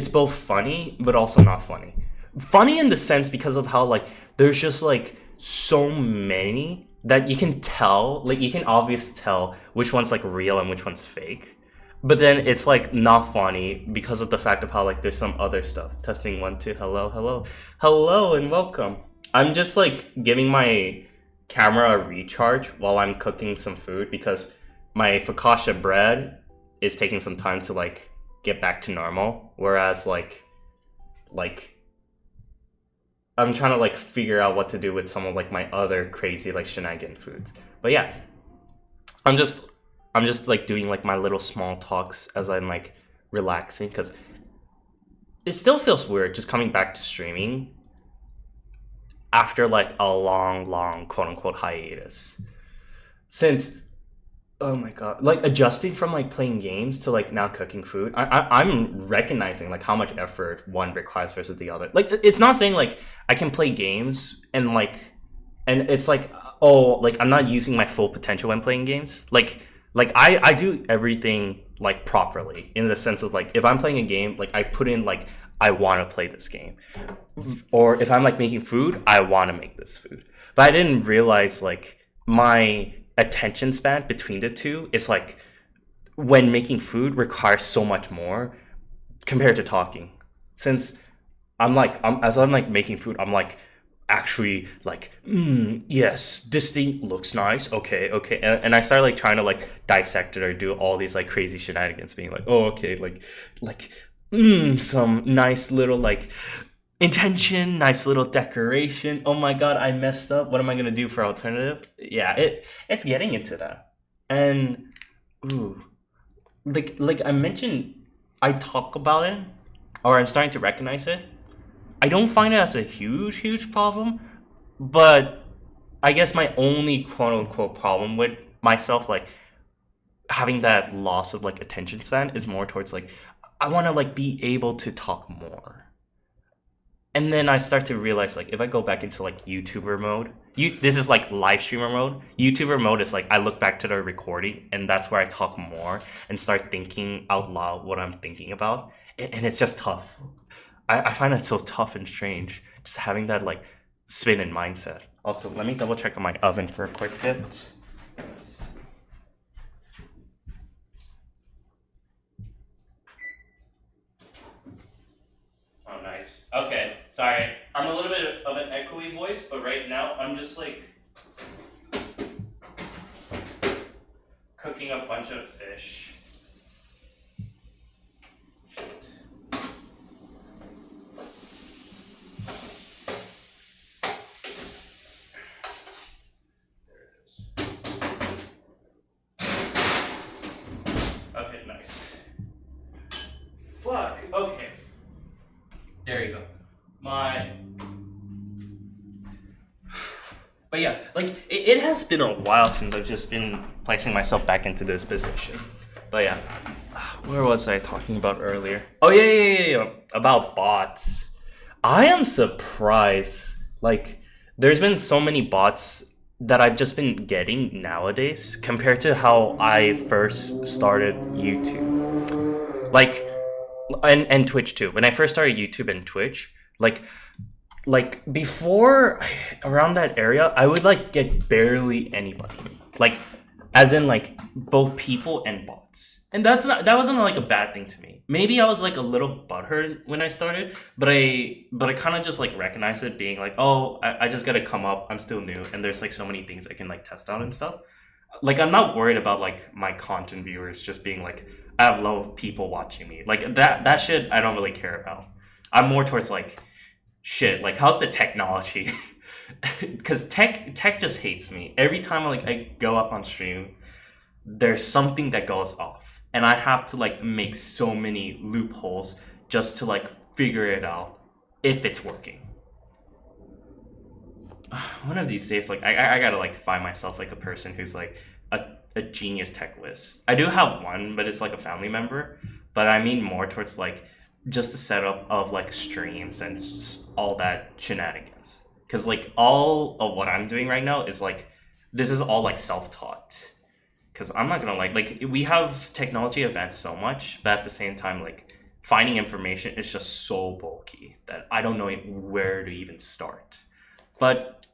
both funny but also not funny. Funny in the sense because of how like there's just like so many that you can tell, like you can obviously tell which one's like real and which one's fake. But then it's like not funny because of the fact of how like there's some other stuff. Testing 1 2. Hello and welcome. I'm just like giving my camera a recharge while I'm cooking some food because my focaccia bread is taking some time to like get back to normal. Whereas like I'm trying to like figure out what to do with some of like my other crazy like shenanigan foods. But yeah, I'm just like doing like my little small talks as I'm like relaxing because it still feels weird just coming back to streaming after like a long quote unquote hiatus. Since, oh my god, like adjusting from like playing games to like now cooking food, I'm recognizing like how much effort one requires versus the other. Like it's not saying like I can play games and it's like, oh, like I'm not using my full potential when playing games. Like I do everything like properly in the sense of like if I'm playing a game, like I put in like I want to play this game, or if I'm like making food, I want to make this food. But I didn't realize like my attention span between the two is like when making food requires so much more compared to talking. Since as I'm like making food, I'm like actually like, yes, this thing looks nice. Okay. And I started like trying to like dissect it or do all these like crazy shenanigans, being like, oh, okay, like some nice little like intention, nice little decoration. Oh my god, I messed up. What am I gonna do for alternative? Yeah, it's getting into that. And like I mentioned, I talk about it, or I'm starting to recognize it. I don't find it as a huge problem, but I guess my only quote unquote problem with myself like having that loss of like attention span is more towards like I want to like be able to talk more. And then I start to realize like if I go back into like YouTuber mode, this is like live streamer mode. YouTuber mode is like I look back to the recording and that's where I talk more and start thinking out loud what I'm thinking about. And it's just tough. I find it so tough and strange just having that like spin and mindset. Also, let me double check on my oven for a quick bit. Oh, nice. Okay, sorry. I'm a little bit of an echoey voice, but right now I'm just like cooking a bunch of fish. Fuck, okay. There you go. But yeah, like, it has been a while since I've just been placing myself back into this position. But yeah, where was I talking about earlier? Oh, yeah. About bots. I am surprised. Like, there's been so many bots that I've just been getting nowadays compared to how I first started YouTube. Like, and Twitch too. When I first started YouTube and Twitch, like before around that area, I would like get barely anybody. Like as in like both people and bots. And that wasn't like a bad thing to me. Maybe I was like a little butthurt when I started, but I kind of just like recognized it, being like, oh, I just gotta come up, I'm still new, and there's like so many things I can like test out and stuff. Like, I'm not worried about like my content viewers just being like, I have low people watching me. Like that shit I don't really care about. I'm more towards like, shit, like how's the technology? Because tech just hates me. Every time I go up on stream, there's something that goes off, and I have to like make so many loopholes just to like figure it out if it's working. One of these days, like I gotta like find myself like a person who's like a genius tech whiz. I do have one, but it's like a family member. But I mean more towards like just the setup of like streams and all that shenanigans. Because like all of what I'm doing right now is like, this is all like self-taught. Because I'm not gonna like we have technology events so much, but at the same time, like finding information is just so bulky that I don't know where to even start. But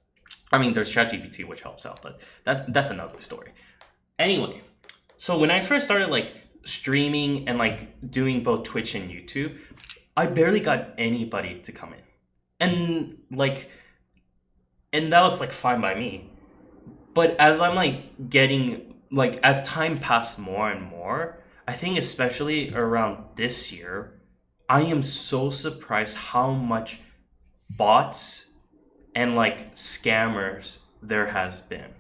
I mean, there's ChatGPT, which helps out, but that's another story. Anyway, so when I first started like streaming and like doing both Twitch and YouTube, I barely got anybody to come in, and that was like fine by me. But as I'm like getting like, as time passed more and more, I think especially around this year, I am so surprised how much bots and like scammers there has been.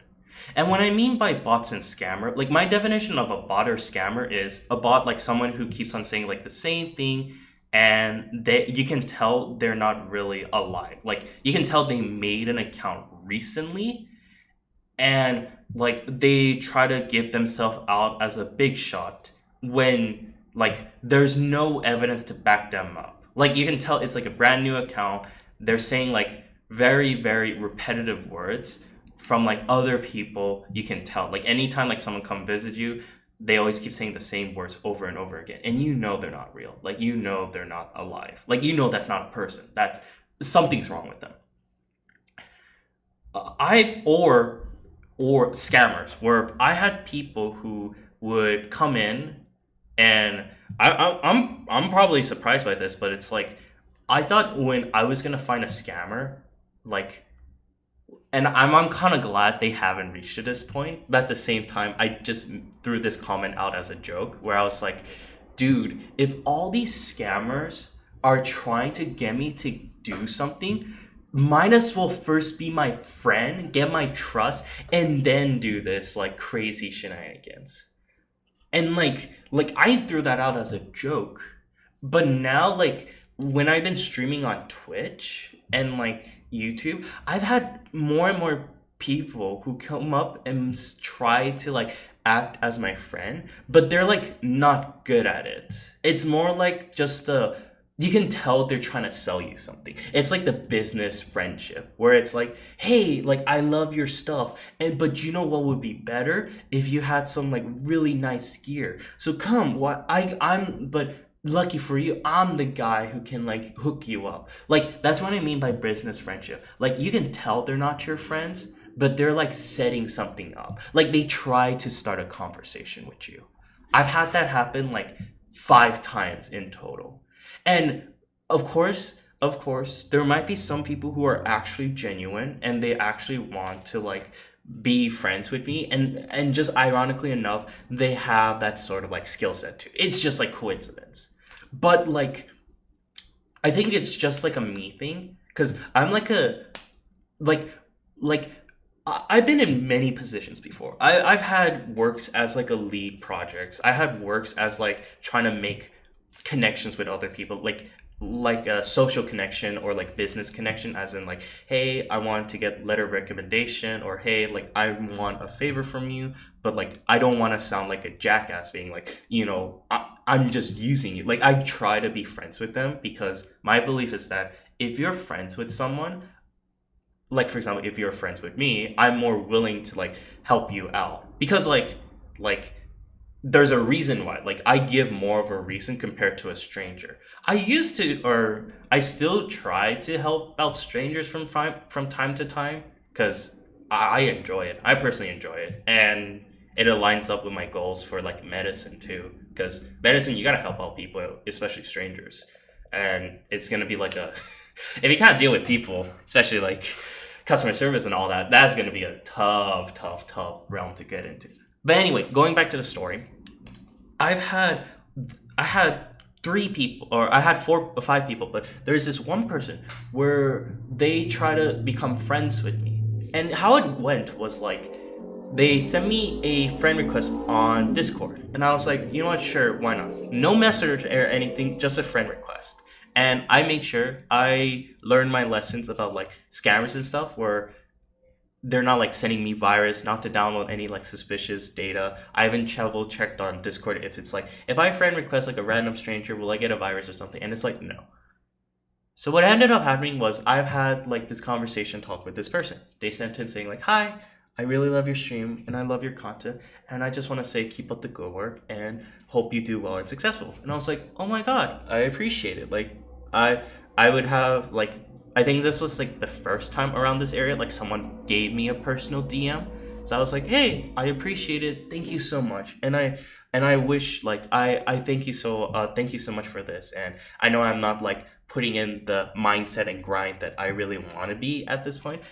And what I mean by bots and scammer, like my definition of a bot or scammer is a bot like someone who keeps on saying like the same thing, and you can tell they're not really alive. Like you can tell they made an account recently, and like they try to give themselves out as a big shot when like there's no evidence to back them up. Like you can tell it's like a brand new account. They're saying like very, very repetitive words from like other people. You can tell like anytime like someone come visit you, they always keep saying the same words over and over again, and you know they're not real. Like you know they're not alive. Like you know that's not a person. That's something's wrong with them. Or scammers, where I had people who would come in, and I'm probably surprised by this, but it's like I thought when I was gonna find a scammer, like, and I'm kind of glad they haven't reached to this point, but at the same time, I just threw this comment out as a joke where I was like, dude, if all these scammers are trying to get me to do something, might as well first be my friend, get my trust, and then do this like crazy shenanigans. And like I threw that out as a joke, but now like when I've been streaming on Twitch and like YouTube, I've had more and more people who come up and try to like act as my friend, but they're like not good at it. It's more like just you can tell they're trying to sell you something. It's like the business friendship where it's like, hey, like I love your stuff, but you know what would be better if you had some like really nice gear. So come, but lucky for you, I'm the guy who can like hook you up. Like that's what I mean by business friendship. Like you can tell they're not your friends, but they're like setting something up. Like they try to start a conversation with you. I've had that happen like 5 times in total. And of course, there might be some people who are actually genuine and they actually want to like be friends with me, and just ironically enough, they have that sort of like skill set too. It's just like coincidence. But like I think it's just like a me thing, because I'm like I've been in many positions before. I've had works as like a lead projects. I had works as like trying to make connections with other people, like a social connection or like business connection, as in like, hey, I want to get letter of recommendation, or hey, like I want a favor from you, but like I don't want to sound like a jackass being like, you know, I'm just using you. Like I try to be friends with them, because my belief is that if you're friends with someone, like for example, if you're friends with me, I'm more willing to like help you out, because like there's a reason why. Like I give more of a reason compared to a stranger. I used to, or I still try to help out strangers from time to time, because I enjoy it. I personally enjoy it, and it aligns up with my goals for like medicine too, because medicine, you gotta help out people, especially strangers, and it's gonna be like a if you can't deal with people, especially like customer service and all that, that's gonna be a tough realm to get into. But anyway, going back to the story, I had 3 people, or I had 4 or 5 people, but there's this one person where they try to become friends with me. And how it went was like, they sent me a friend request on Discord. And I was like, you know what, sure, why not? No message or anything, just a friend request. And I made sure I learned my lessons about like scammers and stuff, where they're not like sending me virus, not to download any like suspicious data. I haven't checked on Discord if it's like, if I friend request like a random stranger, will I get a virus or something? And it's like, no. So what ended up happening was I've had like this conversation talk with this person. They sent in saying like, hi, I really love your stream and I love your content. And I just want to say, keep up the good work and hope you do well and successful. And I was like, oh my God, I appreciate it. Like I would have like, I think this was like the first time around this area, like someone gave me a personal DM. So I was like, hey, I appreciate it. Thank you so much. And I wish like, I thank you so much for this. And I know I'm not like putting in the mindset and grind that I really want to be at this point,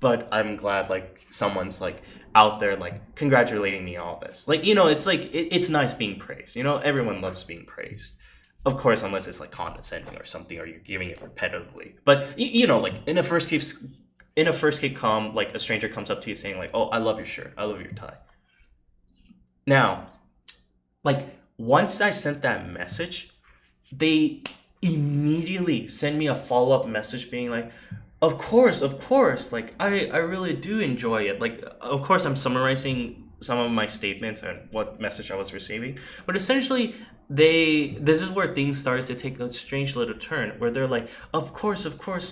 but I'm glad like someone's like out there, like congratulating me on all this. Like, you know, it's like, it's nice being praised. You know, everyone loves being praised. Of course, unless it's like condescending or something, or you're giving it repetitively. But you know, like in a first case like a stranger comes up to you saying like, "Oh, I love your shirt. I love your tie." Now, like once I sent that message, they immediately send me a follow-up message being like, of course, like I really do enjoy it. Like, of course, I'm summarizing some of my statements and what message I was receiving, but essentially this is where things started to take a strange little turn, where they're like, of course,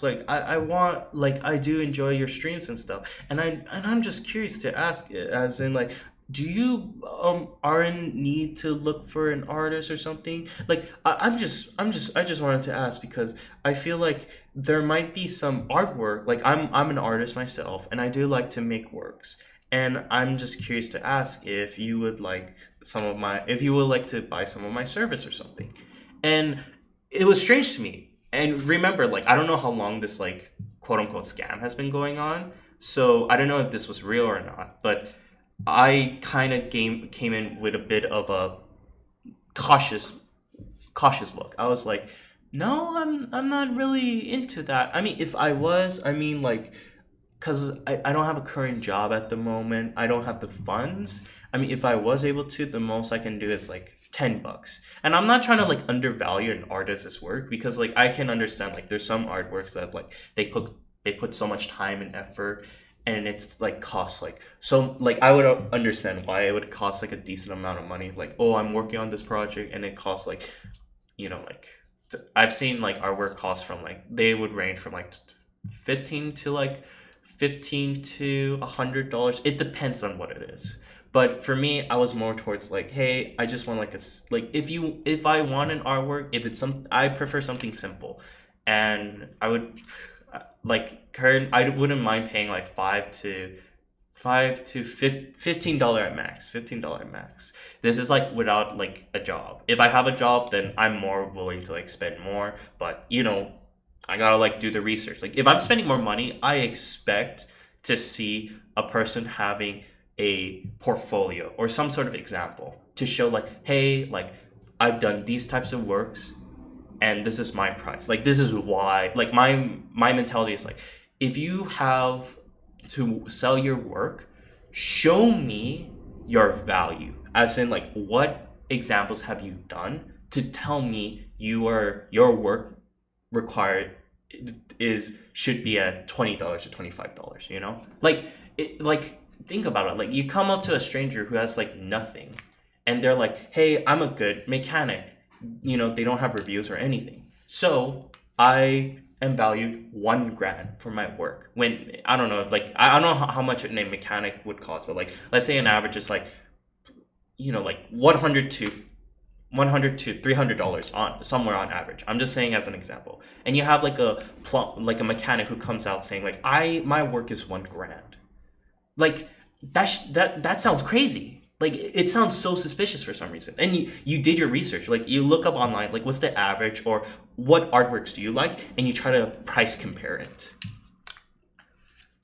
like I want, like I do enjoy your streams and stuff, and I'm just curious to ask, as in like, do you are in need to look for an artist or something? Like I just wanted to ask, because I feel like there might be some artwork, like I'm an artist myself and I do like to make works, and I'm just curious to ask if you would like to buy some of my service or something. And it was strange to me. And remember, like I don't know how long this like quote unquote scam has been going on, so I don't know if this was real or not, but I kind of came in with a bit of a cautious look. I was like, no, I'm not really into that. I mean, if I was, I mean, like, because I don't have a current job at the moment. I don't have the funds. I mean, if I was able to, the most I can do is like $10. And I'm not trying to like undervalue an artist's work, because like I can understand like there's some artworks that like they put so much time and effort, and it's like costs like, so like I would understand why it would cost like a decent amount of money. Like, oh, I'm working on this project and it costs like, you know, like I've seen like artwork costs from like, they would range from like $15 to $100. It depends on what it is. But for me, I was more towards like, hey, I just want like if I want an artwork, if it's I prefer something simple, and I would I wouldn't mind paying like $5 to $15 at max. $15 at max. This is like without like a job. If I have a job, then I'm more willing to like spend more. But you know, I gotta like do the research. Like if I'm spending more money, I expect to see a person having a portfolio or some sort of example to show like, hey, like I've done these types of works and this is my price. Like this is why, like my mentality is like, if you have to sell your work, show me your value. As in like, what examples have you done to tell me your work required should be at $20 to $25, you know? Like think about it. Like you come up to a stranger who has like nothing and they're like, hey, I'm a good mechanic. You know, they don't have reviews or anything. So I am valued $1,000 for my work. When I don't know, like I don't know how much a mechanic would cost, but like let's say an average is like, you know, like $100 to $300 on somewhere on average. I'm just saying as an example. And you have like a mechanic who comes out saying like, my work is $1,000. Like that sounds crazy. Like, it sounds so suspicious for some reason. And you did your research. Like, you look up online, like, what's the average, or what artworks do you like, and you try to price compare it.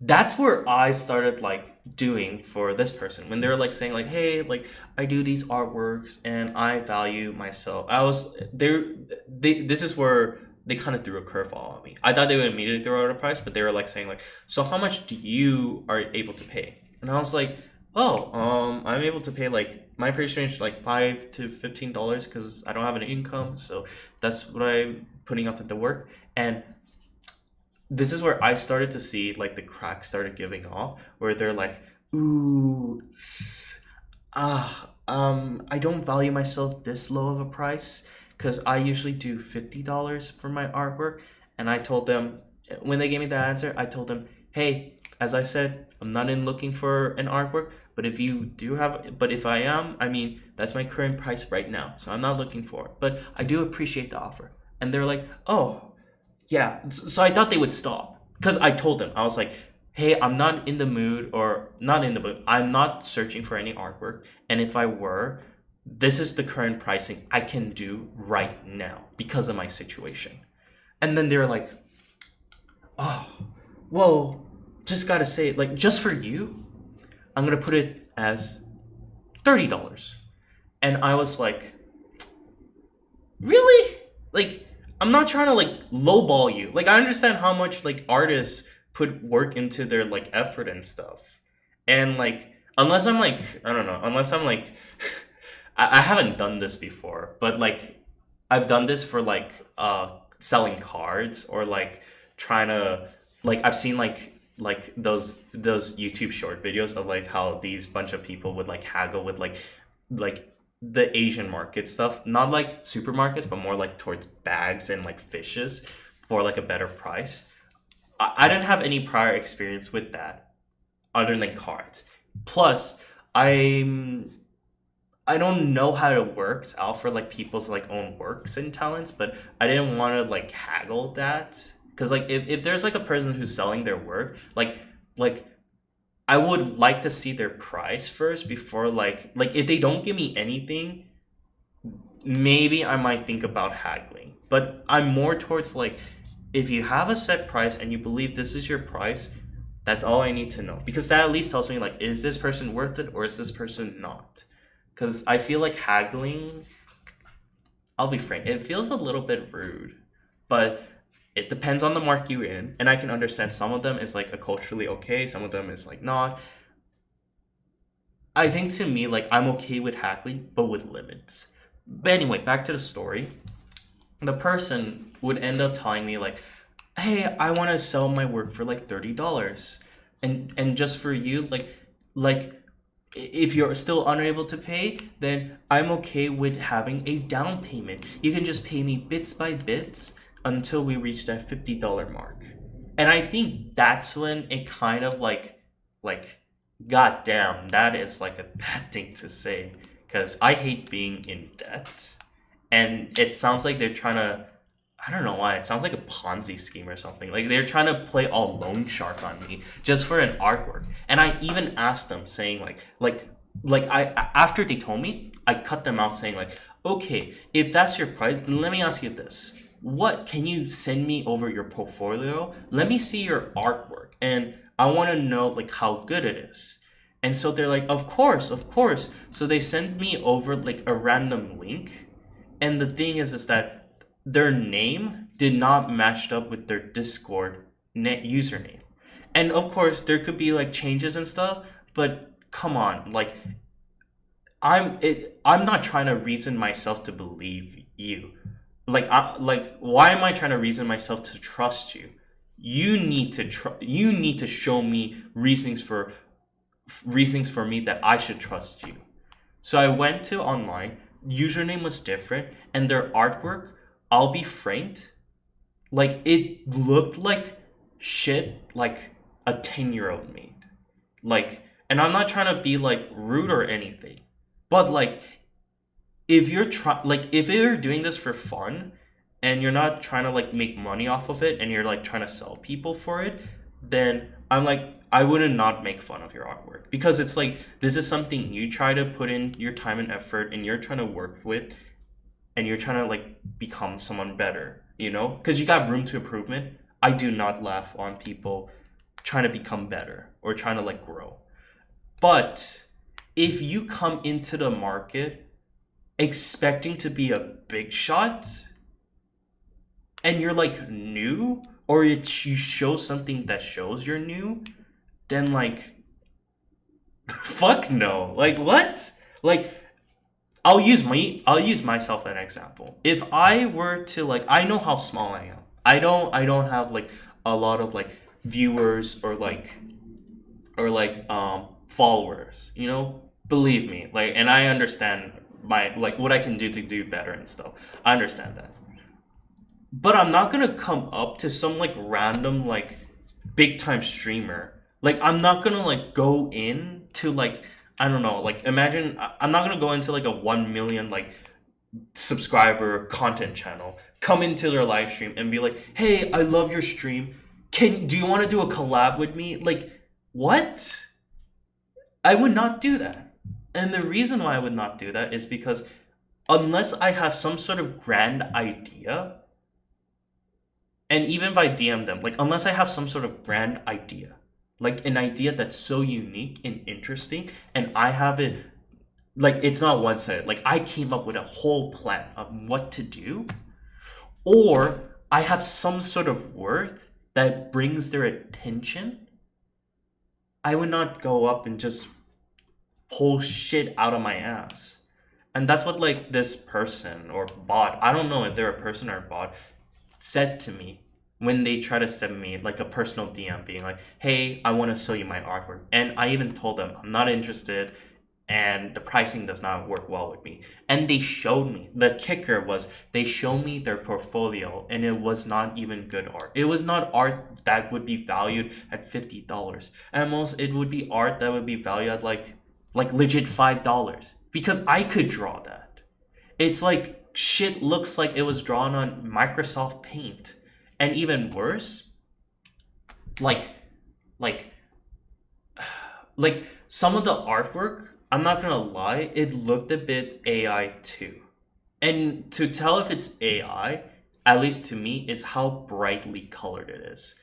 That's where I started, like, doing for this person. When they were, like, saying, like, hey, like, I do these artworks, and I value myself. This is where they kind of threw a curveball on me. I thought they would immediately throw out a price, but they were, like, saying, like, so how much do you are able to pay? And I was like, I'm able to pay, like, my price range like $5 to $15 because I don't have an income, so that's what I'm putting up at the work. And this is where I started to see, like, the cracks started giving off, where they're like, ooh, I don't value myself this low of a price because I usually do $50 for my artwork. And I told them, when they gave me that answer, I told them, hey, as I said, I'm not in looking for an artwork, but if I am, I mean, that's my current price right now. So I'm not looking for it, but I do appreciate the offer. And they're like, oh, yeah. So I thought they would stop because I told them, I was like, hey, I'm not in the mood, I'm not searching for any artwork. And if I were, this is the current pricing I can do right now because of my situation. And then they're like, oh, well, just gotta say, like, just for you, I'm gonna put it as $30. And I was like, really? Like, I'm not trying to, like, lowball you. Like, I understand how much, like, artists put work into their, like, effort and stuff. And, like, unless I'm like, I haven't done this before, but, like, I've done this for, like, selling cards, or, like, trying to, like, I've seen, like those YouTube short videos of, like, how these bunch of people would, like, haggle with, like the Asian market stuff, not like supermarkets, but more like towards bags and, like, fishes for, like, a better price. I didn't have any prior experience with that other than cards. Plus, I don't know how it works out for, like, people's, like, own works and talents, but I didn't want to, like, haggle that. Because, like, if there's, like, a person who's selling their work, like I would like to see their price first before, like if they don't give me anything, maybe I might think about haggling. But I'm more towards, like, if you have a set price and you believe this is your price, that's all I need to know. Because that at least tells me, like, is this person worth it or is this person not? Because I feel like haggling, I'll be frank, it feels a little bit rude. But it depends on the market you're in, and I can understand some of them is, like, a culturally okay, some of them is, like, not. I think, to me, like, I'm okay with haggling, but with limits. But anyway, back to the story. The person would end up telling me, like, hey, I want to sell my work for, like, $30, and just for you, like if you're still unable to pay, then I'm okay with having a down payment. You can just pay me bits by bits until we reach that $50 mark. And I think that's when it kind of, like, goddamn, that is, like, a bad thing to say. Because I hate being in debt. And it sounds like they're trying to, I don't know why, it sounds like a Ponzi scheme or something. Like, they're trying to play all loan shark on me just for an artwork. And I even asked them, saying, after they told me, I cut them out saying, like, okay, if that's your price, then let me ask you this. What, can you send me over your portfolio? Let me see your artwork, and I want to know, like, how good it is. And so they're like, of course. So they send me over, like, a random link, and the thing is that their name did not match up with their Discord username. And of course, there could be, like, changes and stuff, but come on, like, I'm not trying to reason myself to believe you. Like, why am I trying to reason myself to trust you? You need to show me reasonings for me that I should trust you. So I went to online, username was different, and their artwork, I'll be frank, like, it looked like shit, like a 10-year-old made. Like, and I'm not trying to be, like, rude or anything, but, like, if you're doing this for fun and you're not trying to, like, make money off of it, and you're, like, trying to sell people for it, then I'm like, I wouldn't not make fun of your artwork, because it's like, this is something you try to put in your time and effort, and you're trying to work with, and you're trying to like become someone better, you know, because you got room to improvement. I do not laugh on people trying to become better or trying to like grow. But if you come into the market expecting to be a big shot, and you're like new, or you show something that shows you're new, then like, fuck no. Like, what? Like, I'll use myself as an example. If I were to like, I know how small I am. I don't have like a lot of like viewers or followers, you know? Believe me. Like, and I understand my like what I can do to do better and stuff. I understand that. But I'm not gonna come up to some like random like big time streamer. Like, I'm not gonna like go in to like, I don't know, like, imagine I'm not gonna go into like a 1 million like subscriber content channel, come into their live stream and be like, hey, I love your stream, do you want to do a collab with me? Like, what? I would not do that. And the reason why I would not do that is because unless I have some sort of grand idea, and even if I DM them, like, unless I have some sort of grand idea, like an idea that's so unique and interesting, and I have it, like, it's not one-sided, like, I came up with a whole plan of what to do, or I have some sort of worth that brings their attention, I would not go up and just pull shit out of my ass. And that's what like this person or bot, I don't know if they're a person or a bot, said to me when they try to send me like a personal DM being like, hey, I want to sell you my artwork. And I even told them I'm not interested and the pricing does not work well with me. And they showed me, the kicker was they showed me their portfolio and it was not even good art. It was not art that would be valued at $50. At most, it would be art that would be valued at like legit $5, because I could draw that. It's like shit looks like it was drawn on Microsoft Paint. And even worse, like some of the artwork, I'm not gonna lie, it looked a bit AI too. And to tell if it's AI, at least to me, is how brightly colored it is.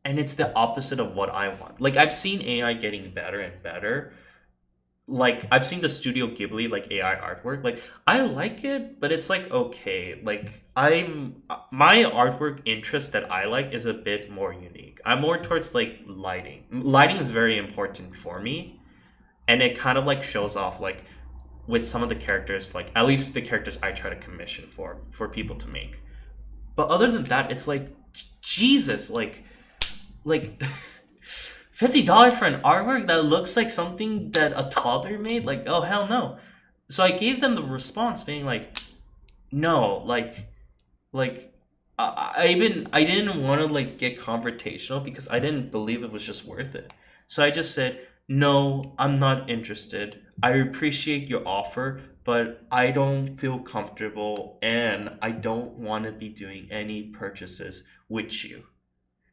And it's the opposite of what I want. Like, I've seen AI getting better and better. Like, I've seen the Studio Ghibli, like, AI artwork. Like, I like it, but it's, like, okay. Like, my artwork interest that I like is a bit more unique. I'm more towards, like, lighting. Lighting is very important for me. And it kind of, like, shows off, like, with some of the characters, like, at least the characters I try to commission for people to make. But other than that, it's, like, Jesus, like... $50 for an artwork that looks like something that a toddler made? Like, oh, hell no. So I gave them the response being like, no, like I didn't want to like get confrontational because I didn't believe it was just worth it. So I just said, no, I'm not interested. I appreciate your offer, but I don't feel comfortable and I don't want to be doing any purchases with you.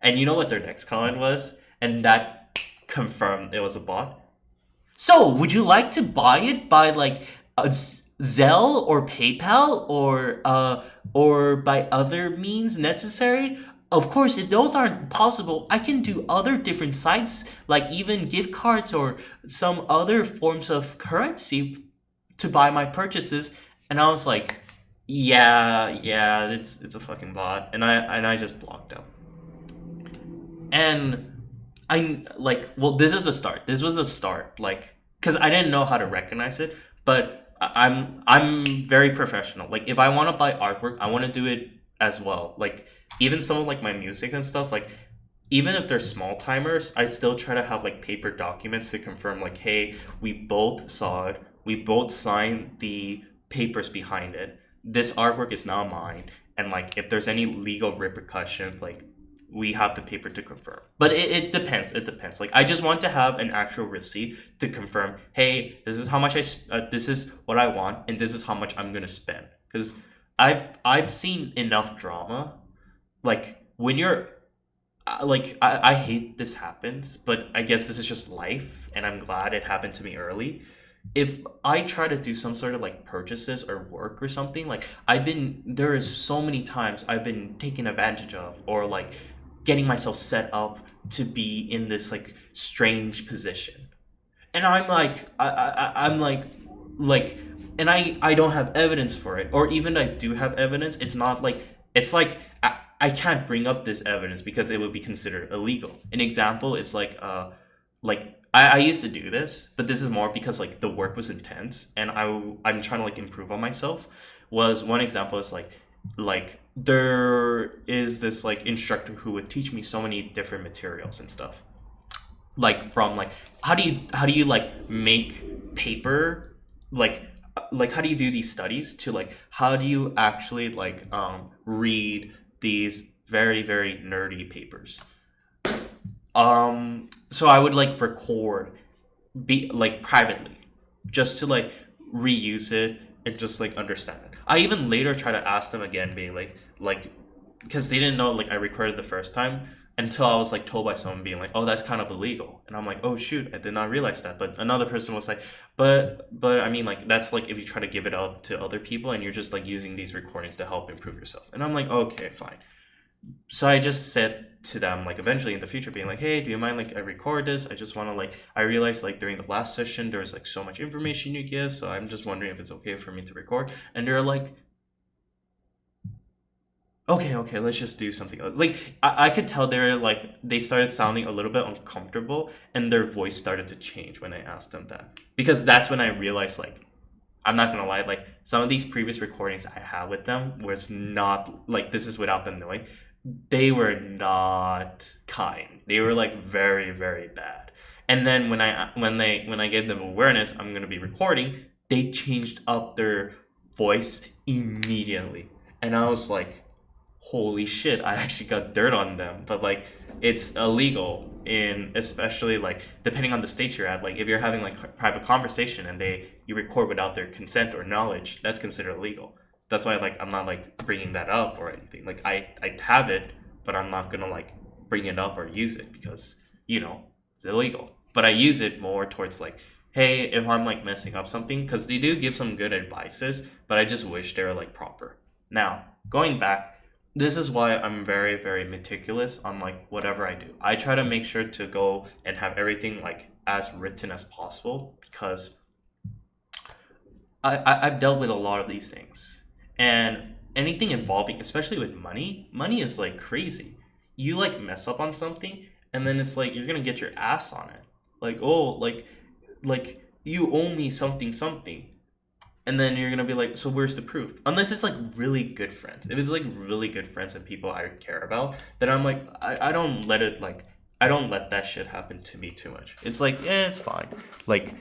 And you know what their next comment was? And that confirmed it was a bot. So, would you like to buy it by like a Zelle or PayPal or by other means necessary? Of course, if those aren't possible, I can do other different sites, like even gift cards or some other forms of currency to buy my purchases. And I was like, yeah, it's a fucking bot. And I just blocked them. And I'm like, well, this is the start. This was the start, like, because I didn't know how to recognize it, but I'm very professional. Like, if I want to buy artwork, I want to do it as well. Like, even some of like my music and stuff, like, even if they're small timers, I still try to have like paper documents to confirm, like, hey, we both saw it, we both signed the papers behind it. This artwork is now mine, and like, if there's any legal repercussion, like, we have the paper to confirm. But it depends. It depends. Like, I just want to have an actual receipt to confirm, hey, this is how much this is what I want, and this is how much I'm gonna spend. Because I've seen enough drama. Like, when you're I hate this happens, but I guess this is just life, and I'm glad it happened to me early. If I try to do some sort of like purchases or work or something, like there is so many times I've been taken advantage of, or like getting myself set up to be in this like strange position, and I'm like I'm like and I don't have evidence for it, or even I do have evidence, it's not like it's like I can't bring up this evidence because it would be considered illegal. An example is like I used to do this, but this is more because like the work was intense and I'm trying to like improve on myself. Was one example is like there is this like instructor who would teach me so many different materials and stuff, like from like how do you like make paper, like how do you do these studies, to like how do you actually like read these very very nerdy papers. So I would like record be like privately, just to like reuse it and just like understand it. I even later try to ask them again, being like because they didn't know like I recorded the first time, until I was like told by someone being like, oh, that's kind of illegal. And I'm like, oh shoot, I did not realize that. But another person was like, but I mean, like that's like if you try to give it out to other people and you're just like using these recordings to help improve yourself. And I'm like, okay, fine. So I just said to them like eventually in the future, being like, hey, do you mind like I record this? I just want to like, I realized like during the last session there was like so much information you give, so I'm just wondering if it's okay for me to record. And they're like, okay, let's just do something else. Like I could tell they're like, they started sounding a little bit uncomfortable and their voice started to change when I asked them that, because that's when I realized like, I'm not gonna lie, like some of these previous recordings I had with them was not like, this is without them knowing, they were not kind. They were like very very bad. And then when I gave them awareness I'm gonna be recording, they changed up their voice immediately, and I was like, holy shit, I actually got dirt on them. But like it's illegal in, especially like depending on the state you're at, like if you're having like private conversation and you record without their consent or knowledge, that's considered illegal. That's why like I'm not like bringing that up or anything. Like I have it, but I'm not gonna like bring it up or use it because, you know, it's illegal. But I use it more towards like, hey, if I'm like messing up something, because they do give some good advices, but I just wish they were like proper. Now going back, this is why I'm very very meticulous on like whatever I do. I try to make sure to go and have everything like as written as possible, because I've dealt with a lot of these things. And anything involving, especially with money is like crazy. You like mess up on something and then it's like you're gonna get your ass on it. Like, oh, like you owe me something. And then you're gonna be like, so where's the proof? Unless it's like really good friends. If it's like really good friends and people I care about, then I'm like, I don't let it like, I don't let that shit happen to me too much. It's like, yeah, it's fine. Like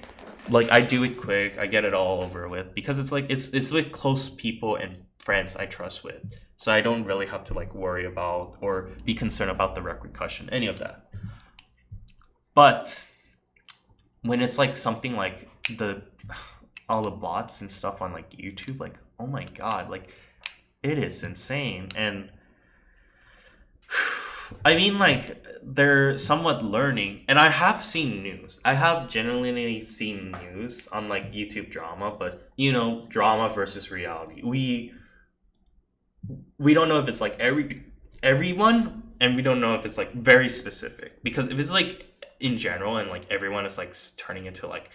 I do it quick, I get it all over with, because it's like it's with close people and friends I trust with. So I don't really have to like worry about or be concerned about the repercussion, any of that. But when it's like something like all the bots and stuff on like YouTube, like oh my god, like it is insane. And I mean, like, they're somewhat learning, and I have seen news. I have genuinely seen news on like YouTube drama, but you know, drama versus reality. We don't know if it's like everyone, and we don't know if it's like very specific. Because if it's like in general and like everyone is like turning into like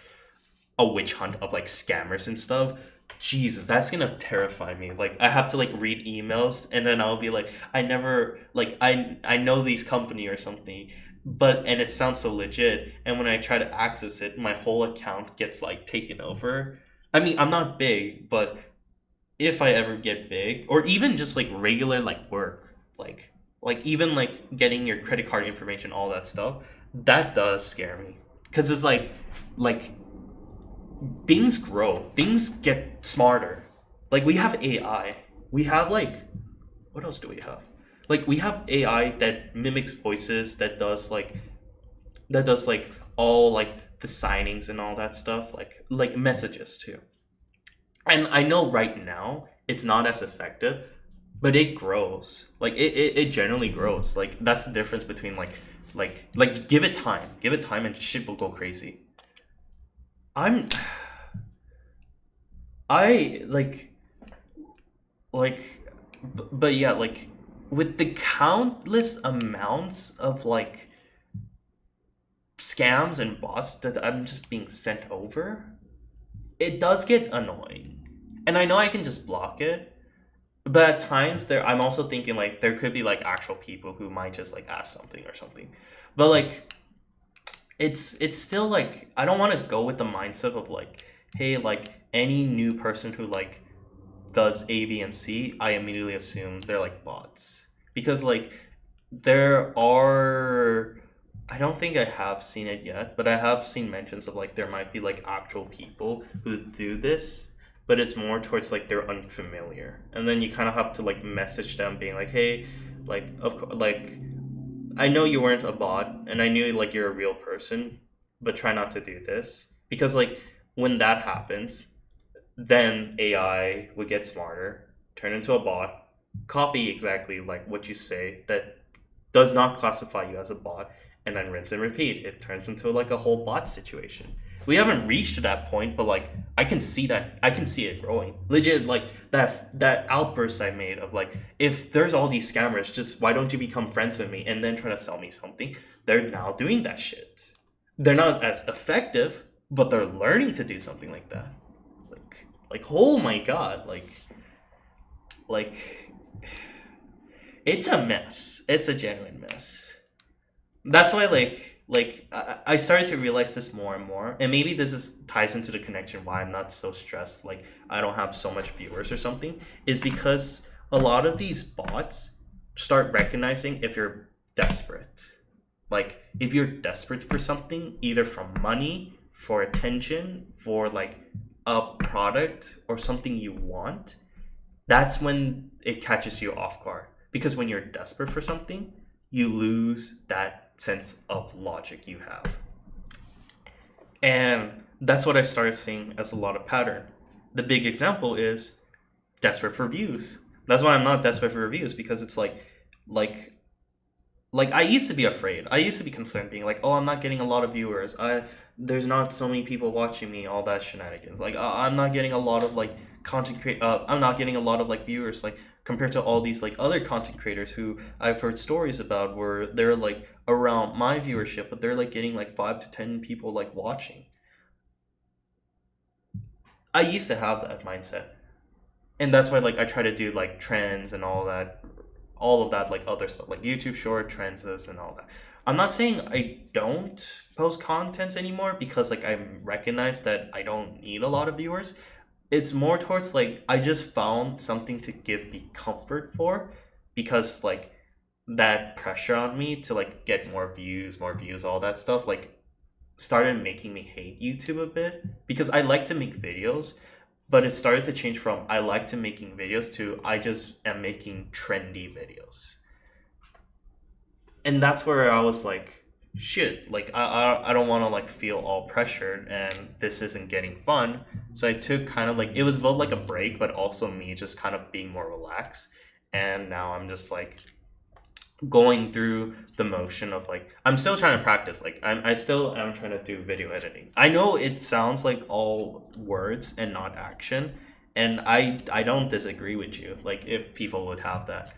a witch hunt of like scammers and stuff, Jesus, that's gonna terrify me. Like I have to like read emails and then I'll be like, I never like I know these company or something, and it sounds so legit, and when I try to access it, my whole account gets like taken over. I mean, I'm not big, but if I ever get big, or even just like regular like work, like even like getting your credit card information, all that stuff, that does scare me. Cause it's like things grow, things get smarter. Like we have AI, we have like, what else do we have? Like we have AI that mimics voices, that does like all like the signings and all that stuff, like messages too. And I know right now it's not as effective, but it grows. Like it generally grows. Like that's the difference between like give it time and shit will go crazy. I like but yeah, like with the countless amounts of like scams and bots that I'm just being sent over, it does get annoying. And I know I can just block it, but at times I'm also thinking like there could be like actual people who might just like ask something or something. But like it's still like I don't want to go with the mindset of like, hey, like any new person who like does A, B, and C, I immediately assume they're like bots. Because like there are, I don't think I have seen it yet, but I have seen mentions of like there might be like actual people who do this, but it's more towards like they're unfamiliar. And then you kind of have to like message them being like, hey, like like I know you weren't a bot and I knew like you're a real person, but try not to do this. Because like when that happens, then AI would get smarter, turn into a bot, copy exactly like what you say that does not classify you as a bot, and then rinse and repeat. It turns into like a whole bot situation. We haven't reached to that point, but like I can see it growing. Legit, like that outburst I made of like, if there's all these scammers, just why don't you become friends with me and then try to sell me something? They're now doing that shit. They're not as effective, but they're learning to do something like that. Like oh my god, like it's a mess. It's a genuine mess. That's why like I started to realize this more and more, and maybe ties into the connection why I'm not so stressed, like I don't have so much viewers or something, is because a lot of these bots start recognizing if you're desperate. Like if you're desperate for something, either for money, for attention, for like a product or something you want, that's when it catches you off guard. Because when you're desperate for something, you lose that sense of logic you have. And that's what I started seeing as a lot of pattern. The big example is desperate for views. That's why I'm not desperate for views, because it's like I used to be afraid. I used to be concerned, being like, oh, I'm not getting a lot of viewers. There's not so many people watching me, all that shenanigans. Like, I'm not getting a lot of like I'm not getting a lot of like viewers, like compared to all these like other content creators who I've heard stories about where they're like around my viewership, but they're like getting like 5 to 10 people like watching. I used to have that mindset. And that's why like I try to do like trends and all of that like other stuff, like YouTube short trends and all that. I'm not saying I don't post contents anymore, because like I recognize that I don't need a lot of viewers. It's more towards like I just found something to give me comfort for, because like that pressure on me to like get more views, all that stuff, like started making me hate YouTube a bit, because I like to make videos, but it started to change from I like to making videos to I just am making trendy videos. And that's where I was like, shit, like I don't want to like feel all pressured and this isn't getting fun. So I took kind of like, it was both like a break, but also me just kind of being more relaxed. And now I'm just like going through the motion of like, I'm still trying to practice. Like I still am trying to do video editing. I know it sounds like all words and not action, and I don't disagree with you, like if people would have that.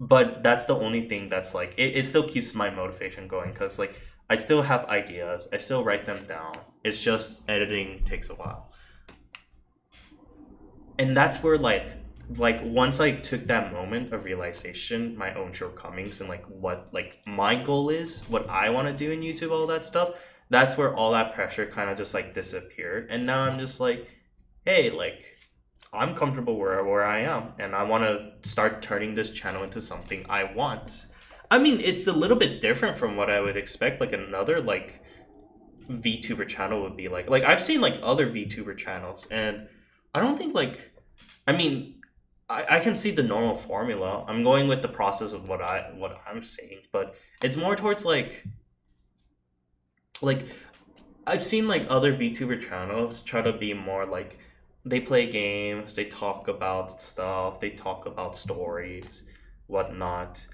But that's the only thing that's like it still keeps my motivation going, because like I still have ideas, I still write them down. It's just editing takes a while. And that's where like once I took that moment of realization, my own shortcomings, and like what like my goal is, what I want to do in YouTube, all that stuff, that's where all that pressure kind of just like disappeared. And now I'm just like, hey, like I'm comfortable where I am, and I want to start turning this channel into something I want. I mean, it's a little bit different from what I would expect like another like VTuber channel would be like. Like I've seen like other VTuber channels, and I don't think like, I mean, I can see the normal formula. I'm going with the process of what I'm saying, but it's more towards like I've seen like other VTuber channels try to be more like they play games, they talk about stuff, they talk about stories, whatnot.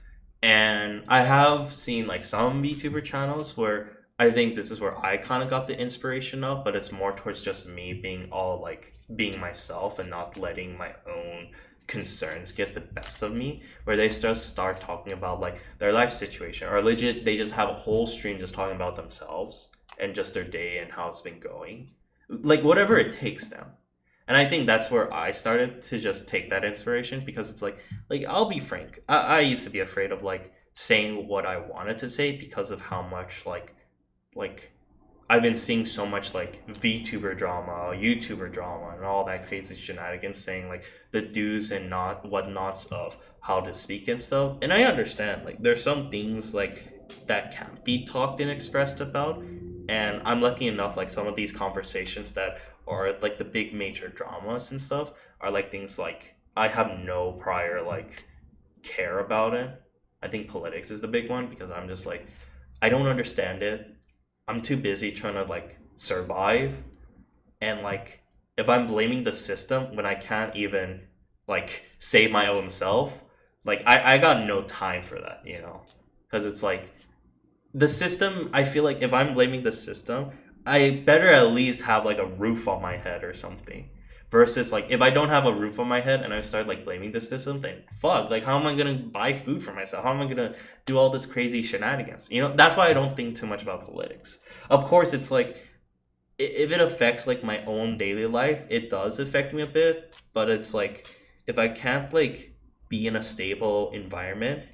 And I have seen like some VTuber channels where I think this is where I kind of got the inspiration of, but it's more towards just me being all like being myself and not letting my own concerns get the best of me, where they just start talking about like their life situation, or legit they just have a whole stream just talking about themselves and just their day and how it's been going, like whatever it takes them. And I think that's where I started to just take that inspiration, because it's like I'll be frank, I used to be afraid of like saying what I wanted to say because of how much like I've been seeing so much like VTuber drama, YouTuber drama, and all that crazy shenanigans, saying like the do's and not whatnots of how to speak and stuff. And I understand like there's some things like that can't be talked and expressed about. And I'm lucky enough, like some of these conversations that are like the big major dramas and stuff are like things like I have no prior like care about it. I think politics is the big one, because I'm just like, I don't understand it. I'm too busy trying to like survive, and like if I'm blaming the system when I can't even like save my own self, like I got no time for that, you know? Because it's like the system, I feel like if I'm blaming the system, I better at least have like a roof on my head or something. Versus like if I don't have a roof on my head and I start like blaming the system, then fuck, like how am I gonna buy food for myself? How am I gonna do all this crazy shenanigans? You know, that's why I don't think too much about politics. Of course, it's like if it affects like my own daily life, it does affect me a bit. But it's like if I can't like be in a stable environment,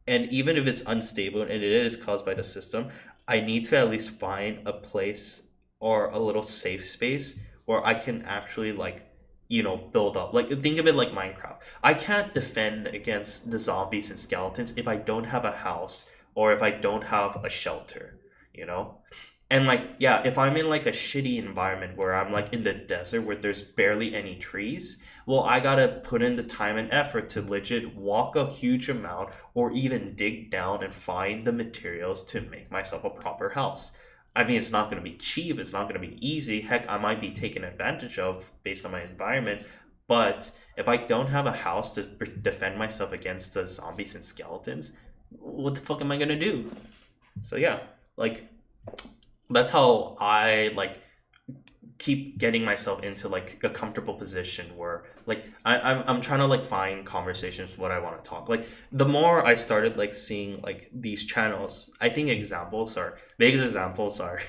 and even if it's unstable and it is caused by the system, I need to at least find a place or a little safe space where I can actually like, you know, build up. Like think of it like Minecraft. I can't defend against the zombies and skeletons if I don't have a house or if I don't have a shelter, you know? And like, yeah, if I'm in like a shitty environment where I'm like in the desert where there's barely any trees, well, I gotta put in the time and effort to legit walk a huge amount or even dig down and find the materials to make myself a proper house. I mean, it's not going to be cheap. It's not going to be easy. Heck, I might be taken advantage of based on my environment. But if I don't have a house to defend myself against the zombies and skeletons, what the fuck am I going to do? So yeah, like that's how I like keep getting myself into like a comfortable position where like I'm trying to like find conversations what I want to talk. Like the more I started like seeing like these channels, I think big examples are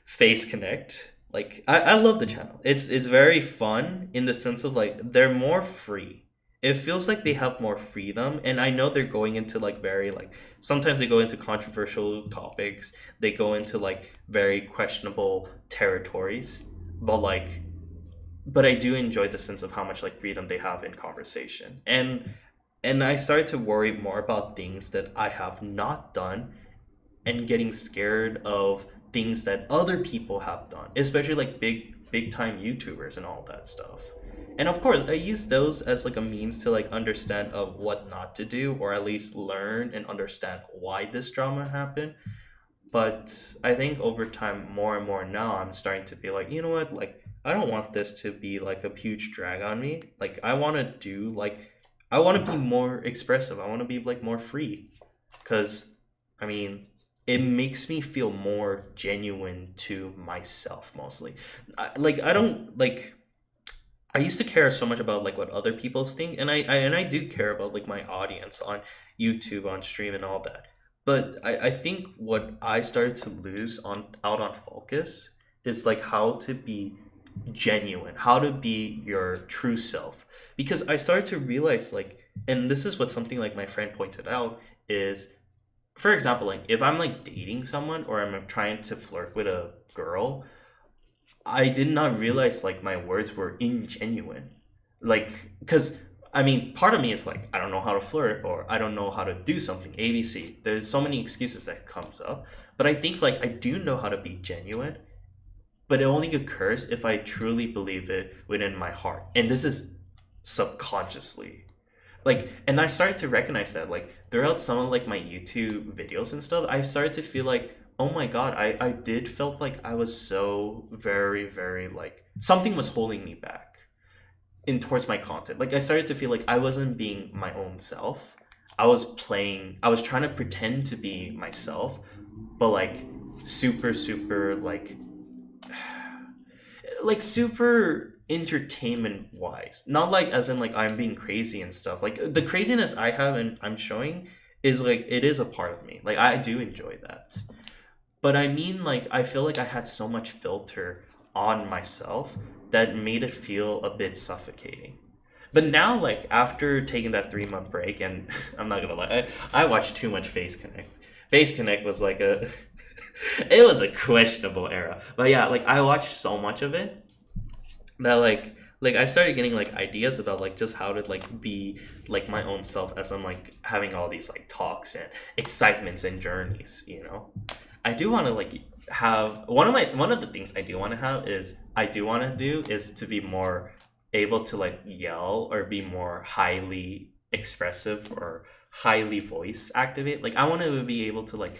Face Connect. Like I love the channel. It's very fun in the sense of like they're more free. It feels like they have more freedom, and I know they're going into like very like sometimes they go into controversial topics. They go into like very questionable territories. But I do enjoy the sense of how much like freedom they have in conversation. And I started to worry more about things that I have not done and getting scared of things that other people have done, especially like big time YouTubers and all that stuff. And of course, I use those as like a means to like understand of what not to do, or at least learn and understand why this drama happened. But I think over time, more and more now, I'm starting to be like, you know what, like I don't want this to be like a huge drag on me. Like I want to be more expressive. I want to be like more free, because I mean, it makes me feel more genuine to myself mostly. I used to care so much about like what other people think, and I do care about like my audience on YouTube, on stream, and all that. But I think what I started to lose out on focus is like how to be genuine, how to be your true self. Because I started to realize like, and this is what something like my friend pointed out is, for example, like if I'm like dating someone or I'm trying to flirt with a girl, I did not realize like my words were ingenuine. Like, because I mean, part of me is like, I don't know how to flirt, or I don't know how to do something, ABC. There's so many excuses that comes up. But I think like I do know how to be genuine, but it only occurs if I truly believe it within my heart. And this is subconsciously. Like, and I started to recognize that like throughout some of like my YouTube videos and stuff, I started to feel like oh my god, I did felt like I was so very like something was holding me back in towards my content. Like I started to feel like I wasn't being my own self. I was trying to pretend to be myself, but like super like super entertainment wise, not like as in like I'm being crazy and stuff. Like the craziness I have and I'm showing is like it is a part of me, like I do enjoy that, but I mean like I feel like I had so much filter on myself that made it feel a bit suffocating. But now, like after taking that 3-month break, and I'm not gonna lie, I watched too much Face Connect. Face Connect was like a it was a questionable era. But yeah, like I watched so much of it that like I started getting like ideas about like just how to like be like my own self as I'm like having all these like talks and excitements and journeys, you know. I do want to like have one of the things I do want to have is I do want to do is to be more able to like yell or be more highly expressive or highly voice activate. Like I want to be able to like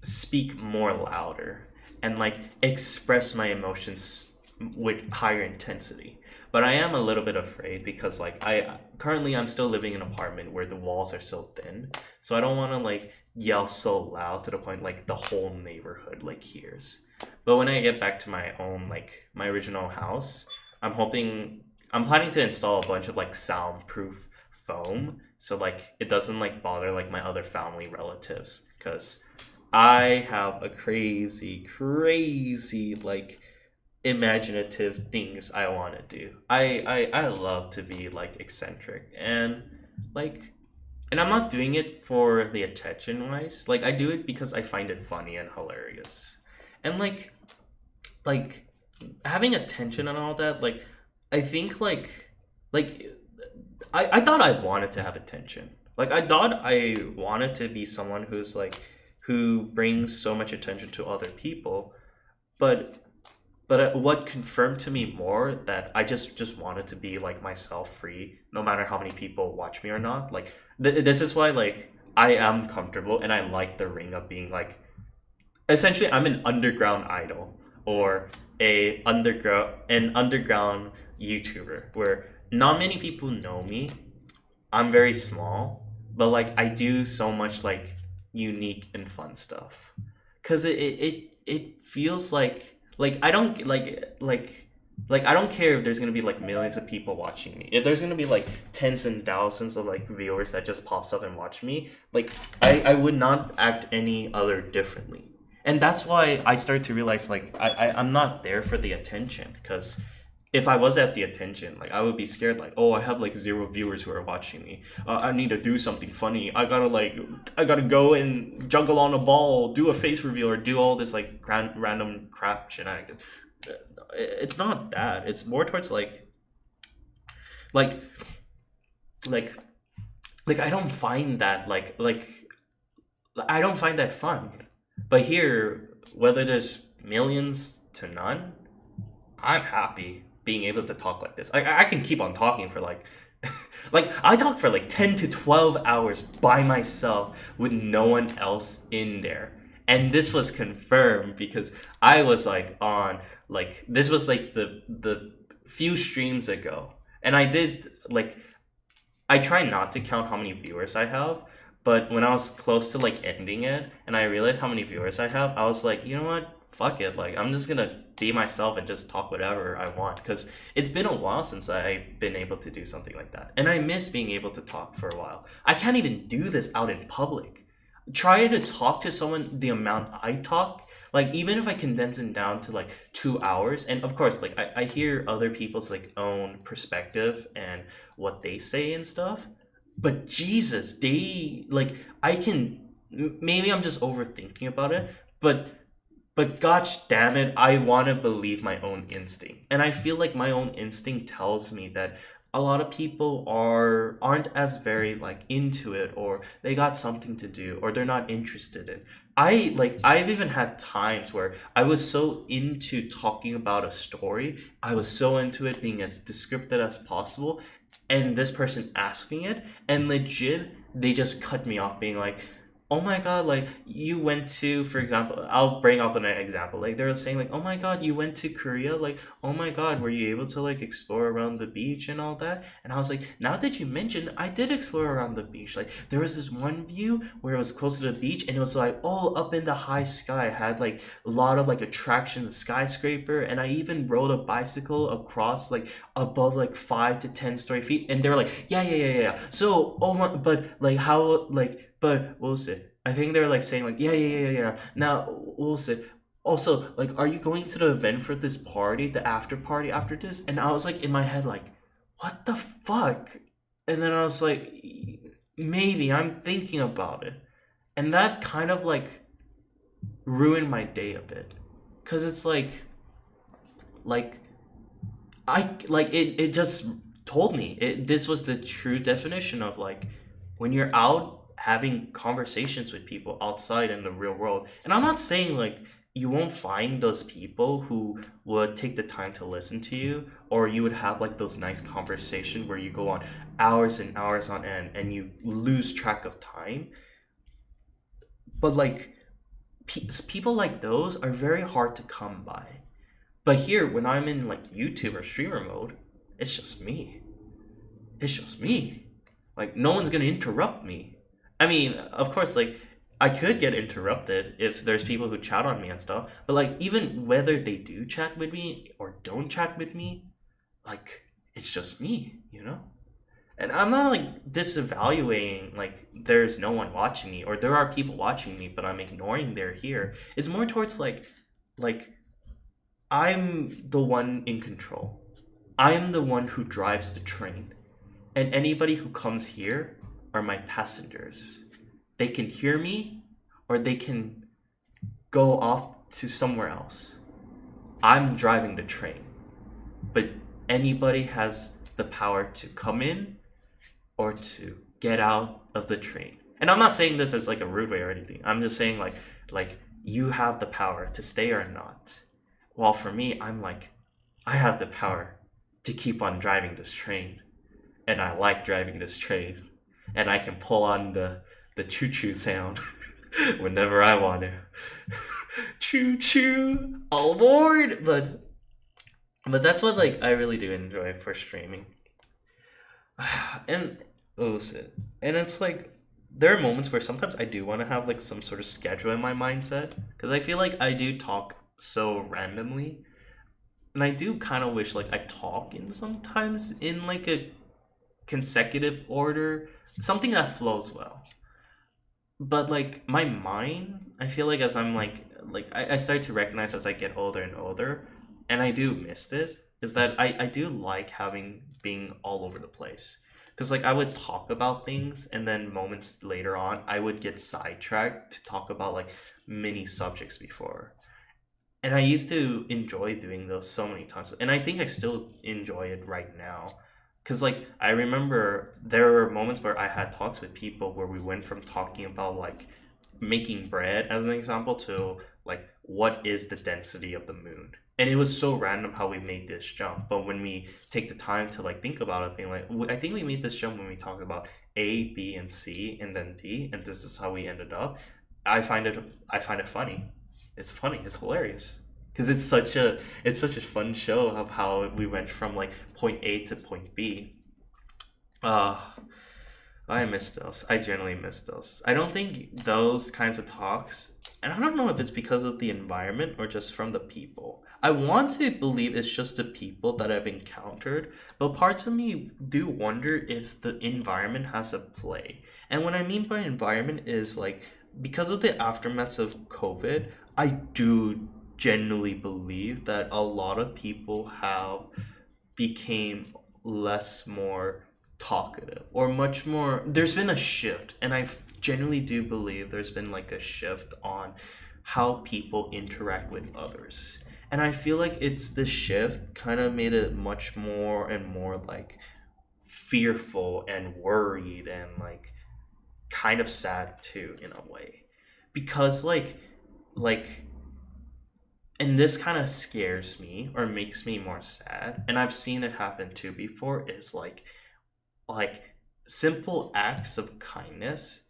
speak more louder and like express my emotions with higher intensity. But I am a little bit afraid because like I'm still living in an apartment where the walls are so thin, so I don't want to like yell so loud to the point like the whole neighborhood like hears. But when I get back to my own like my original house, I'm planning to install a bunch of like soundproof foam so like it doesn't like bother like my other family relatives, because I have a crazy like imaginative things I want to do. I love to be like eccentric and like, and I'm not doing it for the attention wise. Like I do it because I find it funny and hilarious. And like having attention and all that, like I think like I thought I wanted to have attention. Like I thought I wanted to be someone who's like who brings so much attention to other people, but what confirmed to me more that I just wanted to be like myself, free, no matter how many people watch me or not. Like this is why like I am comfortable and I like the ring of being like, essentially I'm an underground idol or an underground YouTuber where not many people know me. I'm very small, but like I do so much like unique and fun stuff, because it feels like I don't like I don't care if there's gonna be like millions of people watching me. If there's gonna be like tens and thousands of like viewers that just pops up and watch me, like I would not act any other differently. And that's why I started to realize like I'm not there for the attention, because if I was at the attention, like I would be scared, like, oh, I have like 0 viewers who are watching me. I need to do something funny. I gotta go and juggle on a ball, do a face reveal, or do all this like random crap shenanigans. It's not that. It's more towards like I don't find that like I don't find that fun. But here, whether there's millions to none, I'm happy being able to talk like this. I can keep on talking for like like I talk for like 10 to 12 hours by myself with no one else in there. And this was confirmed because I was like on like, this was like the few streams ago, and I did like, I try not to count how many viewers I have, but when I was close to like ending it and I realized how many viewers I have, I was like, you know what, fuck it, like I'm just gonna be myself and just talk whatever I want, because it's been a while since I've been able to do something like that, and I miss being able to talk for a while. I can't even do this out in public. Try to talk to someone the amount I talk, like even if I condense it down to like 2 hours, and of course like I hear other people's like own perspective and what they say and stuff, but Jesus, they like, I can, maybe I'm just overthinking about it, but gosh damn it, I want to believe my own instinct. And I feel like my own instinct tells me that a lot of people aren't as very like into it, or they got something to do, or they're not interested in. I've even had times where I was so into talking about a story, I was so into it being as descriptive as possible, and this person asked me it, and legit they just cut me off being like, oh my god, like you went to, for example, I'll bring up an example. Like they're saying like, oh my god, you went to Korea. Like, oh my god, were you able to like explore around the beach and all that? And I was like, now that you mentioned, I did explore around the beach. Like there was this one view where it was close to the beach and it was like all up in the high sky. It had like a lot of like attraction, the skyscraper, and I even rode a bicycle across like above like 5 to 10 story feet. And they were like, yeah. So oh my, but like how like. But we'll see. I think they're like saying like, yeah. Now we'll see. Also, like, are you going to the event for this party, the after party after this? And I was like in my head like, what the fuck? And then I was like, maybe I'm thinking about it, and that kind of like ruined my day a bit, cause it's like I like it. It just told me this was the true definition of like when you're out having conversations with people outside in the real world. And I'm not saying like you won't find those people who would take the time to listen to you, or you would have like those nice conversations where you go on hours and hours on end and you lose track of time. But like people like those are very hard to come by. But here, when I'm in like YouTube or streamer mode, it's just me. It's just me. Like no one's gonna interrupt me. I mean, of course, like, I could get interrupted if there's people who chat on me and stuff, but, like, even whether they do chat with me or don't chat with me, like, it's just me, you know? And I'm not, like, disevaluating, like, there's no one watching me, or there are people watching me, but I'm ignoring they're here. It's more towards, like, I'm the one in control. I'm the one who drives the train. And anybody who comes here are my passengers. They can hear me or they can go off to somewhere else. I'm driving the train, but anybody has the power to come in or to get out of the train. And I'm not saying this as like a rude way or anything. I'm just saying like you have the power to stay or not. While for me, I'm like, I have the power to keep on driving this train. And I like driving this train. And I can pull on the choo-choo sound whenever I want to. Choo-choo, all aboard! But that's what like I really do enjoy for streaming. And it's like there are moments where sometimes I do want to have like some sort of schedule in my mindset, because I feel like I do talk so randomly, and I do kind of wish like I talk in sometimes in like a consecutive order, something that flows well. But like my mind, I feel like as I'm like I start to recognize as I get older and older, and I do miss this, is that I do like being all over the place. Because like I would talk about things and then moments later on I would get sidetracked to talk about like many subjects before. And I used to enjoy doing those so many times, and I think I still enjoy it right now. Because, like, I remember there were moments where I had talks with people where we went from talking about, like, making bread, as an example, to, like, what is the density of the moon? And it was so random how we made this jump. But when we take the time to, like, think about it, being like, I think we made this jump when we talked about A, B, and C, and then D, and this is how we ended up. I find it funny. It's funny. It's hilarious. Because it's such a fun show of how we went from like point A to point B. I miss those. I generally miss those. I don't think those kinds of talks, and I don't know if it's because of the environment or just from the people. I want to believe it's just the people that I've encountered, but parts of me do wonder if the environment has a play. And what I mean by environment is like, because of the aftermaths of COVID, I do genuinely believe that a lot of people have became more talkative, or much more. There's been a shift, and I genuinely do believe there's been like a shift on how people interact with others. And I feel like it's the shift kind of made it much more and more like fearful and worried and like kind of sad too, in a way, because like and this kind of scares me or makes me more sad, and I've seen it happen too before, is like simple acts of kindness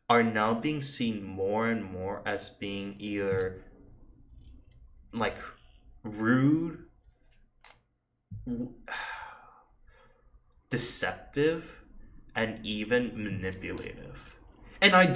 are now being seen more and more as being either like rude, deceptive, and even manipulative. And I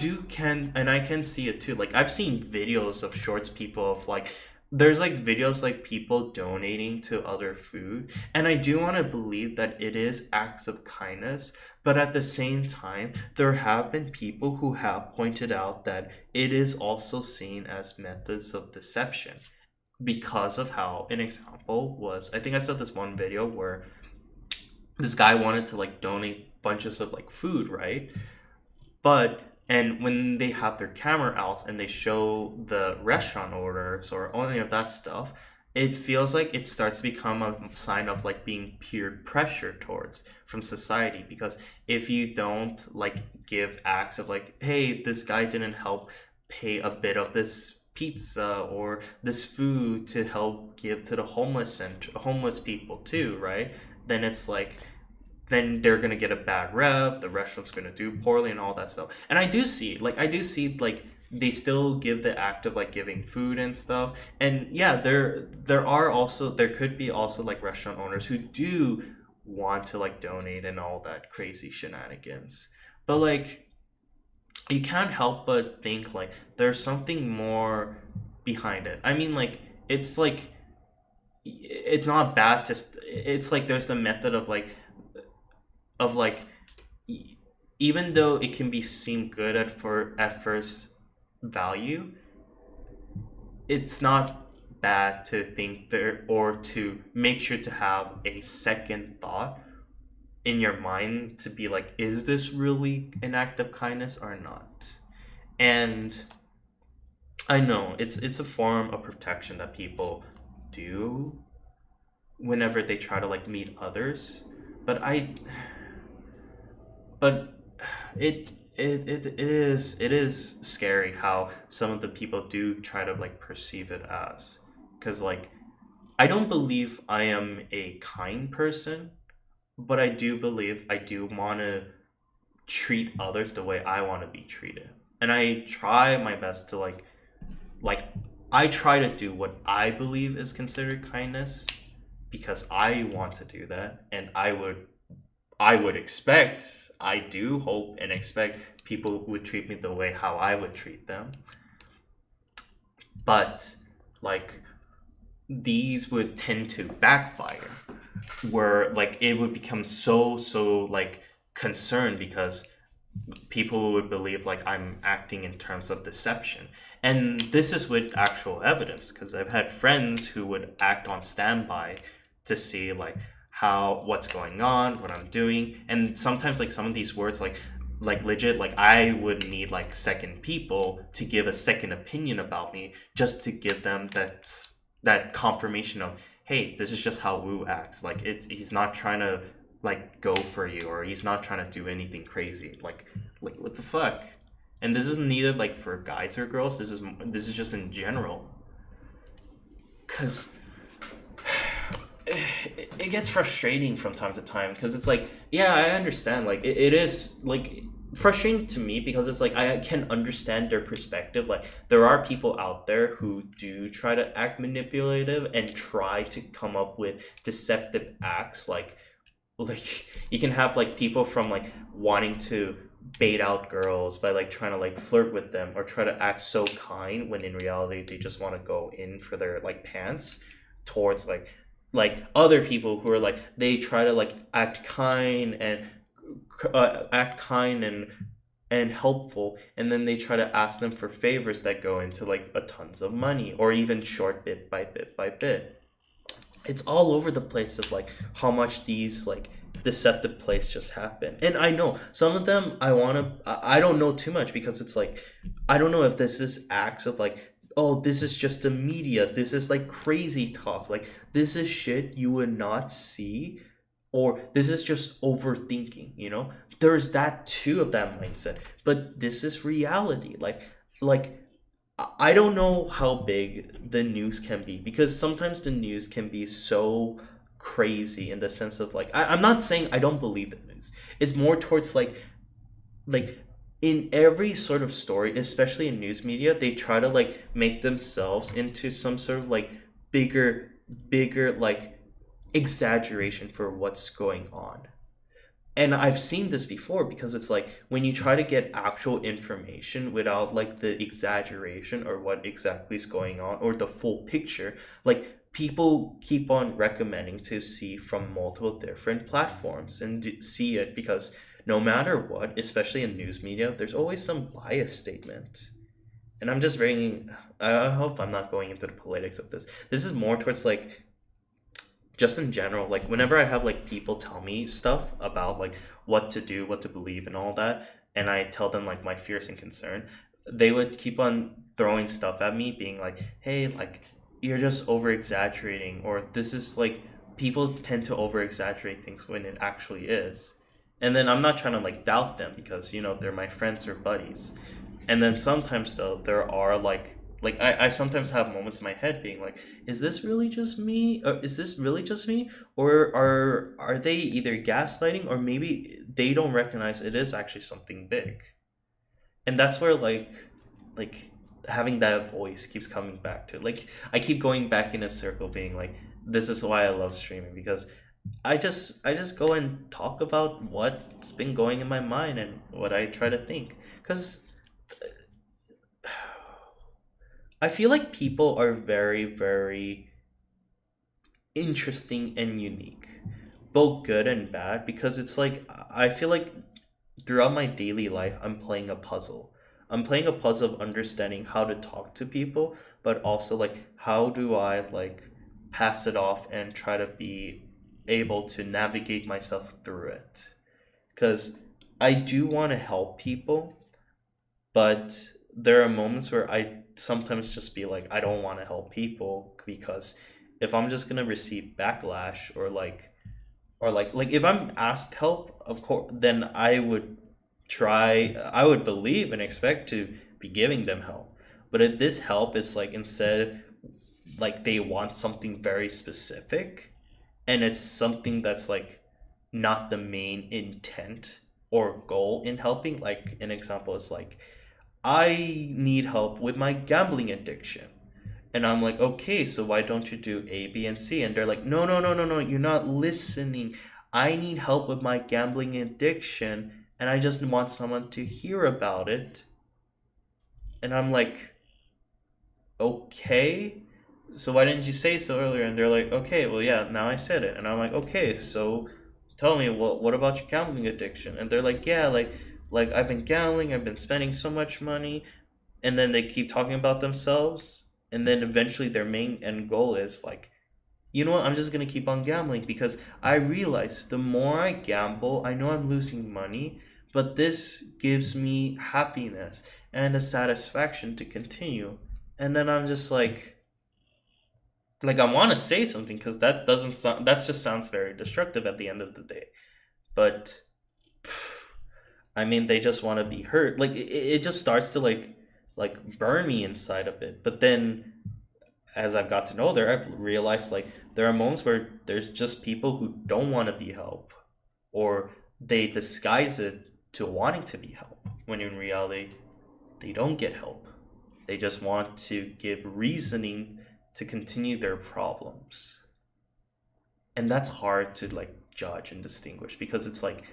can see it too. Like I've seen videos of shorts people of like there's like videos like people donating to other food, and I do want to believe that it is acts of kindness, but at the same time there have been people who have pointed out that it is also seen as methods of deception because of how an example was, I think I saw this one video where this guy wanted to like donate bunches of like food, right? And when they have their camera out and they show the restaurant orders or any of that stuff, it feels like it starts to become a sign of like being peer pressure towards from society. Because if you don't like give acts of like, hey, this guy didn't help pay a bit of this pizza or this food to help give to the homeless people too, right? Then it's like, then they're gonna get a bad rep, the restaurant's gonna do poorly and all that stuff. And I do see like they still give the act of like giving food and stuff. And yeah, there could be also like restaurant owners who do want to like donate and all that crazy shenanigans. But like you can't help but think like there's something more behind it. I mean, like it's not bad, just it's like there's the method of like even though it can be seem good at first value, it's not bad to think there or to make sure to have a second thought in your mind to be like, is this really an act of kindness or not? And I know it's a form of protection that people do whenever they try to like meet others, but it is scary how some of the people do try to like perceive it as, because like I don't believe I am a kind person, but I do believe I do want to treat others the way I want to be treated, and I try my best to like I try to do what I believe is considered kindness because I want to do that, and I would expect, I do hope and expect people would treat me the way how I would treat them. But like these would tend to backfire, where like it would become so like concerned because people would believe like I'm acting in terms of deception. And this is with actual evidence, because I've had friends who would act on standby to see like what's going on, what I'm doing. And sometimes like some of these words like legit, like I would need like second people to give a second opinion about me just to give them that confirmation of, hey, this is just how Wu acts. Like he's not trying to like go for you, or he's not trying to do anything crazy. Like what the fuck? And this isn't neither like for guys or girls. This is just in general. Cause it gets frustrating from time to time, because it's like, yeah, I understand, like it is like frustrating to me, because it's like I can understand their perspective. Like there are people out there who do try to act manipulative and try to come up with deceptive acts. Like you can have like people from like wanting to bait out girls by like trying to like flirt with them or try to act so kind when in reality they just want to go in for their like pants towards like other people who are like, they try to like act kind and helpful, and then they try to ask them for favors that go into like a tons of money, or even short bit by bit. It's all over the place of like how much these like deceptive plays just happen. And I know some of them I don't know too much, because it's like I don't know if this is acts of like, oh, this is just the media, this is like crazy talk, like this is shit you would not see, or this is just overthinking, you know? There's that too, of that mindset, but this is reality. Like I don't know how big the news can be, because sometimes the news can be so crazy in the sense of like, I'm not saying I don't believe the news. It's more towards like in every sort of story, especially in news media, they try to like make themselves into some sort of like bigger like exaggeration for what's going on. And I've seen this before because it's like when you try to get actual information without like the exaggeration or what exactly is going on or the full picture, like people keep on recommending to see from multiple different platforms and see it because no matter what, especially in news media, there's always some bias statement. And I'm just bringing, I hope I'm not going into the politics of this. This is more towards like just in general, like whenever I have like people tell me stuff about like what to do, what to believe and all that, and I tell them like my fears and concern, they would keep on throwing stuff at me being like, hey, like you're just over exaggerating, or this is like people tend to over exaggerate things when it actually is. And then I'm not trying to like doubt them because you know they're my friends or buddies. And then sometimes though there are like I sometimes have moments in my head being like, is this really just me? Or is this really just me? Or are they either gaslighting or maybe they don't recognize it is actually something big? And that's where like having that voice keeps coming back to. Like I keep going back in a circle being like, this is why I love streaming because I just go and talk about what's been going in my mind and what I try to think. Because I feel like people are very, very interesting and unique, both good and bad, because it's like I feel like throughout my daily life, I'm playing a puzzle. I'm playing a puzzle of understanding how to talk to people, but also like how do I like pass it off and try to be able to navigate myself through it. Because I do want to help people, but there are moments where I sometimes just be like, I don't want to help people because if I'm just gonna receive backlash or like if I'm asked help, of course, then I would believe and expect to be giving them help. But if this help is like instead like they want something very specific and it's something that's like not the main intent or goal in helping, like an example is like I need help with my gambling addiction. And I'm like, okay, so why don't you do A, B, and C? And they're like, no, no, no, no, no, you're not listening. I need help with my gambling addiction, and I just want someone to hear about it. And I'm like, okay, so why didn't you say so earlier? And they're like, okay, well, yeah, now I said it. And I'm like, okay, so tell me, what about your gambling addiction? And they're like, yeah, like I've been gambling, I've been spending so much money, and then they keep talking about themselves, and then eventually their main end goal is like, you know what, I'm just gonna keep on gambling because I realize the more I gamble, I know I'm losing money, but this gives me happiness and a satisfaction to continue. And then I'm just like I want to say something because that just sounds very destructive at the end of the day. But I mean, they just want to be heard. Like it just starts to like burn me inside a bit. But then as I've got to know there, I've realized like there are moments where there's just people who don't want to be helped, or they disguise it to wanting to be helped when in reality they don't get help. They just want to give reasoning to continue their problems. And that's hard to like judge and distinguish because it's like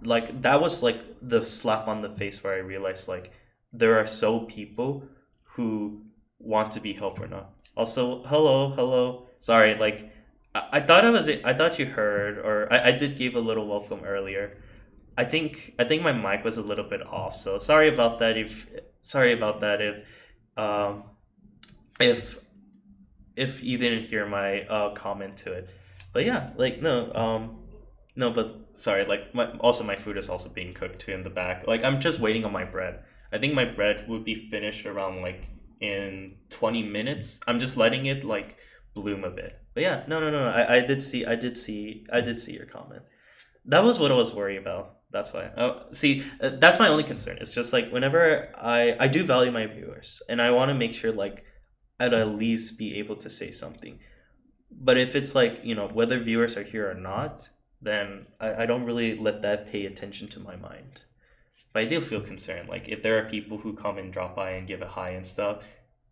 that was like the slap on the face where I realized like there are so people who want to be helped or not. Also, hello. Sorry, like I thought you heard, or I did give a little welcome earlier. I think my mic was a little bit off, so sorry about that. Um if you didn't hear my comment to it, but yeah, like no, but sorry, like my food is also being cooked too in the back. Like I'm just waiting on my bread. I think my bread would be finished around like in 20 minutes. I'm just letting it like bloom a bit. But yeah, no. I did see your comment. That was what I was worried about. That's why. That's my only concern. It's just like whenever I do value my viewers and I want to make sure like I'd at least be able to say something. But if it's like, whether viewers are here or not, then I don't really let that pay attention to my mind. But I do feel concerned. Like if there are people who come and drop by and give a hi and stuff,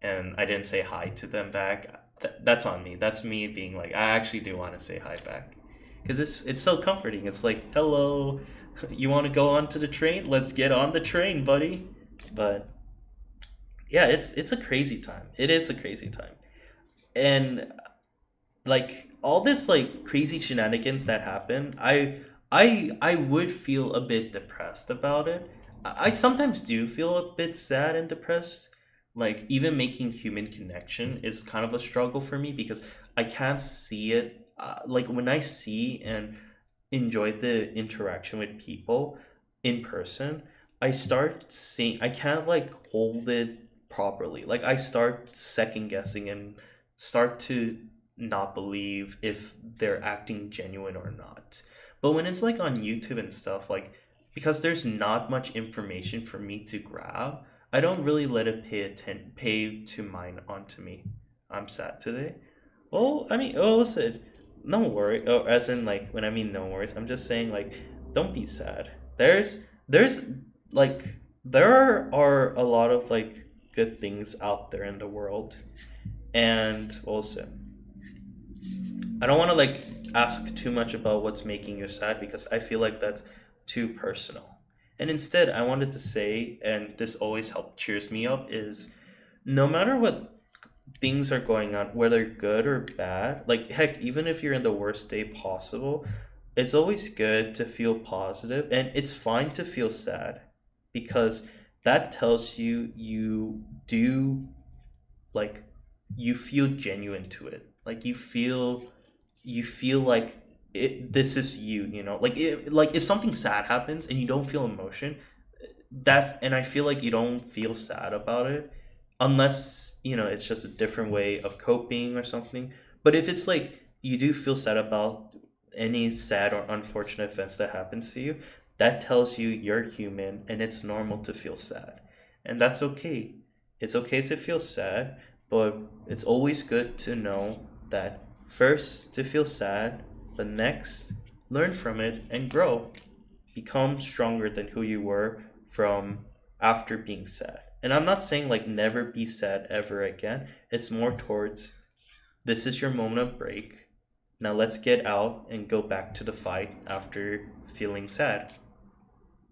and I didn't say hi to them back, that's on me. That's me being like, I actually do want to say hi back, because it's so comforting. It's like, hello, you want to go onto the train? Let's get on the train, buddy. But yeah, it's a crazy time. It is a crazy time, and like all this like crazy shenanigans that happen, I would feel a bit depressed about it. I sometimes do feel a bit sad and depressed. Like even making human connection is kind of a struggle for me because I can't see it. Like when I see and enjoy the interaction with people in person, I start seeing I can't like hold it properly. Like I start second guessing and start to not believe if they're acting genuine or not. But when it's like on YouTube and stuff, like because there's not much information for me to grab, I don't really let it pay to mind onto me. I'm sad today. Oh, I mean, oh, Sid, no worry. Oh, as in like when I mean no worries, I'm just saying like don't be sad. There's like there are a lot of like good things out there in the world, and also I don't want to like ask too much about what's making you sad because I feel like that's too personal. And instead, I wanted to say, and this always helps cheers me up, is no matter what things are going on, whether good or bad, like heck, even if you're in the worst day possible, it's always good to feel positive, and it's fine to feel sad because that tells you you do like you feel genuine to it. Like you feel like this is you know, like if something sad happens and you don't feel emotion, and I feel like you don't feel sad about it unless you know it's just a different way of coping or something. But if it's like you do feel sad about any sad or unfortunate events that happens to you, that tells you you're human and it's normal to feel sad, and that's okay. It's okay to feel sad, but it's always good to know that first to feel sad, but next learn from it and grow, become stronger than who you were from after being sad. And I'm not saying like never be sad ever again. It's more towards this is your moment of break. Now let's get out and go back to the fight after feeling sad.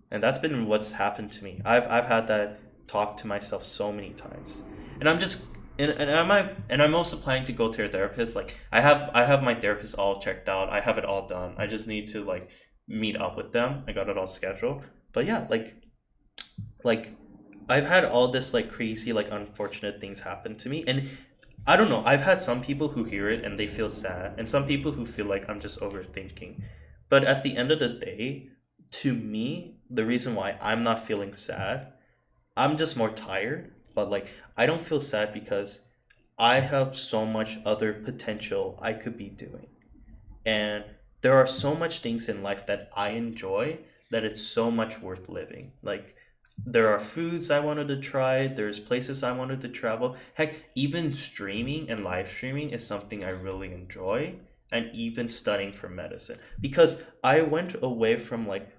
And that's been what's happened to me. I've had that talk to myself so many times. And I'm just I'm also planning to go to a therapist. Like I have my therapist all checked out. I have it all done. I just need to like meet up with them. I got it all scheduled. But yeah, like I've had all this like crazy like unfortunate things happen to me, and I don't know. I've had some people who hear it and they feel sad, and some people who feel like I'm just overthinking. But at the end of the day, to me, the reason why I'm not feeling sad, I'm just more tired. But like I don't feel sad because I have so much other potential I could be doing. And there are so much things in life that I enjoy that it's so much worth living. Like there are foods I wanted to try, there's places I wanted to travel. Heck, even streaming and live streaming is something I really enjoy, and even studying for medicine. Because I went away from like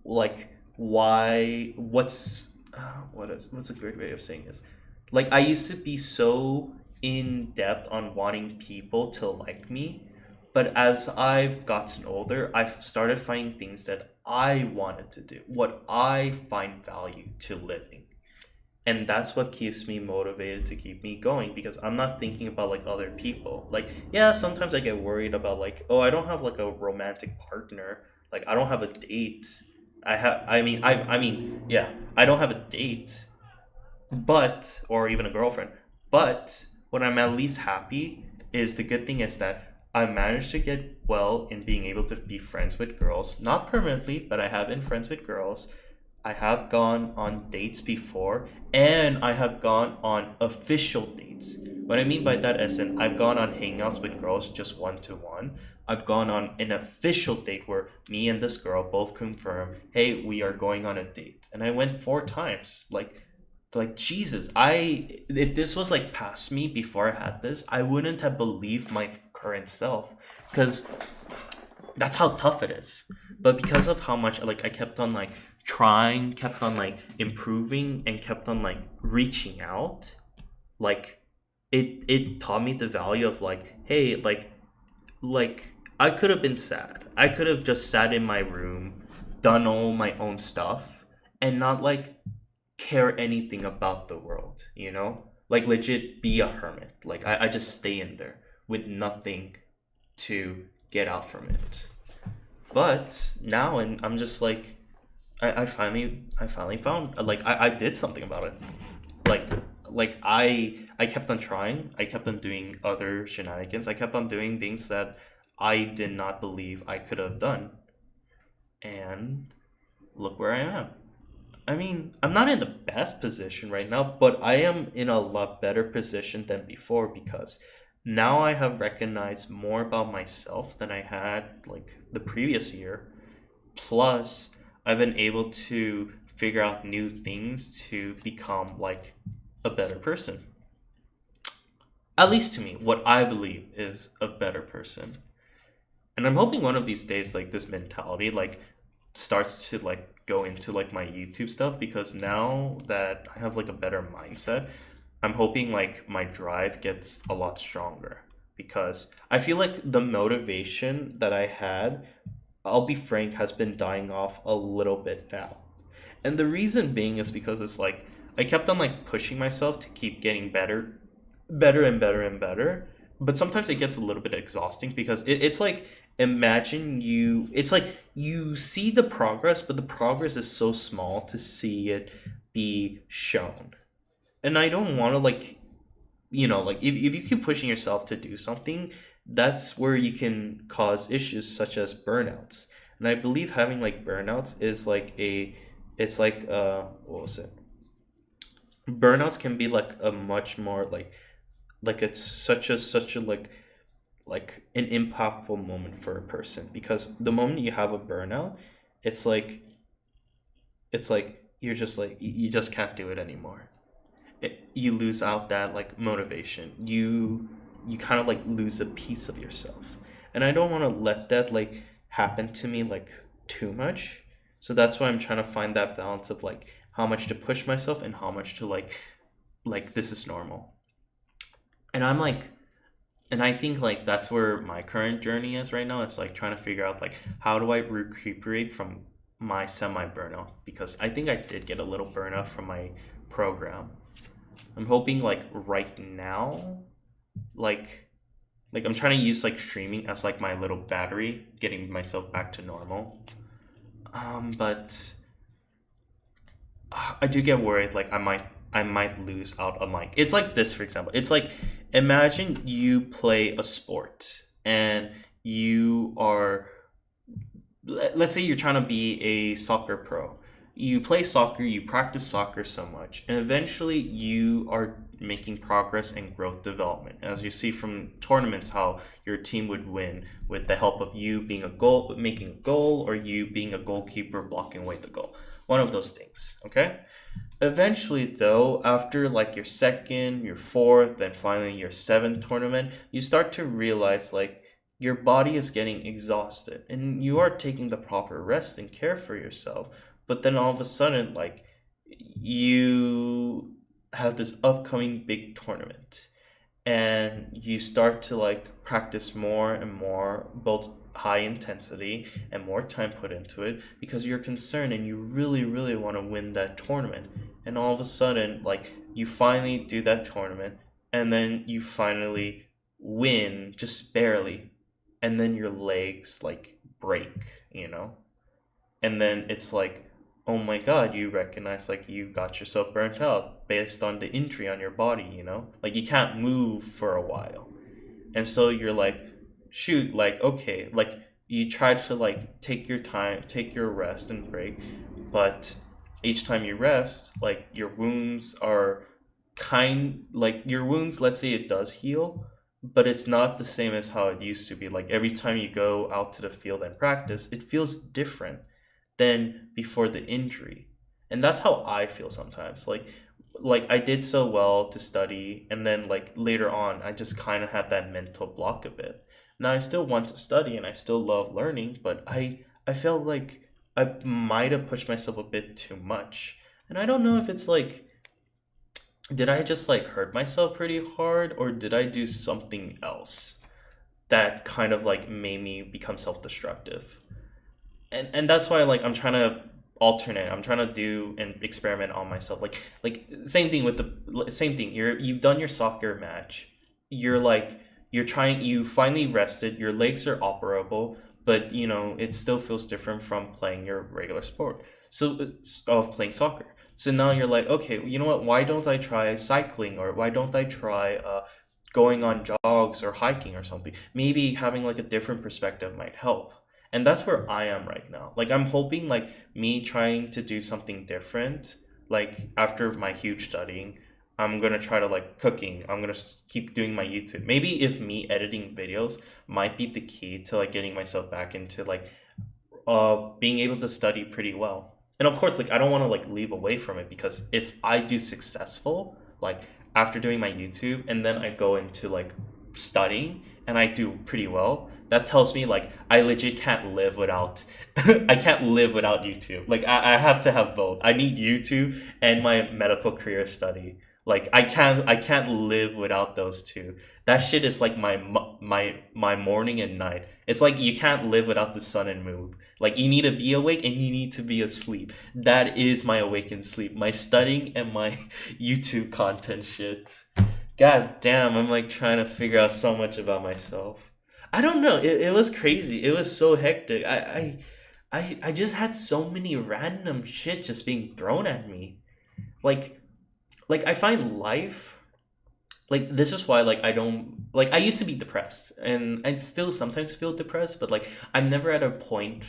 why what's a great way of saying this? Like I used to be so in depth on wanting people to like me, but as I've gotten older, I've started finding things that I wanted to do, what I find value to living. And that's what keeps me motivated to keep me going, because I'm not thinking about like other people. Like, yeah, sometimes I get worried about like, oh, I don't have like a romantic partner. Like I don't have a date. I don't have a date, but, or even a girlfriend. But what I'm at least happy is the good thing is that I managed to get well in being able to be friends with girls. Not permanently, but I have been friends with girls. I have gone on dates before, and I have gone on official dates. What I mean by that is that I've gone on hangouts with girls just one-to-one. I've gone on an official date where me and this girl both confirm, hey, we are going on a date. And I went 4 times. Like Jesus, if this was like past me before I had this, I wouldn't have believed my current self, because that's how tough it is. But because of how much like I kept on like trying, kept on like improving, and kept on like reaching out, like it taught me the value of like, hey, like I could have been sad. I could have just sat in my room, done all my own stuff, and not like care anything about the world, you know? Like legit be a hermit. Like I just stay in there with nothing to get out from it. But now, and I'm just like, I finally found like I did something about it. Like I kept on trying. I kept on doing other shenanigans. I kept on doing things that I did not believe I could have done. And look where I am. I mean, I'm not in the best position right now, but I am in a lot better position than before because now I have recognized more about myself than I had like the previous year. Plus, I've been able to figure out new things to become like a better person. At least to me, what I believe is a better person. And I'm hoping one of these days like this mentality like starts to like go into like my YouTube stuff, because now that I have like a better mindset, I'm hoping like my drive gets a lot stronger, because I feel like the motivation that I had, I'll be frank, has been dying off a little bit now. And the reason being is because it's like I kept on like pushing myself to keep getting better and better and better. But sometimes it gets a little bit exhausting because it's like, imagine it's like you see the progress, but the progress is so small to see it be shown. And I don't want to like, like if you keep pushing yourself to do something, that's where you can cause issues such as burnouts. And I believe having like burnouts is like it's like what was it? Burnouts can be like a much more like it's such a like an impactful moment for a person, because the moment you have a burnout, it's like you're just like you just can't do it anymore. You lose out that like motivation. You kind of like lose a piece of yourself, and I don't want to let that like happen to me like too much. So that's why I'm trying to find that balance of like how much to push myself and how much to like this is normal. And I'm like, and I think like that's where my current journey is right now. It's like trying to figure out like how do I recuperate from my semi burnout, because I think I did get a little burnout from my program. I'm hoping like right now, like I'm trying to use like streaming as like my little battery, getting myself back to normal. But I do get worried like I might lose out on like, it's like this, for example. It's like, imagine you play a sport and you are, let's say you're trying to be a soccer pro. You play soccer, you practice soccer so much, and eventually you are making progress and growth development. As you see from tournaments, how your team would win with the help of you being making a goal, or you being a goalkeeper blocking away the goal. One of those things, okay? Eventually, though, after like your second, your fourth, and finally your seventh tournament, you start to realize like your body is getting exhausted and you are taking the proper rest and care for yourself. But then all of a sudden, like, you have this upcoming big tournament and you start to like practice more and more, both high intensity and more time put into it, because you're concerned and you really, really want to win that tournament. And all of a sudden, like, you finally do that tournament and then you finally win just barely. And then your legs like break, And then it's like, oh my god, you recognize like you got yourself burnt out based on the injury on your body, Like you can't move for a while. And so you're like, shoot, like, okay, like you tried to like take your time, take your rest and break, but each time you rest, like your wounds are let's say it does heal, but it's not the same as how it used to be. Like every time you go out to the field and practice, it feels different than before the injury. And that's how I feel sometimes. Like I did so well to study, and then like later on I just kind of had that mental block a bit. Now I still want to study and I still love learning, but I felt like I might have pushed myself a bit too much. And I don't know if it's like, did I just like hurt myself pretty hard, or did I do something else that kind of like made me become self-destructive? And that's why like I'm trying to alternate. I'm trying to do an experiment on myself. Like same thing with the same thing. You've done your soccer match. You finally rested. Your legs are operable, but you know it still feels different from playing your regular sport. So of playing soccer. So now you're like, okay, you know what? Why don't I try cycling, or why don't I try going on jogs or hiking or something? Maybe having like a different perspective might help. And that's where I am right now. Like I'm hoping like me trying to do something different, like after my huge studying, I'm gonna try to like cooking. I'm gonna keep doing my YouTube. Maybe if me editing videos might be the key to like getting myself back into like being able to study pretty well. And of course, like I don't want to like leave away from it, because if I do successful, like after doing my YouTube and then I go into like studying and I do pretty well, that tells me like I legit can't live without I can't live without YouTube. Like I have to have both. I need YouTube and my medical career study. Like I can't live without those two. That shit is like my morning and night. It's like you can't live without the sun and moon. Like you need to be awake and you need to be asleep. That is my awake and sleep. My studying and my YouTube content shit. God damn, I'm like trying to figure out so much about myself. I don't know. It was crazy. It was so hectic. I just had so many random shit just being thrown at me. Like I find life, like this is why like I don't like, I used to be depressed and I still sometimes feel depressed, but like I'm never at a point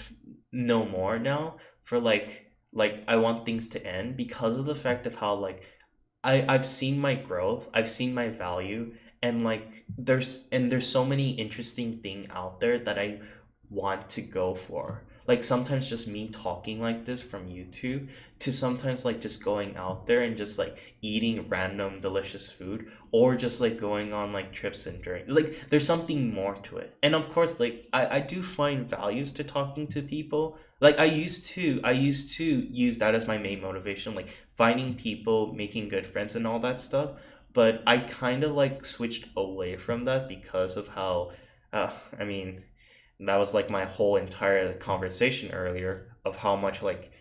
no more now for like I want things to end, because of the fact of how like I've seen my growth, I've seen my value, and like there's so many interesting thing out there that I want to go for. Like sometimes just me talking like this from YouTube, to sometimes like just going out there and just like eating random delicious food, or just like going on like trips and drinks. Like there's something more to it. And of course like I do find values to talking to people. Like I used to use that as my main motivation, like finding people, making good friends and all that stuff. But I kind of like switched away from that because of how I mean, that was like my whole entire conversation earlier of how much like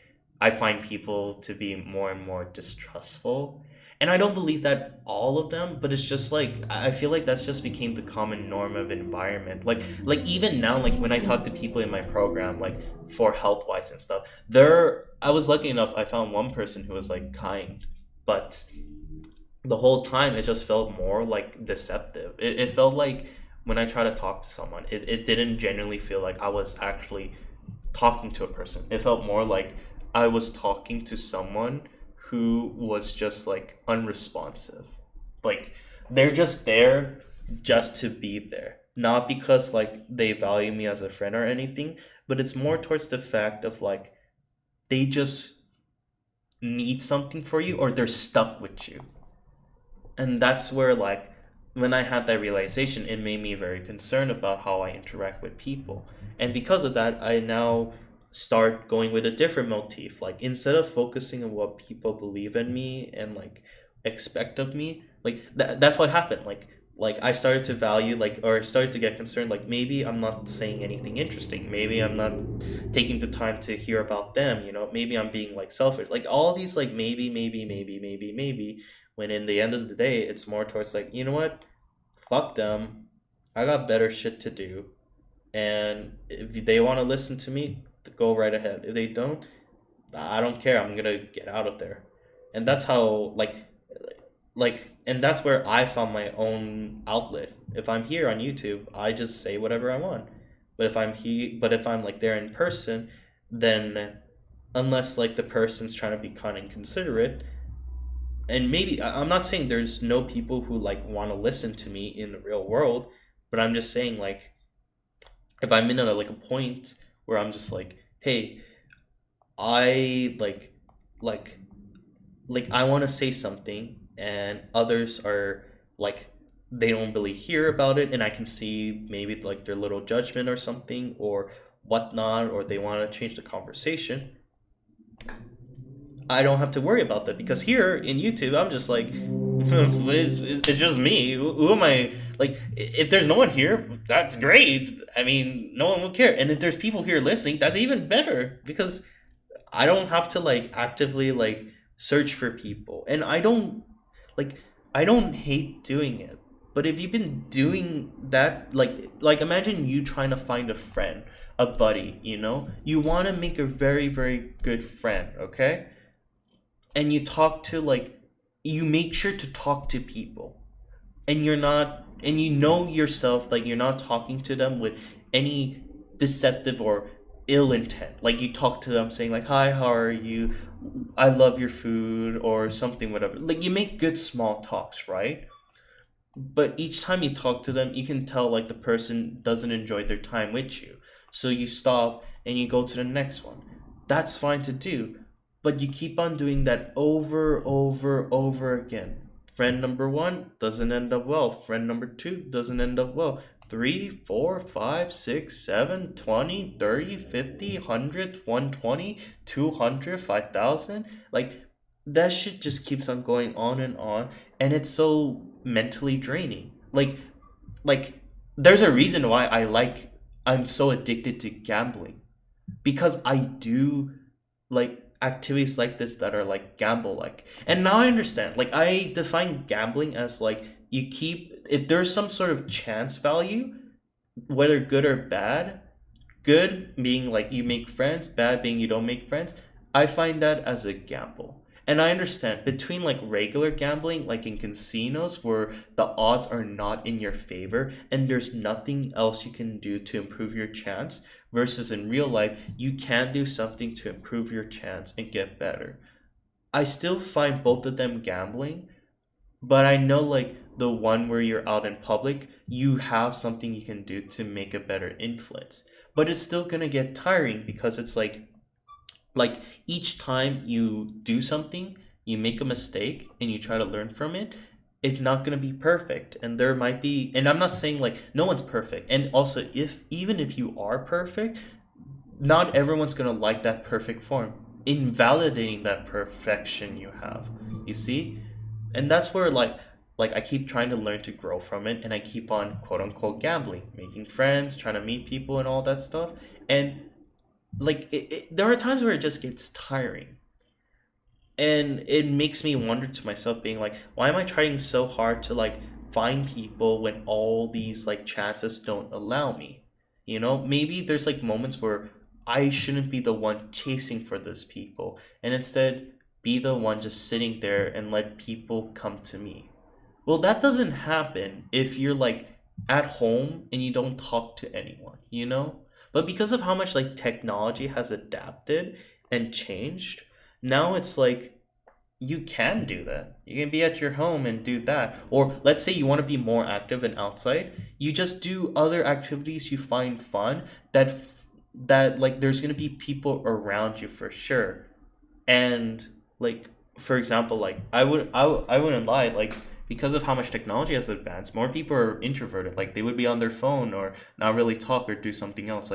I find people to be more and more distrustful. And I don't believe that all of them, but it's just like I feel like that's just became the common norm of environment. Like even now, like when I talk to people in my program, like for health wise and stuff, I was lucky enough I found one person who was like kind, but the whole time it just felt more like deceptive. It felt like when I try to talk to someone, it didn't genuinely feel like I was actually talking to a person. It felt more like I was talking to someone who was just like unresponsive. Like they're just there just to be there. Not because like they value me as a friend or anything, but it's more towards the fact of like they just need something for you, or they're stuck with you. And that's where like when I had that realization, it made me very concerned about how I interact with people. And because of that, I now start going with a different motif. Like instead of focusing on what people believe in me and like expect of me, like that's what happened. Like I started to value like, or started to get concerned, like maybe I'm not saying anything interesting. Maybe I'm not taking the time to hear about them, you know, maybe I'm being like selfish. Like all these like maybe, when in the end of the day, it's more towards like, you know what? Fuck them. I got better shit to do. And if they want to listen to me, go right ahead. If they don't, I don't care. I'm gonna get out of there. And that's how and that's where I found my own outlet. If I'm here on YouTube, I just say whatever I want. But if I'm like there in person, then unless like the person's trying to be kind and considerate, and maybe I'm not saying there's no people who like want to listen to me in the real world, but I'm just saying like if I'm in a point where I'm just like, hey, I like I want to say something, and others are like they don't really hear about it, and I can see maybe like their little judgment or something, or whatnot, or they want to change the conversation, I don't have to worry about that, because here in YouTube, I'm just like, it's just me. Who am I? Like, if there's no one here, that's great. I mean, no one will care. And if there's people here listening, that's even better, because I don't have to like actively like search for people. And I don't hate doing it. But if you've been doing that, like imagine you trying to find a friend, a buddy, you know? You want to make a very, very good friend, okay? And you talk to like, you make sure to talk to people. And you're not, and you know yourself, like you're not talking to them with any deceptive or ill intent. Like you talk to them saying like, hi, how are you? I love your food, or something, whatever. Like you make good small talks, right? But each time you talk to them, you can tell like the person doesn't enjoy their time with you. So you stop and you go to the next one. That's fine to do. But you keep on doing that over again. Friend number 1 doesn't end up well. Friend number 2 doesn't end up well. 3, 4, 5, 6, 7, 20, 30, 50, 100, 120, 200, 5,000. Like, that shit just keeps on going on, and it's so mentally draining. Like there's a reason why I'm so addicted to gambling, because I do like activities like this that are like gamble like. And now I understand, like I define gambling as like you keep, if there's some sort of chance value, whether good or bad, good being like you make friends, bad being you don't make friends, I find that as a gamble. And I understand between like regular gambling, like in casinos where the odds are not in your favor and there's nothing else you can do to improve your chance, versus in real life, you can do something to improve your chance and get better. I still find both of them gambling, but I know like the one where you're out in public, you have something you can do to make a better influence. But it's still gonna get tiring, because it's like each time you do something, you make a mistake and you try to learn from it, it's not going to be perfect. And there might be, and I'm not saying like no one's perfect. And also, even if you are perfect, not everyone's going to like that perfect form, invalidating that perfection you have, you see? And that's where like I keep trying to learn to grow from it, and I keep on quote unquote gambling, making friends, trying to meet people and all that stuff. And like there are times where it just gets tiring, and it makes me wonder to myself, being like, why am I trying so hard to like find people when all these like chances don't allow me? You know, maybe there's like moments where I shouldn't be the one chasing for these people, and instead be the one just sitting there and let people come to me. Well, that doesn't happen if you're like at home and you don't talk to anyone, you know? But because of how much like technology has adapted and changed, now it's like you can do that. You can be at your home and do that. Or let's say you want to be more active and outside, you just do other activities you find fun that like there's going to be people around you for sure. And like for example, like I wouldn't lie, like because of how much technology has advanced, more people are introverted. Like they would be on their phone or not really talk or do something else.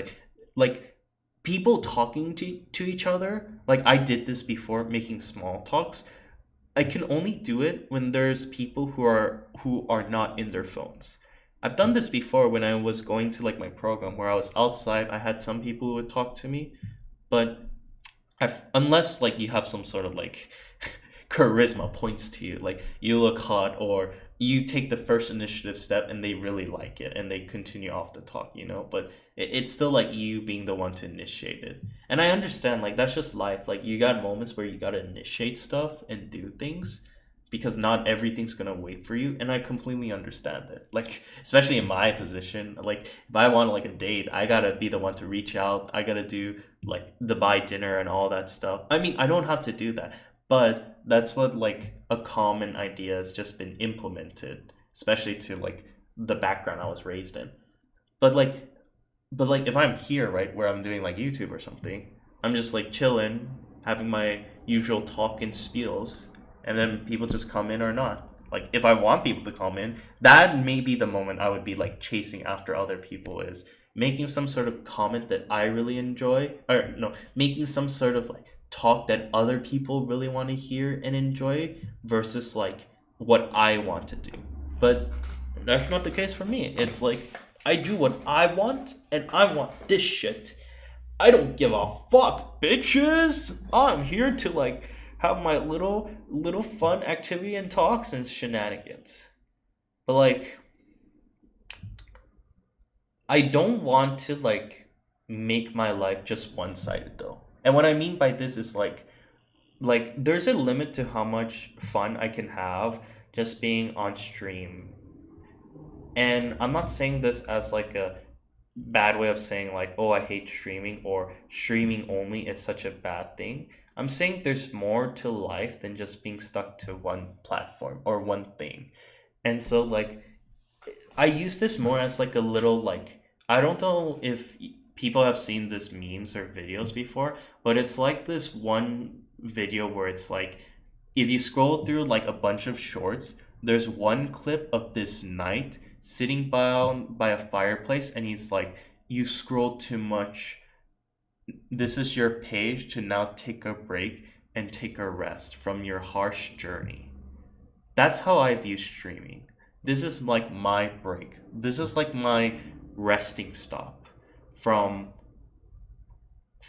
Like people talking to each other. Like I did this before, making small talks. I can only do it when there's people who are not in their phones. I've done this before when I was going to like my program where I was outside. I had some people who would talk to me, but unless like you have some sort of like charisma points to you, like you look hot, or you take the first initiative step and they really like it and they continue off the talk, you know. But it's still like you being the one to initiate it. And I understand, like that's just life. Like you got moments where you got to initiate stuff and do things, because not everything's gonna wait for you, and I completely understand it. Like especially in my position, like if I want like a date, I gotta be the one to reach out. I gotta do like the buy dinner and all that stuff. I mean, I don't have to do that, but that's what like a common idea has just been implemented, especially to like the background I was raised in. But like if I'm here, right, where I'm doing like YouTube or something, I'm just like chilling, having my usual talk and spiels, and then people just come in or not. Like if I want people to come in, that may be the moment I would be like chasing after other people, is making some sort of comment that I really enjoy, or no, making some sort of like talk that other people really want to hear and enjoy versus like what I want to do. But that's not the case for me. It's like I do what I want and I want this shit. I don't give a fuck, bitches. I'm here to like have my little fun activity and talks and shenanigans. But like I don't want to like make my life just one-sided though. And what I mean by this is like there's a limit to how much fun I can have just being on stream. And I'm not saying this as like a bad way of saying like, oh, I hate streaming or streaming only is such a bad thing. I'm saying there's more to life than just being stuck to one platform or one thing. And so like I use this more as like a little like, I don't know if people have seen this memes or videos before, but it's like this one video where it's like if you scroll through like a bunch of shorts, there's one clip of this knight sitting by a fireplace and he's like, you scroll too much, this is your page to now take a break and take a rest from your harsh journey. That's how I view streaming. This is like my break. This is like my resting stop from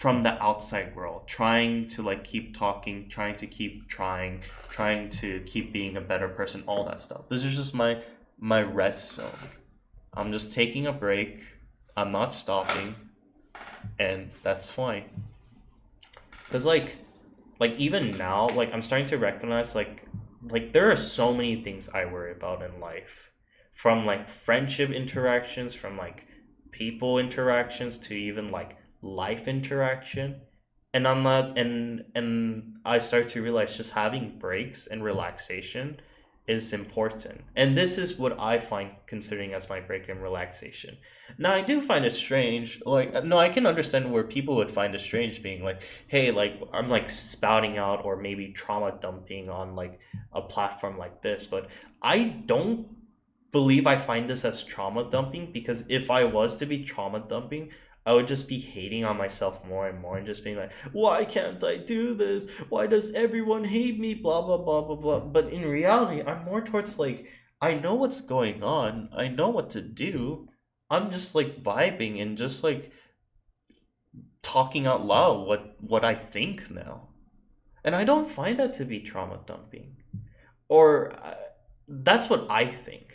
the outside world, trying to like keep talking, trying to keep trying to keep being a better person, all that stuff. This is just my rest zone. I'm just taking a break. I'm not stopping, and that's fine. Because like even now, like I'm starting to recognize like there are so many things I worry about in life, from like friendship interactions, from like people interactions, to even like life interaction. And I'm not, and I start to realize just having breaks and relaxation is important. And this is what I find considering as my break and relaxation. Now I do find it strange, like no, I can understand where people would find it strange being like, hey, like I'm like spouting out or maybe trauma dumping on like a platform like this, but I don't believe I find this as trauma dumping, because if I was to be trauma dumping, I would just be hating on myself more and more and just being like, why can't I do this? Why does everyone hate me? Blah, blah, blah, blah, blah. But in reality, I'm more towards like, I know what's going on. I know what to do. I'm just like vibing and just like talking out loud what I think now. And I don't find that to be trauma dumping. Or that's what I think.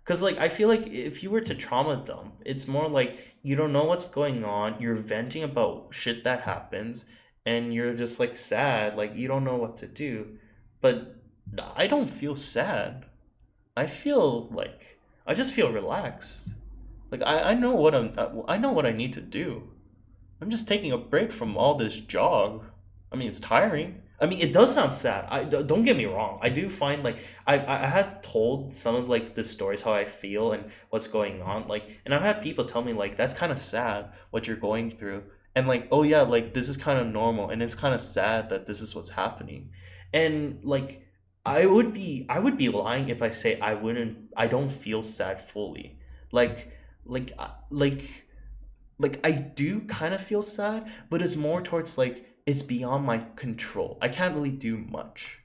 Because like I feel like if you were to trauma dump, it's more like you don't know what's going on, you're venting about shit that happens, and you're just like sad, like you don't know what to do. But I don't feel sad. I feel like I just feel relaxed. Like I know what I know what I need to do. I'm just taking a break from all this jog. I mean, it's tiring. I mean, it does sound sad. Don't get me wrong. I do find like I had told some of like the stories how I feel and what's going on. Like, and I've had people tell me like that's kind of sad what you're going through, and like, oh yeah, like this is kind of normal, and it's kind of sad that this is what's happening. And like I would be lying if I say I don't feel sad fully. Like I do kind of feel sad, but it's more towards like it's beyond my control. I can't really do much.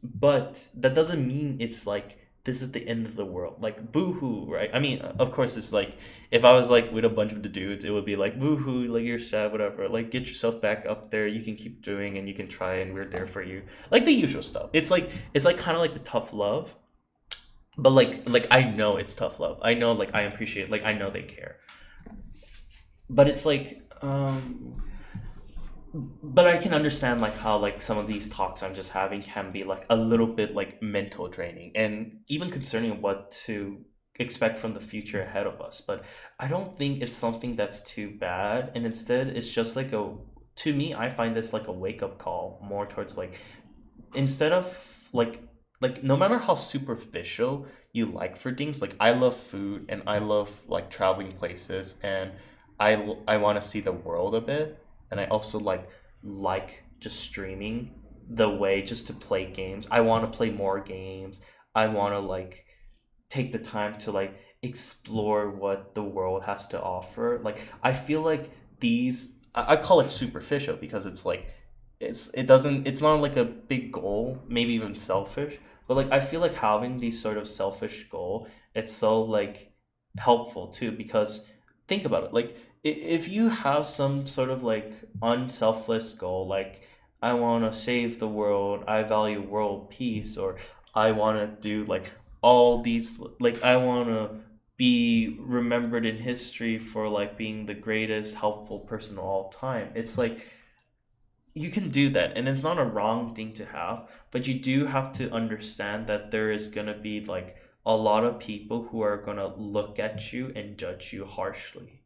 But that doesn't mean it's like this is the end of the world. Like boo-hoo, right? I mean, of course it's like if I was like with a bunch of the dudes, it would be like boo-hoo, like you're sad, whatever. Like get yourself back up there. You can keep doing and you can try and we're there for you. Like the usual stuff. It's like kind of like the tough love. But like I know it's tough love. I know like I appreciate, like I know they care. But it's like but I can understand like how like some of these talks I'm just having can be like a little bit like mental draining, and even concerning what to expect from the future ahead of us. But I don't think it's something that's too bad, and instead it's just like to me, I find this like a wake-up call more towards like, instead of like no matter how superficial you like for things, like I love food and I love like traveling places, and I want to see the world a bit. And I also like just streaming the way just to play games. I want to play more games. I want to like take the time to like explore what the world has to offer. Like I feel like these I call it superficial because it's like it's not like a big goal, maybe even selfish, but like I feel like having these sort of selfish goal, it's so like helpful too because think about it, like if you have some sort of like unselfless goal, like I want to save the world, I value world peace, or I want to do like all these, like I want to be remembered in history for like being the greatest helpful person of all time. It's like you can do that and it's not a wrong thing to have, but you do have to understand that there is going to be like a lot of people who are going to look at you and judge you harshly.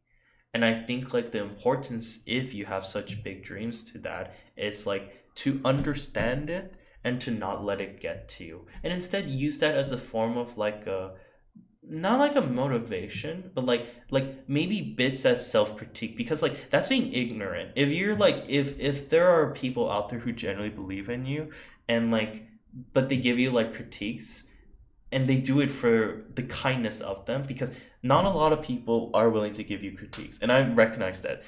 And I think like the importance, if you have such big dreams, to that is like to understand it and to not let it get to you, and instead use that as a form of like a, not like a motivation, but like maybe bits as self-critique, because like that's being ignorant. If you're like, if there are people out there who genuinely believe in you and like, but they give you like critiques and they do it for the kindness of them, because not a lot of people are willing to give you critiques, and I recognize that.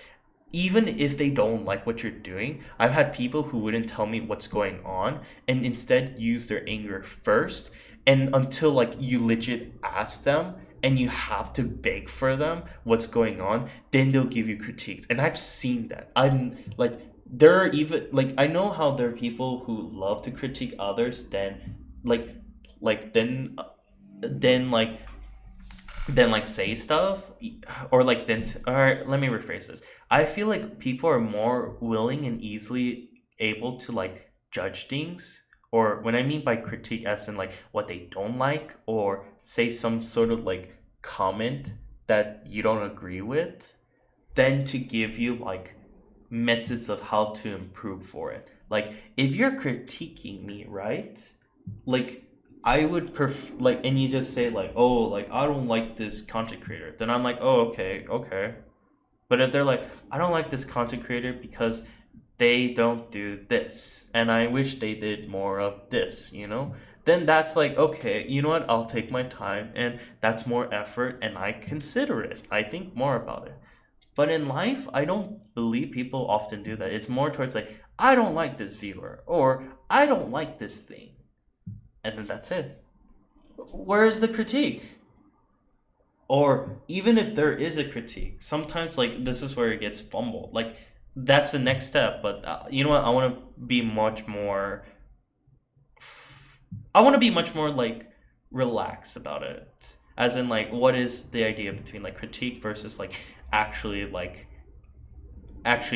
Even if they don't like what you're doing, I've had people who wouldn't tell me what's going on and instead use their anger first, and until like you legit ask them and you have to beg for them what's going on, then they'll give you critiques. And I've seen that. I'm like, there are even like, I know how there are people who love to critique others, then like then like then like say stuff, or like then all right, let me rephrase this. I feel like people are more willing and easily able to like judge things, or when I mean by critique, as in like what they don't like, or say some sort of like comment that you don't agree with, than to give you like methods of how to improve for it. Like if you're critiquing me, right, like I would like, and you just say like, oh, like I don't like this content creator, then I'm like, oh, okay. But if they're like, I don't like this content creator because they don't do this, and I wish they did more of this, then that's like, okay, you know what? I'll take my time, and that's more effort, and I consider it. I think more about it. But in life, I don't believe people often do that. It's more towards like, I don't like this viewer, or I don't like this thing. And then that's it. Where's the critique? Or even if there is a critique, sometimes like this is where it gets fumbled. Like that's the next step. But you know what? I want to be much more. I want to be much more like relaxed about it. As in like, what is the idea between like critique versus like actually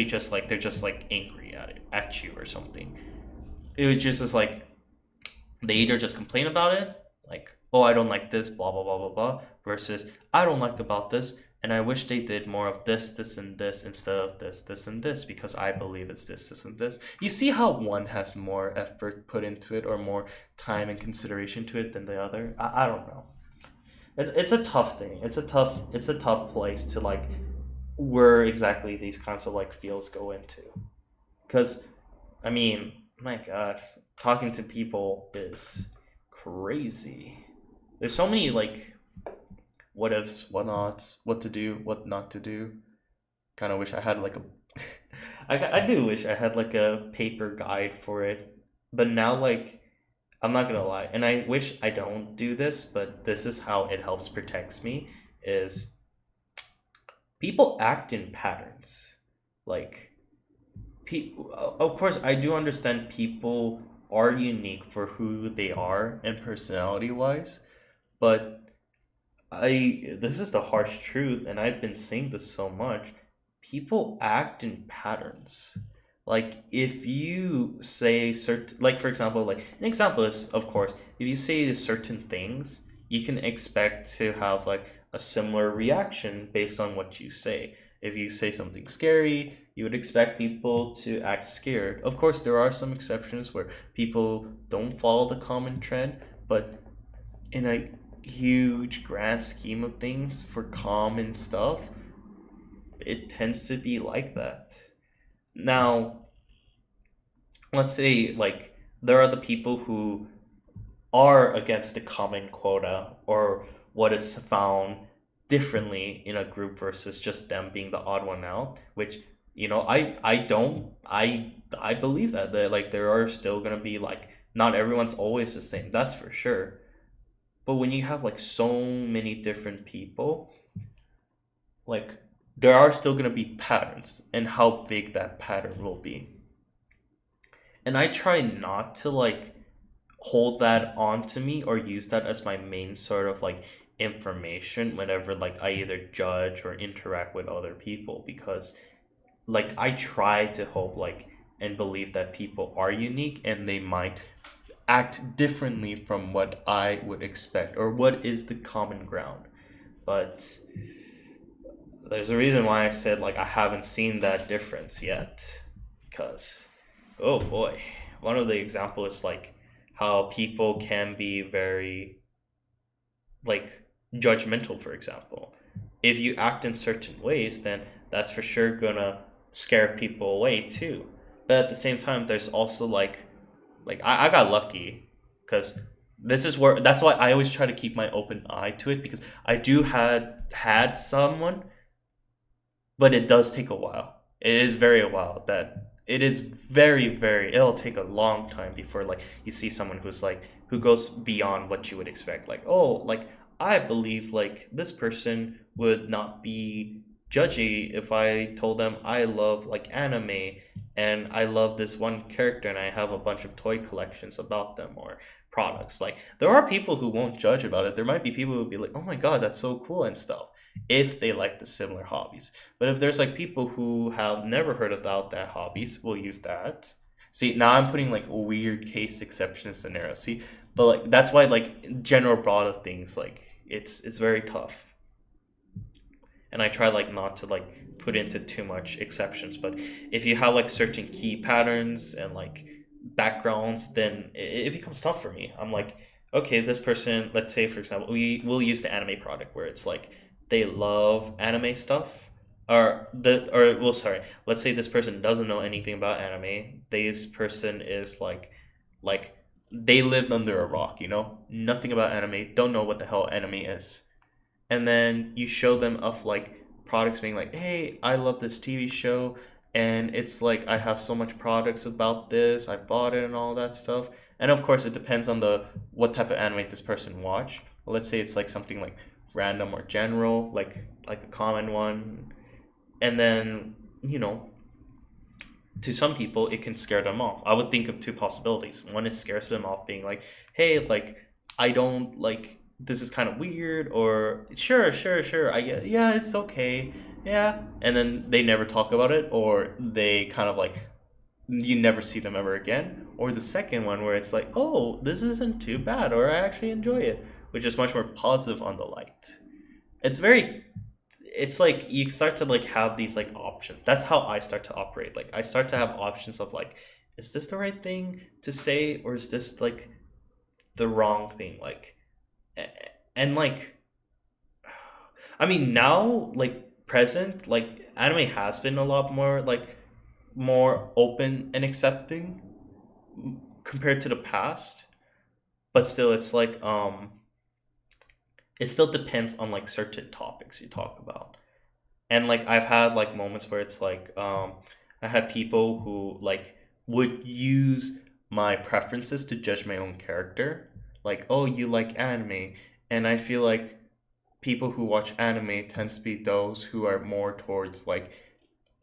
just like they're just like angry at you or something. It was just as like, they either just complain about it, like, oh, I don't like this, blah, blah, blah, blah, blah, versus I don't like about this, and I wish they did more of this, this, and this, instead of this, this, and this, because I believe it's this, this, and this. You see how one has more effort put into it, or more time and consideration to it than the other? I don't know. It's a tough thing. It's a tough place to like, where exactly these kinds of like feels go into. Because, I mean, my God, talking to people is crazy. There's so many like what ifs, what nots, what to do, what not to do. Kind of wish I had like a I do wish I had like a paper guide for it. But now, like, I'm not gonna lie, and I wish I don't do this, but this is how it helps protects me, is people act in patterns. Like, of course, I do understand people are unique for who they are and personality wise, but this is the harsh truth, and I've been saying this so much. People act in patterns. Like if you say certain, like for example, like an example is, of course, if you say certain things, you can expect to have like a similar reaction based on what you say. If you say something scary, you would expect people to act scared. Of course, there are some exceptions where people don't follow the common trend, but in a huge grand scheme of things, for common stuff, it tends to be like that. Now, let's say like there are the people who are against the common quota, or what is found differently in a group versus just them being the odd one out, which, you know, I believe that like there are still gonna be like not everyone's always the same, that's for sure. But when you have like so many different people, like there are still gonna be patterns and how big that pattern will be. And I try not to like hold that on to me or use that as my main sort of like information whenever like I either judge or interact with other people, because like I try to hope like and believe that people are unique and they might act differently from what I would expect or what is the common ground. But there's a reason why I said like I haven't seen that difference yet, because oh boy, one of the examples is like how people can be very like judgmental, for example. If you act in certain ways, then that's for sure gonna scare people away too. But at the same time, there's also like I got lucky, because this is where that's why I always try to keep my open eye to it, because I do had someone, but it does take a while. It is very a while that it is very it'll take a long time before like you see someone who's like who goes beyond what you would expect. Like, oh, like I believe like this person would not be judgy if I told them I love like anime and I love this one character and I have a bunch of toy collections about them or products. Like there are people who won't judge about it. There might be people who will be like, oh my god, that's so cool and stuff, if they like the similar hobbies. But if there's like people who have never heard about that hobbies, we'll use that. See, now I'm putting like weird case exception scenarios. See, but like that's why like general broad of things, like it's very tough. And I try like not to like put into too much exceptions. But if you have like certain key patterns and like backgrounds, then it becomes tough for me. I'm like, okay, this person, let's say for example, we will use the anime product where it's like they love anime stuff, let's say this person doesn't know anything about anime. This person is like they lived under a rock, you know, nothing about anime, don't know what the hell anime is. And then you show them of like products being like, hey, I love this TV show and it's like I have so much products about this, I bought it and all that stuff. And of course it depends on the what type of anime this person watch. Let's say it's like something like random or general, like a common one. And then, you know, to some people it can scare them off. I would think of two possibilities. One is scares them off being like, hey, like I don't like, this is kind of weird, or sure, I get, yeah, it's okay, yeah, and then they never talk about it, or they kind of like you never see them ever again. Or the second one where it's like, oh, this isn't too bad, or I actually enjoy it, which is much more positive on the light. It's like you start to like have these like options. That's how I start to operate. Like I start to have options of like, is this the right thing to say, or is this like the wrong thing? Like, and like, I mean, now like present, like anime has been a lot more like more open and accepting compared to the past, but still it's like it still depends on like certain topics you talk about. And like I've had like moments where it's like I had people who like would use my preferences to judge my own character, like, oh, you like anime. And I feel like people who watch anime tends to be those who are more towards like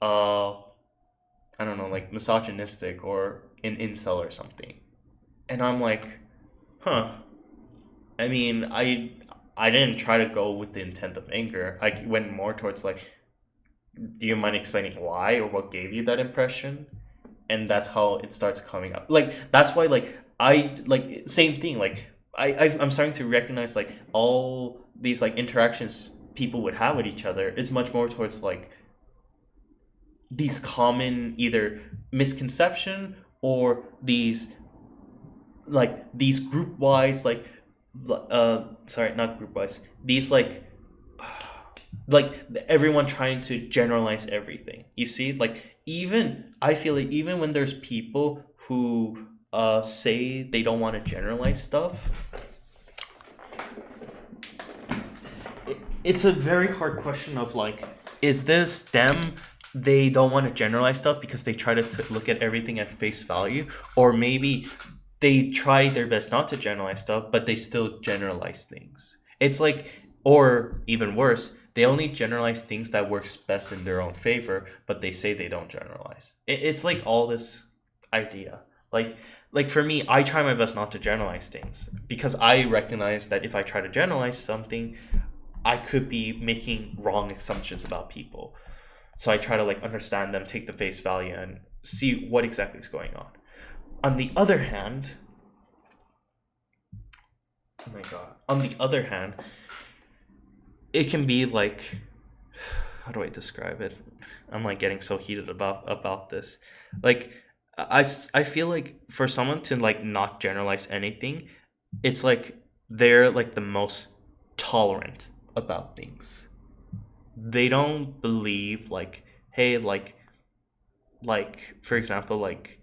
I don't know, like misogynistic or an incel or something. And I'm like, huh, I mean, I didn't try to go with the intent of anger. I went more towards like, do you mind explaining why or what gave you that impression? And that's how it starts coming up. Like that's why like I like same thing. Like I'm starting to recognize like all these like interactions people would have with each other. It's much more towards like these common either misconception or these group wise like sorry, not group wise, these like everyone trying to generalize everything. You see, like even I feel like even when there's people who say they don't want to generalize stuff, it's a very hard question of like, is this them? They don't want to generalize stuff because they try to look at everything at face value, or maybe they try their best not to generalize stuff, but they still generalize things. It's like, or even worse, they only generalize things that works best in their own favor, but they say they don't generalize. It's like all this idea. Like for me, I try my best not to generalize things because I recognize that if I try to generalize something, I could be making wrong assumptions about people. So I try to like understand them, take the face value, and see what exactly is going on. On the other hand, oh my god. On the other hand, it can be like, how do I describe it? I'm like getting so heated about this. Like I feel like for someone to like not generalize anything, it's like they're like the most tolerant about things. They don't believe like, hey, like for example, like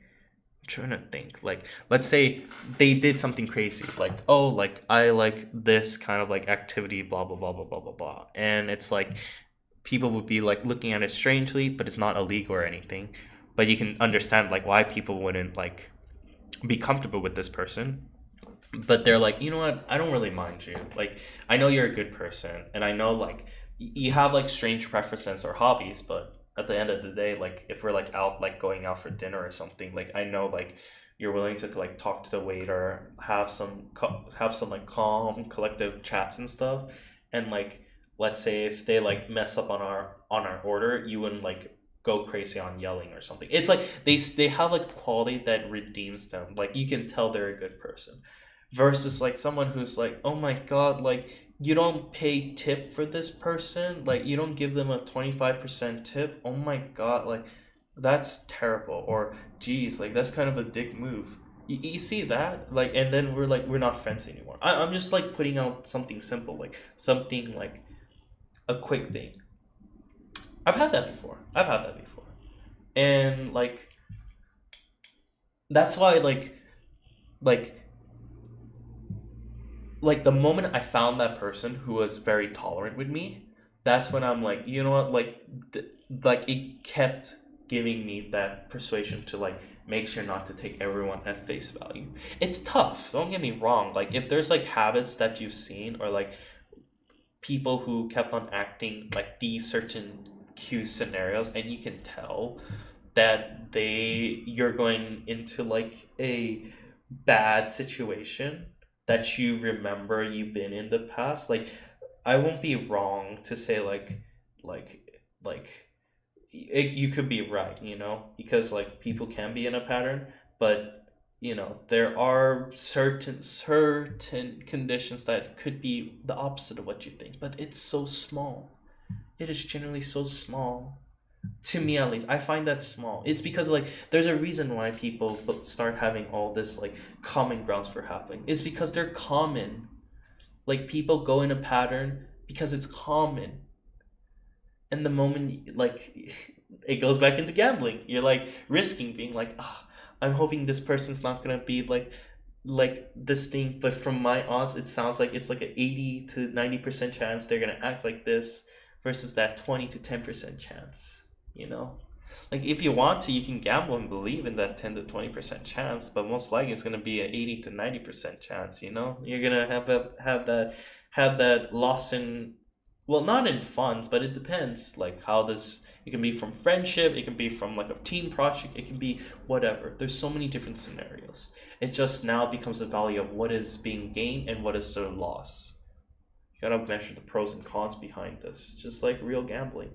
I'm trying to think, like let's say they did something crazy, like, oh, like I like this kind of like activity, blah blah blah blah blah blah blah, and it's like people would be like looking at it strangely, but it's not illegal or anything. But you can understand like why people wouldn't like be comfortable with this person. But they're like, you know what, I don't really mind you. Like I know you're a good person, and I know like you have like strange preferences or hobbies, but at the end of the day, like if we're like out like going out for dinner or something, like I know like you're willing to like talk to the waiter, have some like calm collective chats and stuff. And like let's say if they like mess up on our order, you wouldn't like go crazy on yelling or something. It's like they have like quality that redeems them. Like you can tell they're a good person. Versus like someone who's like, oh my god, like you don't pay tip for this person, like you don't give them a 25% tip. Oh my god, like that's terrible. Or geez, like that's kind of a dick move. You see that? Like, and then we're not friends anymore. I'm just like putting out something simple, like something like a quick thing. I've had that before. And like that's why like the moment I found that person who was very tolerant with me, that's when I'm like, you know what, like like it kept giving me that persuasion to like make sure not to take everyone at face value. It's tough, don't get me wrong. Like if there's like habits that you've seen, or like people who kept on acting like these certain cue scenarios, and you can tell that you're going into like a bad situation that you remember you've been in the past, like I won't be wrong to say like you could be right, you know, because like people can be in a pattern, but you know there are certain conditions that could be the opposite of what you think, but it's so small. It is generally so small. To me at least, I find that small. It's because like there's a reason why people start having all this like common grounds for happening. It's because they're common. Like people go in a pattern because it's common. And the moment like it goes back into gambling, you're like risking being like, I'm hoping this person's not gonna be like this thing, but from my odds it sounds like it's like an 80 to 90% chance they're gonna act like this, versus that 20 to 10% chance. You know, like if you want to, you can gamble and believe in that 10 to 20% chance, but most likely it's gonna be an 80 to 90% chance. You know, you're gonna have that loss in, well, not in funds, but it depends. Like how this, it can be from friendship, it can be from like a team project, it can be whatever. There's so many different scenarios. It just now becomes the value of what is being gained and what is the loss. You gotta measure the pros and cons behind this, just like real gambling.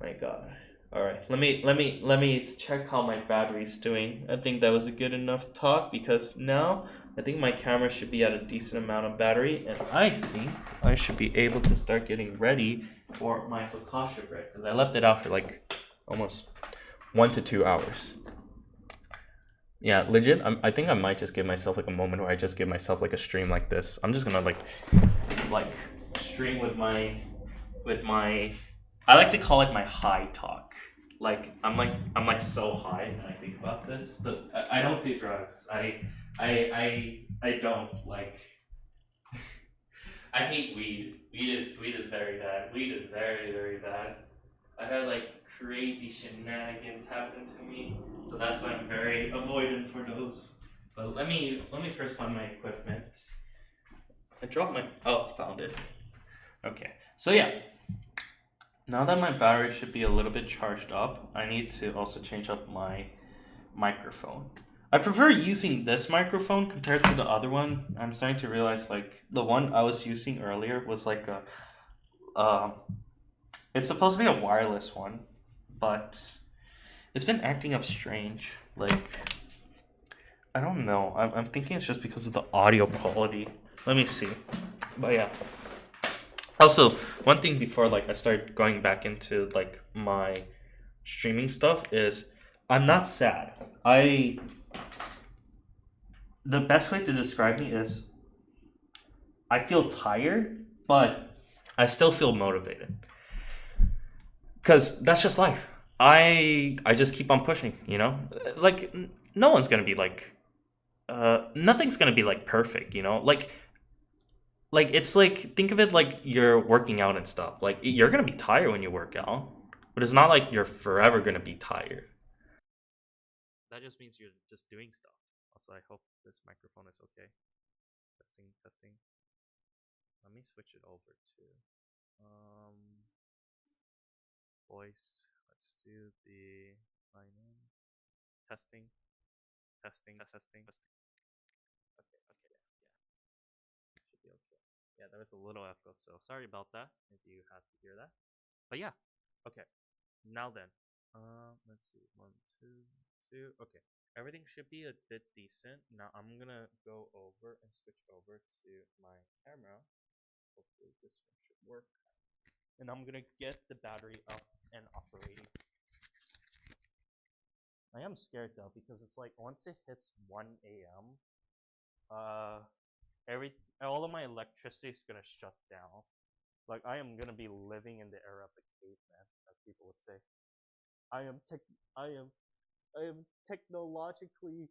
My god. Alright, let me check how my battery's doing. I think that was a good enough talk, because now I think my camera should be at a decent amount of battery, and I think I should be able to start getting ready for my focaccia bread, because I left it out for like almost 1 to 2 hours. Yeah, legit, I think I might just give myself like a moment where I just give myself like a stream like this. I'm just gonna like stream with my I like to call it my high talk. Like I'm like so high when I think about this, but I don't do drugs. I don't like I hate weed. Weed is very bad. Weed is very, very bad. I had like crazy shenanigans happen to me, so that's why I'm very avoidant for those. But let me first find my equipment. I dropped my found it. Okay, so yeah. Now that my battery should be a little bit charged up, I need to also change up my microphone. I prefer using this microphone compared to the other one. I'm starting to realize like the one I was using earlier was like a it's supposed to be a wireless one, but it's been acting up strange. Like I don't know. I'm thinking it's just because of the audio quality. Let me see. But yeah. Also, one thing before like I start going back into like my streaming stuff is I'm not sad. The best way to describe me is I feel tired, but I still feel motivated. Cause that's just life. I just keep on pushing, you know? Like no one's gonna be like nothing's gonna be like perfect, you know? Like it's like think of it like you're working out and stuff. Like you're gonna be tired when you work out, but it's not like you're forever gonna be tired. That just means you're just doing stuff. Also, I hope this microphone is okay. Testing, testing. Let me switch it over to voice. Let's do the line in. Testing, testing, testing. Okay, okay, yeah. Should be okay. Yeah, there was a little echo, so sorry about that if you had to hear that. But yeah, okay. Now then, let's see. 1, 2, 2. Okay, everything should be a bit decent. Now I'm gonna go over and switch over to my camera. Hopefully this one should work. And I'm gonna get the battery up and operating. I am scared though because it's like once it hits 1 a.m., all of my electricity is gonna shut down. Like I am gonna be living in the era of the caveman, as people would say. I am tech. I am technologically.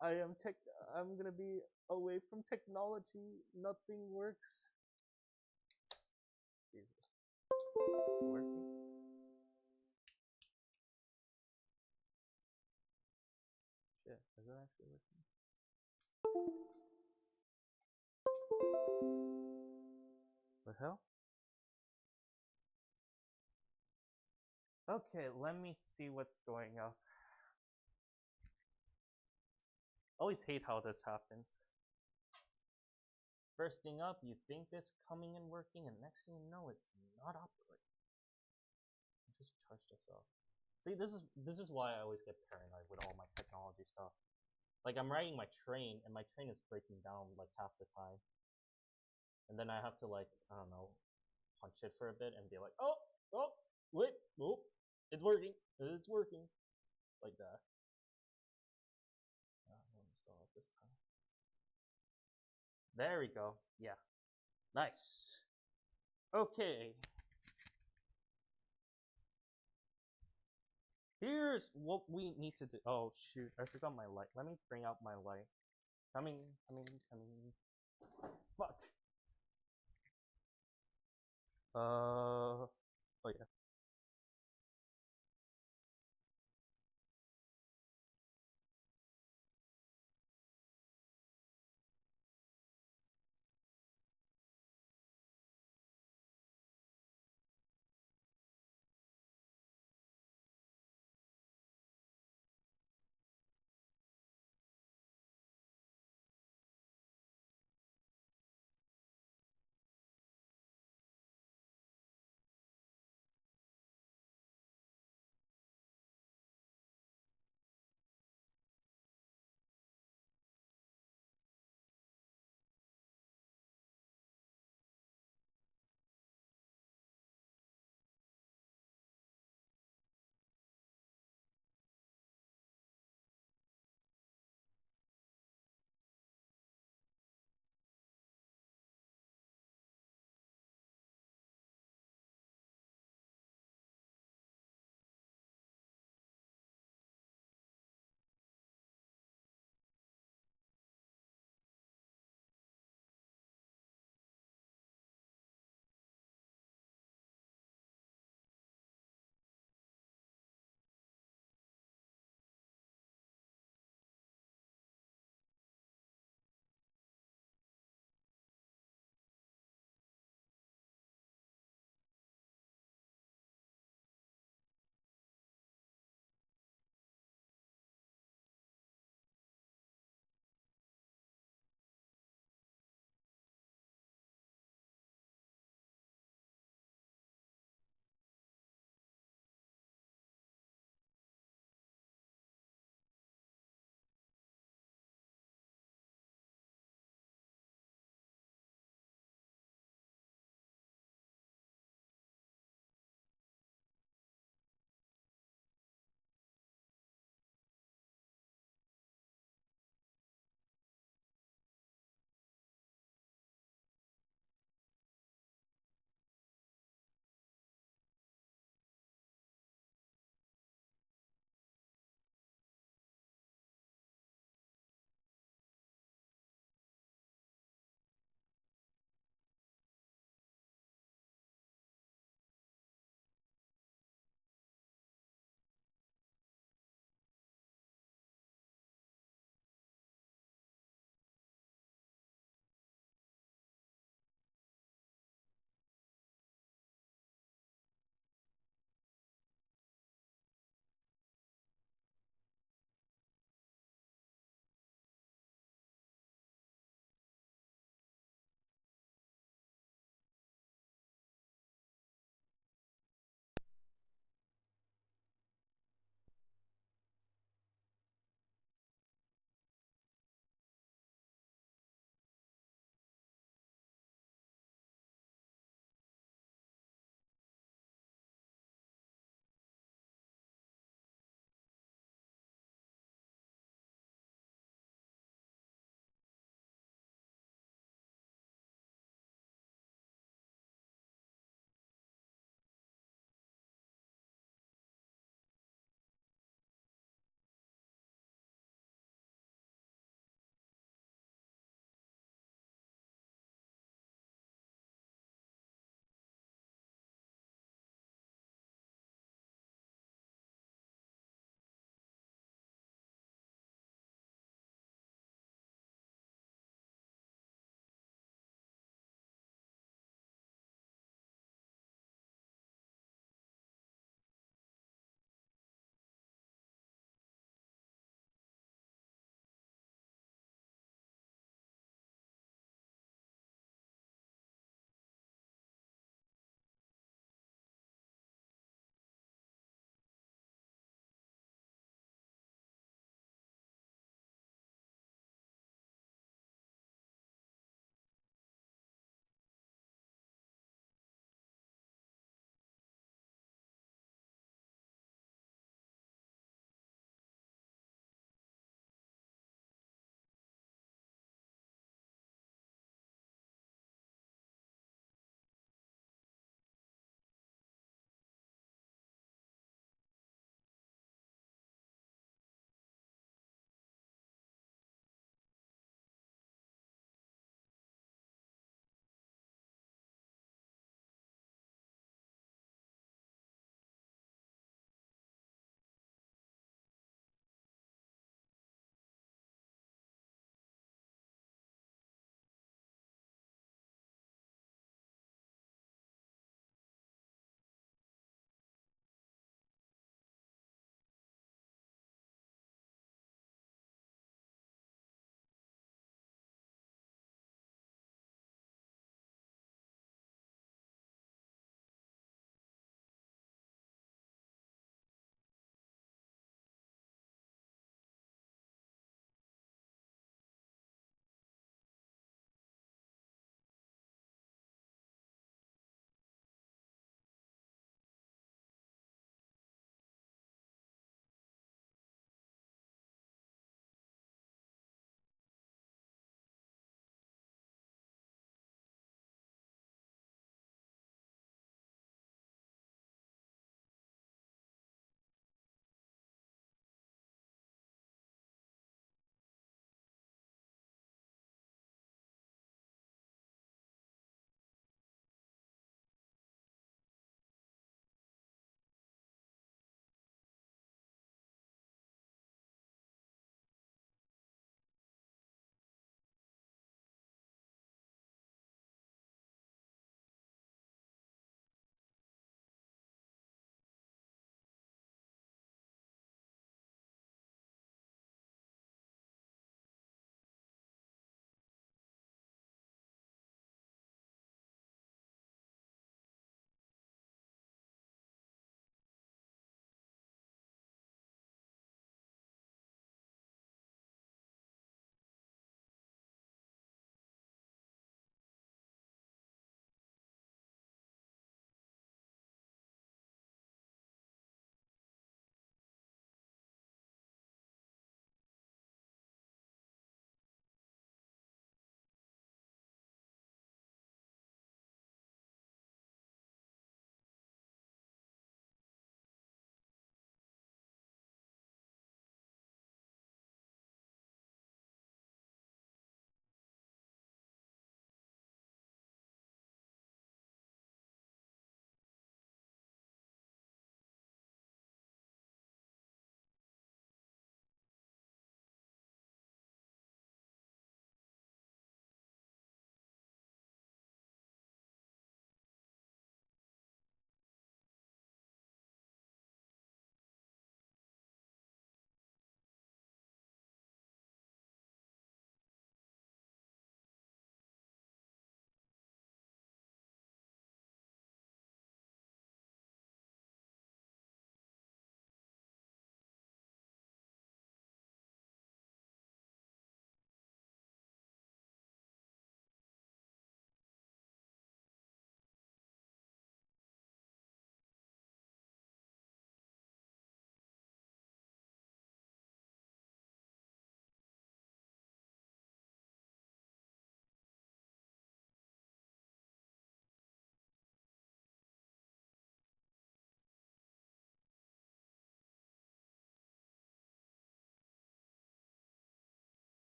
I am tech. I'm gonna be away from technology. Nothing works. Jesus. Working? Shit, is it actually working? The hell? Okay, let me see what's going on. Always hate how this happens. First thing up, you think it's coming and working, and next thing you know, it's not operating. I just charged this up. See, this is why I always get paranoid with all my technology stuff. Like I'm riding my train, and my train is breaking down like half the time, and then I have to like I don't know, punch it for a bit and be like, oh, wait, oh, it's working, like that. Let me install it this time. There we go. Yeah, nice. Okay. Here's what we need to do. Oh shoot, I forgot my light. Let me bring out my light. Coming. Fuck. Oh yeah.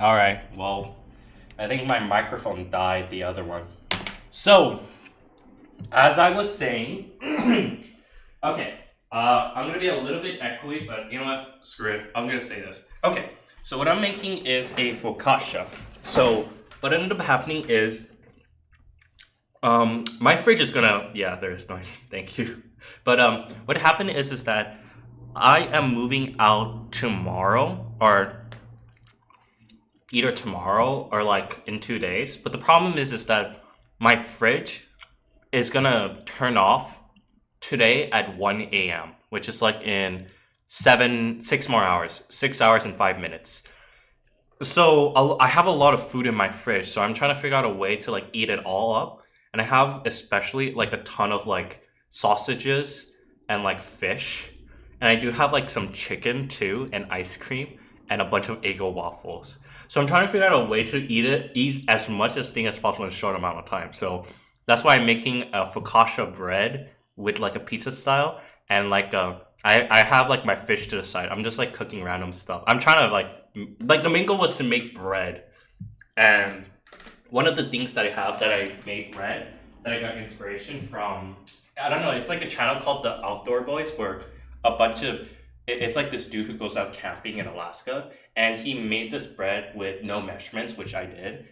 All right. Well, I think my microphone died. The other one. So, as I was saying, okay. I'm gonna be a little bit echoey, but you know what? Screw it. I'm gonna say this. Okay. So what I'm making is a focaccia. So what ended up happening is, my fridge is gonna. Yeah, there is noise. Thank you. But what happened is that I am moving out tomorrow, or either tomorrow or like in 2 days. But the problem is that my fridge is gonna turn off today at 1 a.m., which is like in 6 more hours, 6 hours and 5 minutes. So I have a lot of food in my fridge, so I'm trying to figure out a way to like eat it all up. And I have especially like a ton of like sausages and like fish. And I do have like some chicken too, and ice cream, and a bunch of Eggo waffles. So I'm trying to figure out a way to eat as much as thing as possible in a short amount of time. So that's why I'm making a focaccia bread with like a pizza style, and like I have like my fish to the side. I'm just like cooking random stuff. I'm trying to like the main goal was to make bread, and one of the things that I have that I made bread that I got inspiration from, I don't know, it's like a channel called the Outdoor Boys, where a bunch of it's like this dude who goes out camping in Alaska, and he made this bread with no measurements, which I did.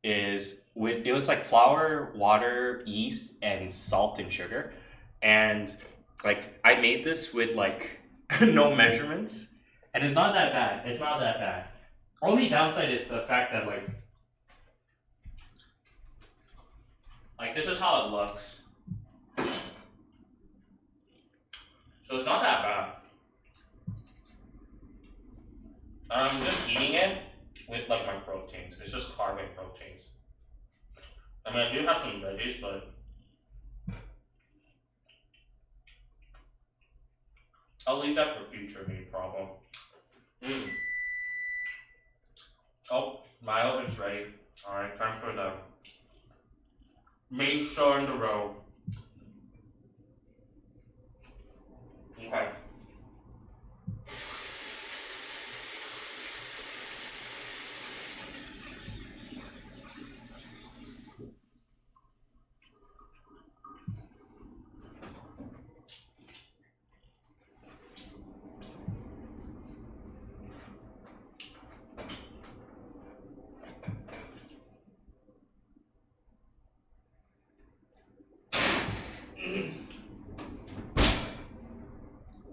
It was like flour, water, yeast, and salt and sugar. And like I made this with like no measurements, and it's not that bad. It's not that bad. Only downside is the fact that like this is how it looks. So it's not that bad. I'm just eating it with like my proteins. It's just carb and proteins. I mean, I do have some veggies, but I'll leave that for future, no problem. Oh, my oven's ready. Alright, time for the main show in the row. Okay.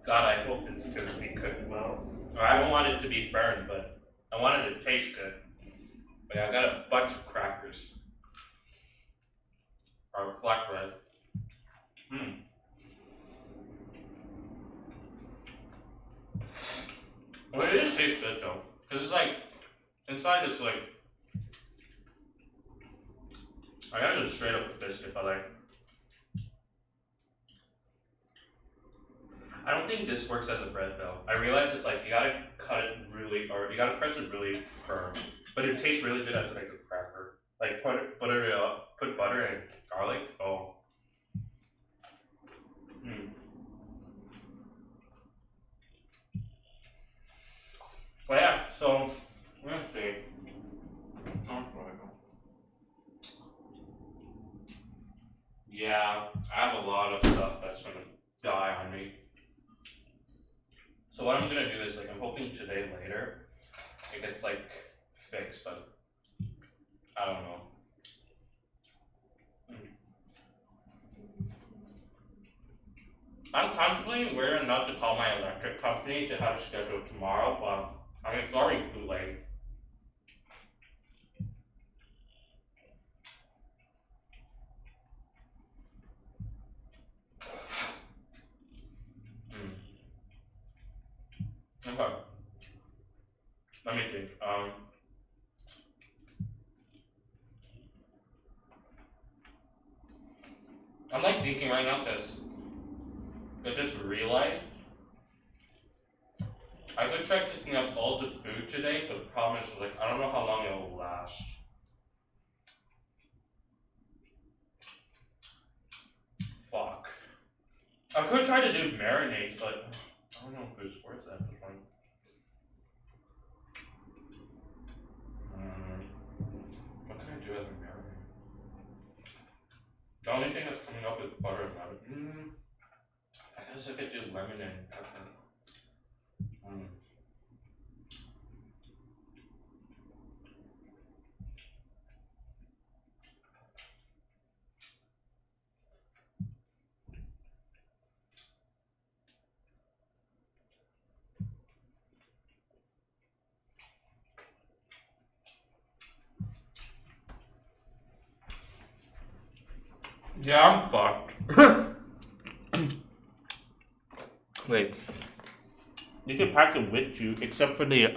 God, I hope it's gonna be cooked well. Or I don't want it to be burned, but I want it to taste good. Like I got a bunch of crackers. Or flatbread. Well, it just tastes good though. Cause it's like, inside it's like, I got just straight up a biscuit, but like, I don't think this works as a bread though. I realize it's like, you gotta cut it really, or you gotta press it really firm. But it tastes really good as like a cracker. Like put butter and garlic. Oh. But yeah, so let's see. Yeah, I have a lot of stuff that's gonna die on me. So what I'm gonna do is like, I'm hoping today later it gets like fixed, but I don't know. I'm contemplating whether or not to call my electric company to have a schedule tomorrow, but I mean it's already too late. Okay. Let me think. I'm like thinking right now because I just realized I could try cooking up all the food today, but the problem is like I don't know how long it will last. Fuck. I could try to do marinade, but I don't know if it's worth it at this point. guess I could do lemon and pepper. Yeah, I'm fucked. Wait. You can pack it with you, except for the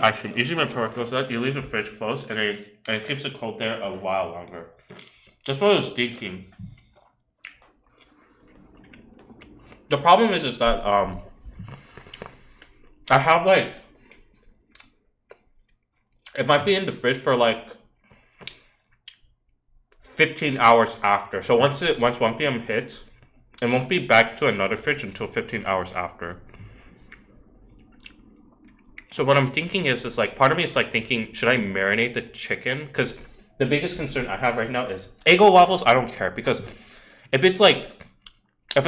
ice cream. Usually when Perk goes out, you leave the fridge closed, and it keeps it cold there a while longer. That's what I was thinking. The problem is that I have like, it might be in the fridge for like 15 hours after. So once 1 p.m. hits, it won't be back to another fridge until 15 hours after. So what I'm thinking is like, part of me is like thinking, should I marinate the chicken? Because the biggest concern I have right now is Eggo waffles. I don't care, because if it's like what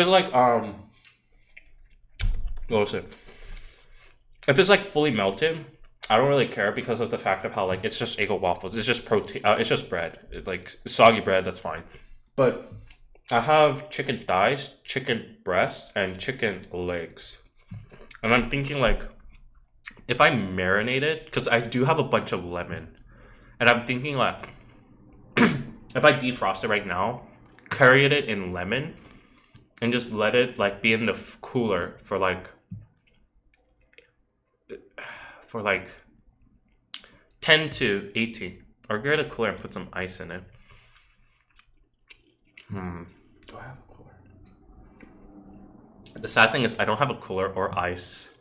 was it? If it's like fully melted, I don't really care because of the fact of how like it's just Eggo waffles. It's just protein. It's just bread. Like soggy bread. That's fine. But I have chicken thighs, chicken breast, and chicken legs, and I'm thinking like, if I marinate it, because I do have a bunch of lemon, and I'm thinking like, if I defrost it right now, carry it in lemon, and just let it like be in the cooler for like 10 to 18, or get a cooler and put some ice in it. Do I have a cooler? The sad thing is I don't have a cooler or ice.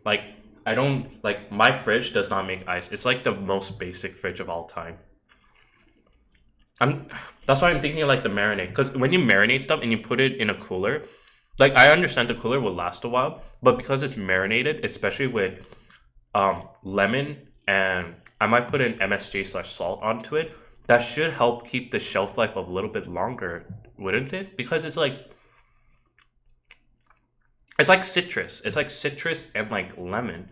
Like, I don't, like, my fridge does not make ice. It's like the most basic fridge of all time. That's why I'm thinking of like the marinade, because when you marinate stuff and you put it in a cooler, like, I understand the cooler will last a while, but because it's marinated, especially with lemon, and I might put an MSG/salt onto it, that should help keep the shelf life a little bit longer, wouldn't it? Because it's like citrus. It's like citrus and like lemon.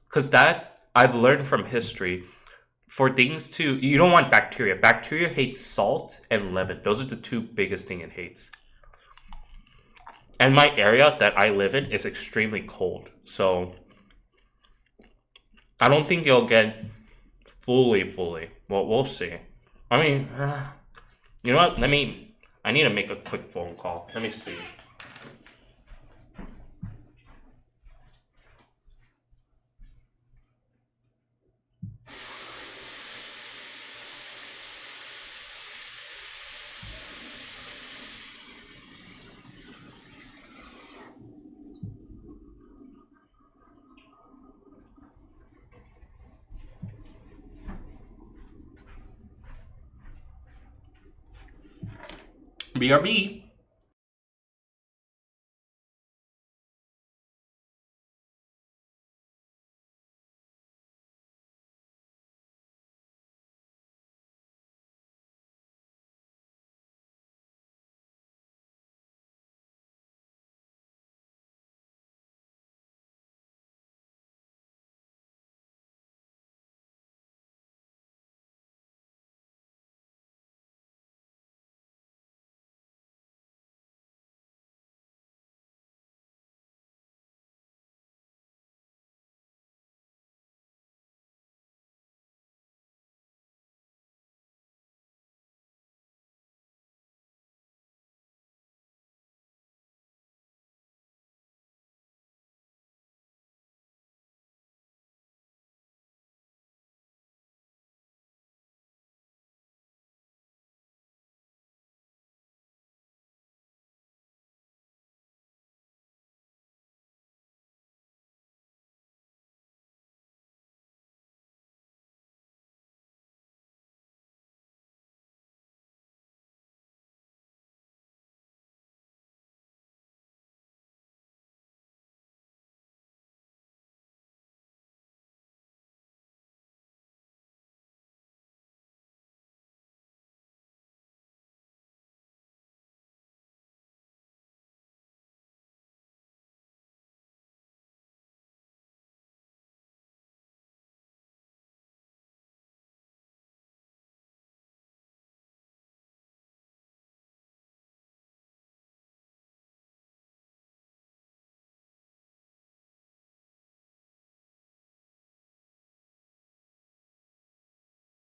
Because that, I've learned from history, for things to, you don't want bacteria. Bacteria hates salt and lemon. Those are the two biggest things it hates. And my area that I live in is extremely cold. So I don't think you'll get fully. Well, we'll see. I mean, you know what? I need to make a quick phone call. Let me see. BRB.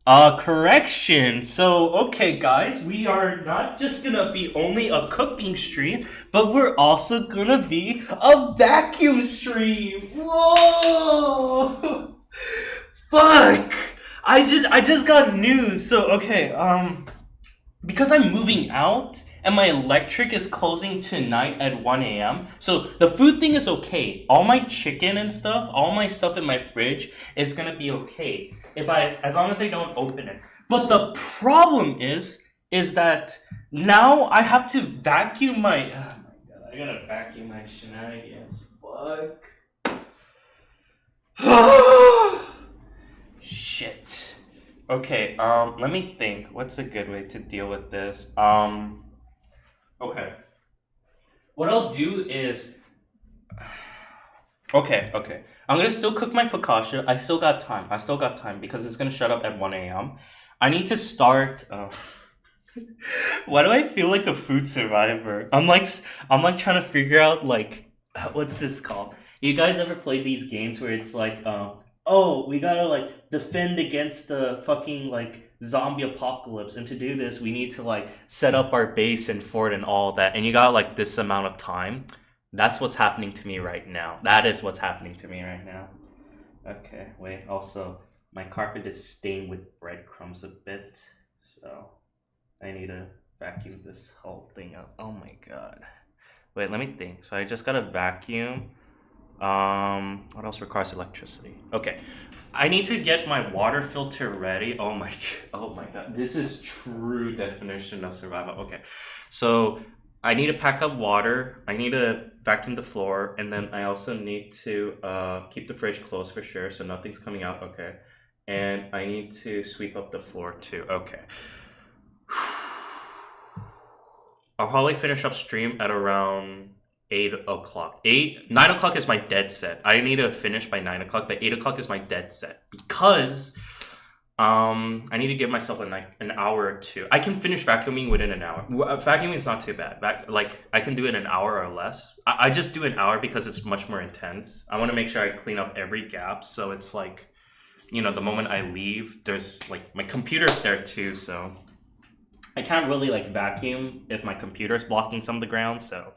Correction. So, okay, guys, we are not just gonna be only a cooking stream, but we're also gonna be a vacuum stream. Whoa! Fuck! I just got news. So, okay, because I'm moving out and my electric is closing tonight at 1 a.m. So the food thing is okay. All my chicken and stuff, all my stuff in my fridge is gonna be okay as long as I don't open it. But the problem is that now I have to vacuum my. Oh my god! I gotta vacuum my shenanigans. Fuck. Shit. Okay, let me think. What's a good way to deal with this? Okay. What I'll do is... Okay. I'm gonna still cook my focaccia. I still got time because it's gonna shut up at 1 a.m. I need to start... Why do I feel like a food survivor? I'm like trying to figure out, like... What's this called? You guys ever play these games where it's like, oh, we gotta like defend against the fucking like zombie apocalypse, and to do this we need to like set up our base and fort and all that, and you got like this amount of time. That's what's happening to me right now. That is what's happening to me right now. Okay, wait, also my carpet is stained with breadcrumbs a bit, so I need to vacuum this whole thing up. Oh my god. Wait, let me think. So I just gotta vacuum. What else requires electricity? Okay, I need to get my water filter ready. Oh my god, this is true definition of survival. Okay, so I need to pack up water. I need to vacuum the floor, and then I also need to keep the fridge closed for sure, so nothing's coming out. Okay, and I need to sweep up the floor too. Okay. I'll probably finish up stream at around 8 o'clock. 9 o'clock is my dead set. I need to finish by 9 o'clock, but 8 o'clock is my dead set because I need to give myself an hour or two. I can finish vacuuming within an hour. Vacuuming is not too bad. Like I can do it in an hour or less. I just do an hour because it's much more intense. I want to make sure I clean up every gap, so it's like, you know, the moment I leave, there's like my computer's there too, so I can't really like vacuum if my computer's blocking some of the ground, so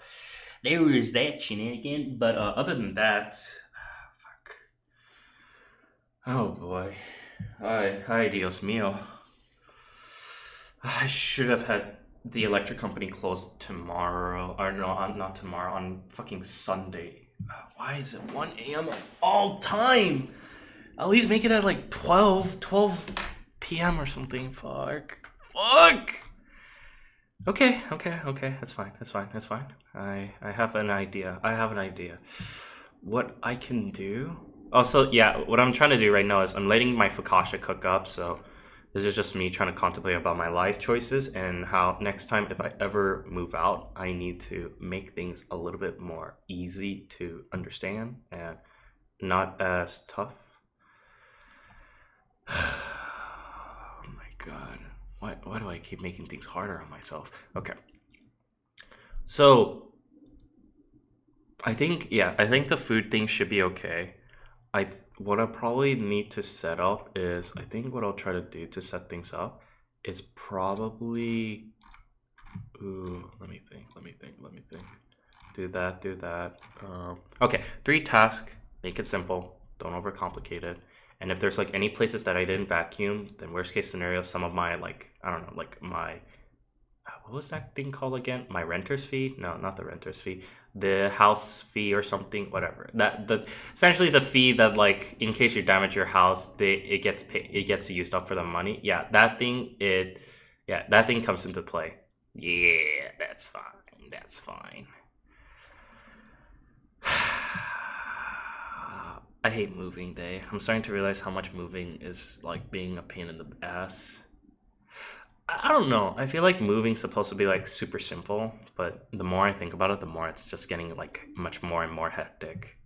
there is that shenanigan. But other than that, fuck. Oh boy. Hi, Dios mío. I should have had the electric company closed tomorrow. Or no, not tomorrow, on fucking Sunday. Why is it 1 a.m. of all time? At least make it at like 12 p.m. or something. Fuck. Okay. That's fine. I have an idea. What I can do. Also, yeah, what I'm trying to do right now is I'm letting my focaccia cook up. So this is just me trying to contemplate about my life choices and how next time if I ever move out, I need to make things a little bit more easy to understand and not as tough. Oh my god. Why do I keep making things harder on myself? Okay. So I think the food thing should be okay. What I probably need to set up is, I think what I'll try to do to set things up is probably, let me think. Do that. Okay, 3 tasks, make it simple, don't overcomplicate it. And if there's like any places that I didn't vacuum, then worst case scenario, some of my like, I don't know, like my, what was that thing called again? My renter's fee? No, not the renter's fee. The house fee or something, whatever. Essentially the fee that like in case you damage your house, it gets used up for the money. Yeah, that thing comes into play. Yeah, that's fine. I hate moving day. I'm starting to realize how much moving is like being a pain in the ass. I don't know. I feel like moving's supposed to be like super simple, but the more I think about it, the more it's just getting like much more and more hectic.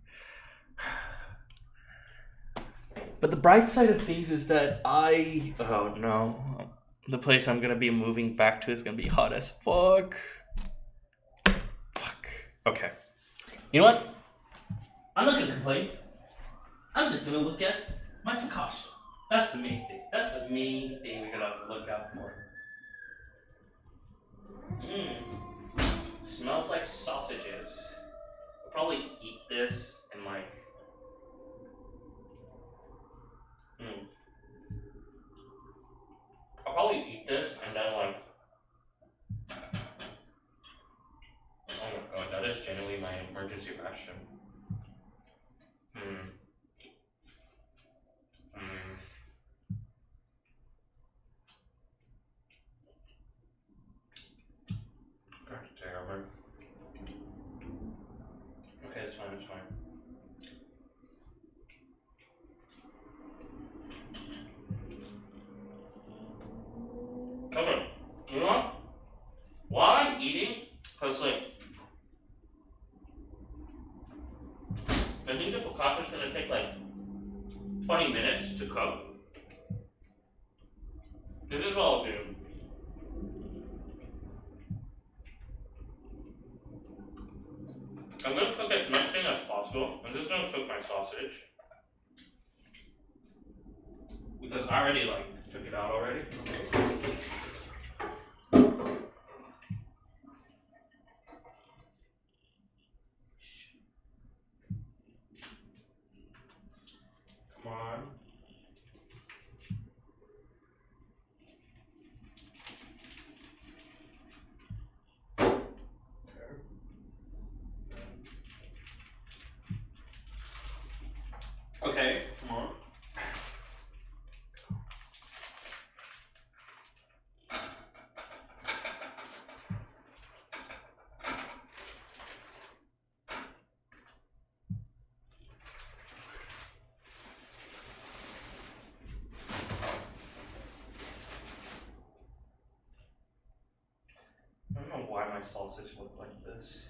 But the bright side of things is that oh no, the place I'm gonna be moving back to is gonna be hot as fuck. Okay. You know what? I'm not gonna complain. I'm just gonna look at my focaccia. That's the main thing. That's the main thing we gotta look out for. Smells like sausages. I'll probably eat this and like. I'll probably eat this and then like. Oh my god, that is genuinely my emergency ration. God damn it. Okay, it's fine, it's fine. Okay, you know what? While I'm eating, because like, I think the pistache is gonna take like 20 minutes to cook. This is what I'll do. I'm gonna cook as much thing as possible. I'm just gonna cook my sausage. Because I already like took it out already. Come on. Okay, come on. I don't know why my sausage looked like this.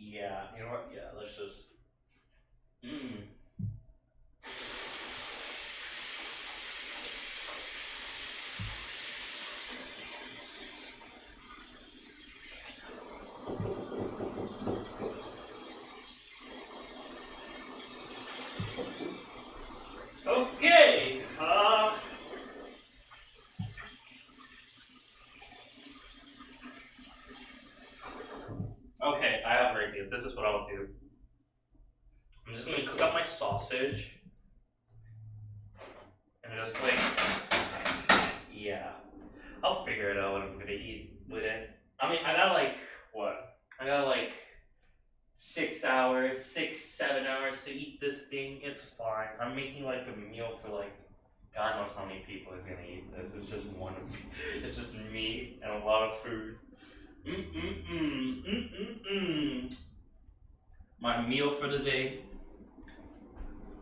Yeah, you know what? Yeah, let's just. Okay. Okay, I have an idea. This is what I'll do. I'm just gonna cook up my sausage. And just like, yeah. I'll figure it out what I'm gonna eat with it. I mean, I got like, what? I got like 6 hours, 7 hours to eat this thing. It's fine. I'm making like a meal for like, God knows how many people is gonna eat this. It's just one of me. It's just me and a lot of food. My meal for the day,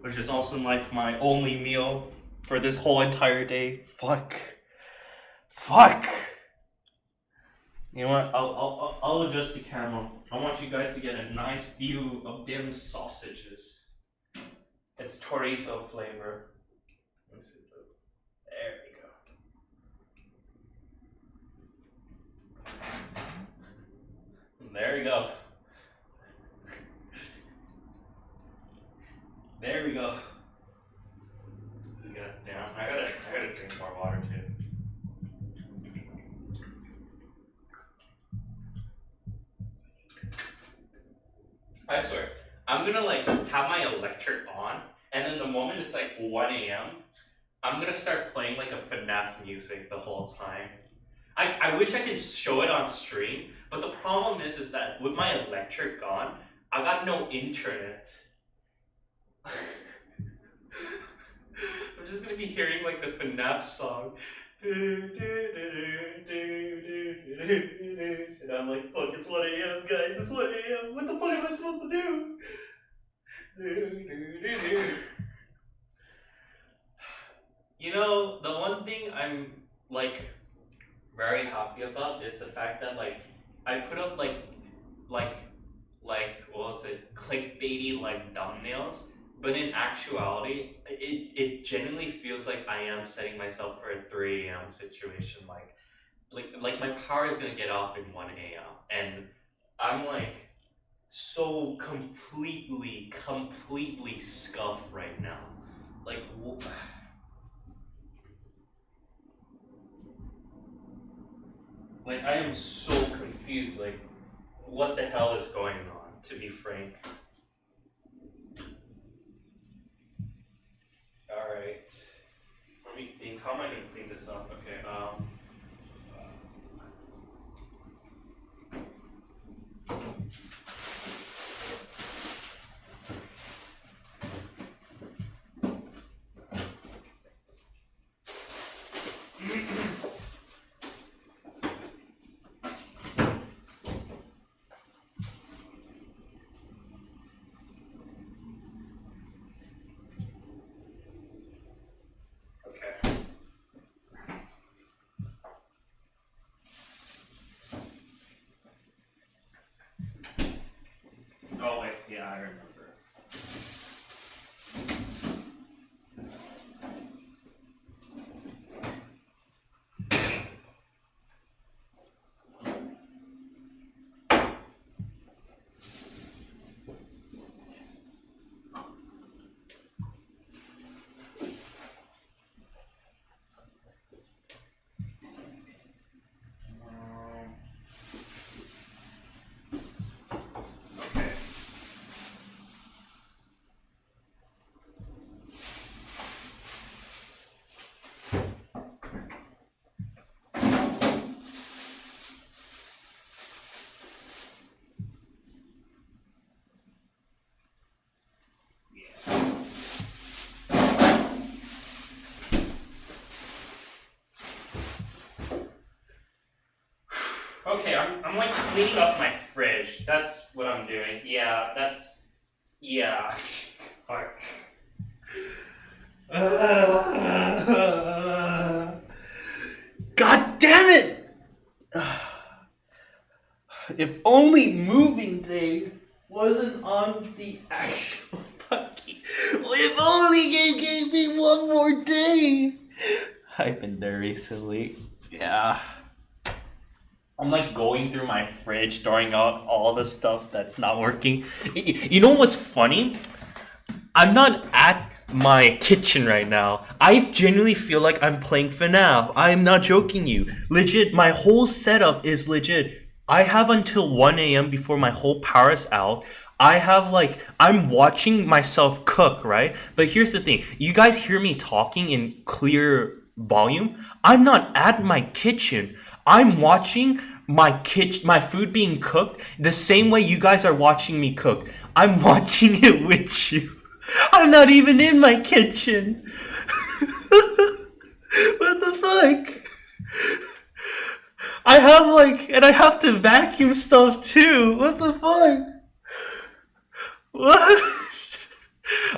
which is also like my only meal for this whole entire day. Fuck. You know what? I'll adjust the camera. I want you guys to get a nice view of them sausages. It's chorizo flavor. Let me see. There we go. There we go. There we go. God damn, I gotta drink more water too. I swear, I'm gonna like have my electric on, and then the moment it's like 1 a.m., I'm gonna start playing like a FNAF music the whole time. I wish I could show it on stream, but the problem is that with my electric gone, I got no internet. I'm just gonna be hearing like the FNAF song. And I'm like, fuck, it's 1 a.m. guys, it's 1 a.m. What the fuck am I supposed to do? You know, the one thing I'm like very happy about is the fact that like I put up like what was it, clickbaity like thumbnails, but in actuality it genuinely feels like I am setting myself for a 3 a.m. situation. Like like my power is gonna get off in 1 a.m. and I'm like so completely scuffed right now. Like like I am so confused. Like what the hell is going on? To be frank. All right. Let me think. How am I gonna clean this up? Okay. Okay. Oh wait, yeah, I remember. Okay. Okay, I'm like cleaning up my fridge. That's what I'm doing. Yeah, that's yeah. Fuck. God damn it! If only moving day wasn't on the actual fucking. If only they gave me one more day. I've been there recently. Yeah. I'm like going through my fridge, throwing out all the stuff that's not working. You know what's funny? I'm not at my kitchen right now. I genuinely feel like I'm playing FNAF. I'm not joking you. Legit, my whole setup is legit. I have until 1 a.m. before my whole power is out. I have like, I'm watching myself cook, right? But here's the thing. You guys hear me talking in clear volume? I'm not at my kitchen. I'm watching my food being cooked the same way you guys are watching me cook. I'm watching it with you. I'm not even in my kitchen. What the fuck? I have like, and I have to vacuum stuff too. What the fuck? What?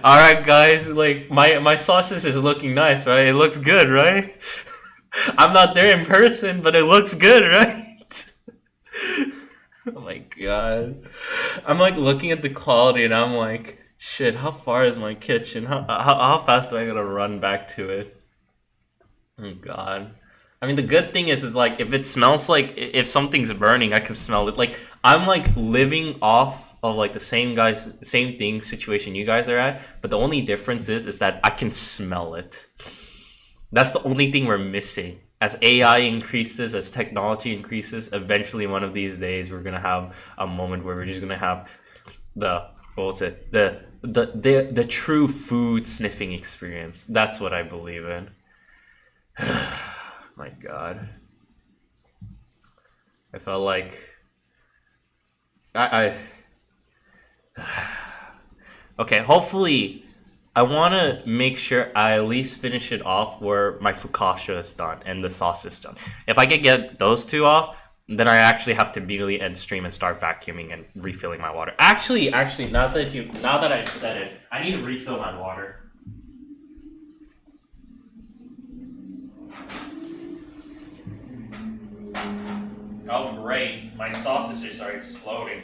All right, guys. Like my sausage is looking nice, right? It looks good, right? I'm not there in person, but it looks good, right? Oh my god. I'm like looking at the quality and I'm like, shit, how far is my kitchen? How fast do I gotta run back to it? Oh god. I mean, the good thing is like, if it smells like, if something's burning, I can smell it. Like, I'm like living off of like the same thing situation you guys are at, but the only difference is that I can smell it. That's the only thing we're missing. As AI increases, as technology increases, eventually one of these days we're gonna have a moment where we're just gonna have the the true food sniffing experience. That's what I believe in. My god. I felt like I okay, hopefully I want to make sure I at least finish it off where my focaccia is done and the sauce is done. If I can get those two off, then I actually have to immediately end stream and start vacuuming and refilling my water. Actually, now that I've said it, I need to refill my water. Oh great, my sausages are exploding.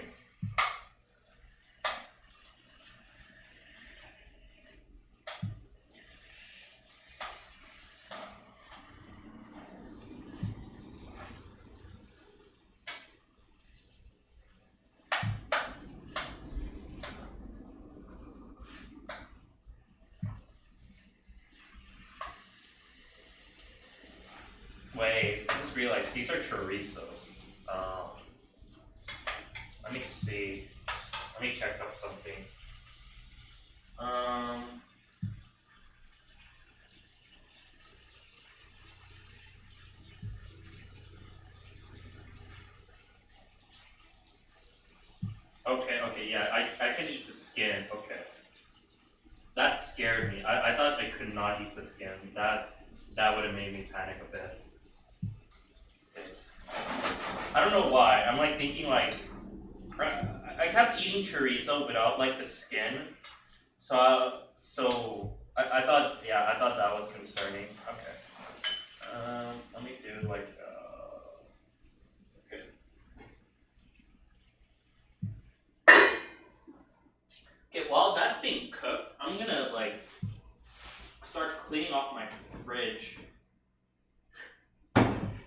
Wait, I just realized these are chorizos. Let me see. Let me check up something. Okay, yeah, I can eat the skin. Okay. That scared me. I thought I could not eat the skin. That would have made me panic a bit. Okay. I don't know why. I'm like thinking like I kept eating chorizo without like the skin. So I thought that was concerning. Okay. Let me do like okay. Okay, while that's being cooked, I'm gonna like start cleaning off my fridge.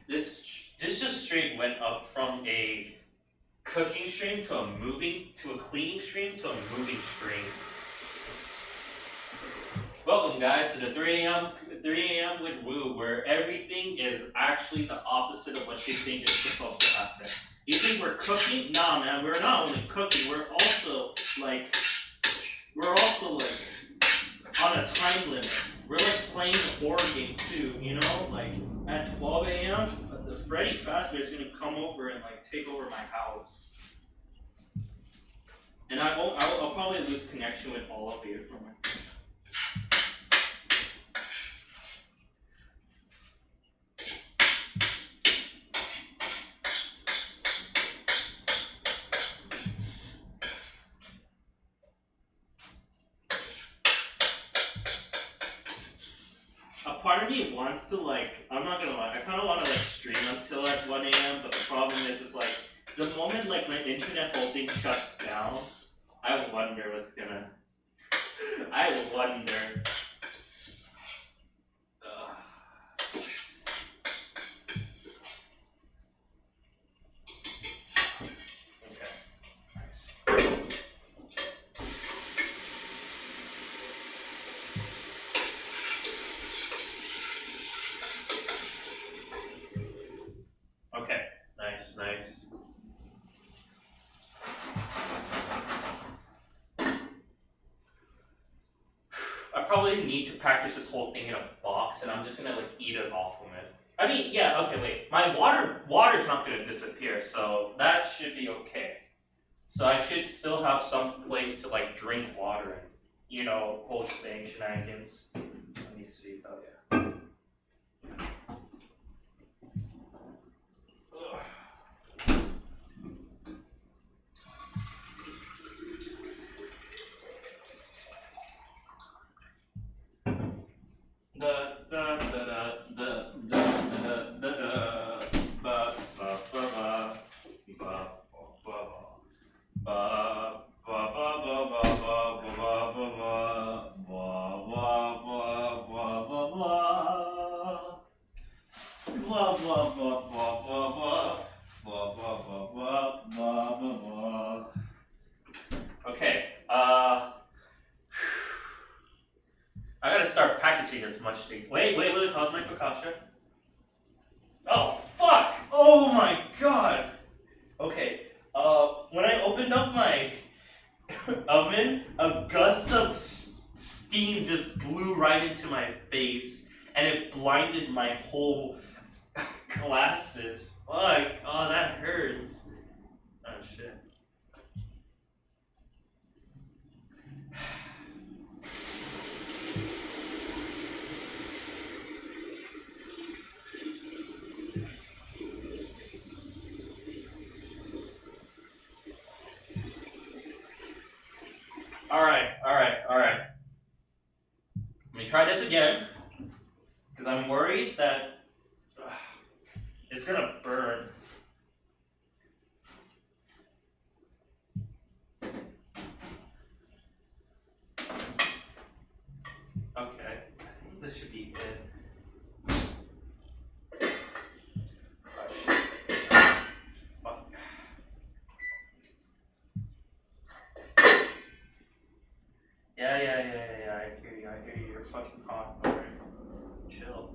This just straight went up from a cooking stream to a cleaning stream to a moving stream. Welcome guys to the 3 a.m. with Woo, where everything is actually the opposite of what you think is supposed to happen. You think we're cooking? Nah man, we're not only cooking, we're also like on a time limit. We're like playing a horror game too, you know? Like at 12 a.m. the Freddy Fazbear is gonna come over and like take over my house. And I'll probably lose connection with all of you. A part of me wants to like, I'm not gonna lie, I kind of want to like stream until like 1 a.m. But the problem is like the moment like my internet whole thing shuts down, I wonder what's gonna. I wonder. Okay, nice. Okay, nice. I probably need to package this whole thing in a box, and I'm just gonna like eat it off of it. I mean, yeah, okay, wait. My water's not gonna disappear, so that should be okay. So I should still have some place to like drink water and, you know, whole thing shenanigans. Let me see. Oh yeah. Okay, I gotta start packaging as much things. Wait, how's my focaccia? Oh, fuck! Oh my god! Okay, when I opened up my oven, a gust of steam just blew right into my face, and it blinded my whole glasses. Fuck, oh, that hurts. Oh, shit. Alright. Let me try this again, because I'm worried that it's gonna burn. Okay, I think this should be it. Fuck. Yeah, I hear you, you're fucking hot. Alright, chill.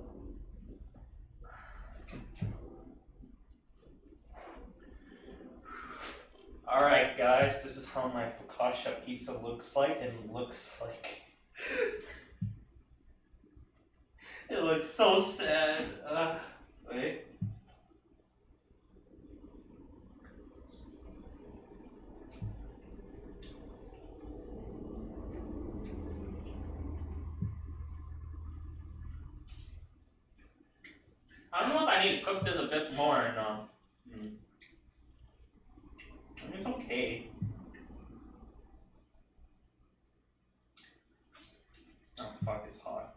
guys, this is how my focaccia pizza looks like, and it looks like it looks so sad. Wait. I don't know if I need to cook this a bit more or not. I mean, it's okay. Oh fuck, it's hot.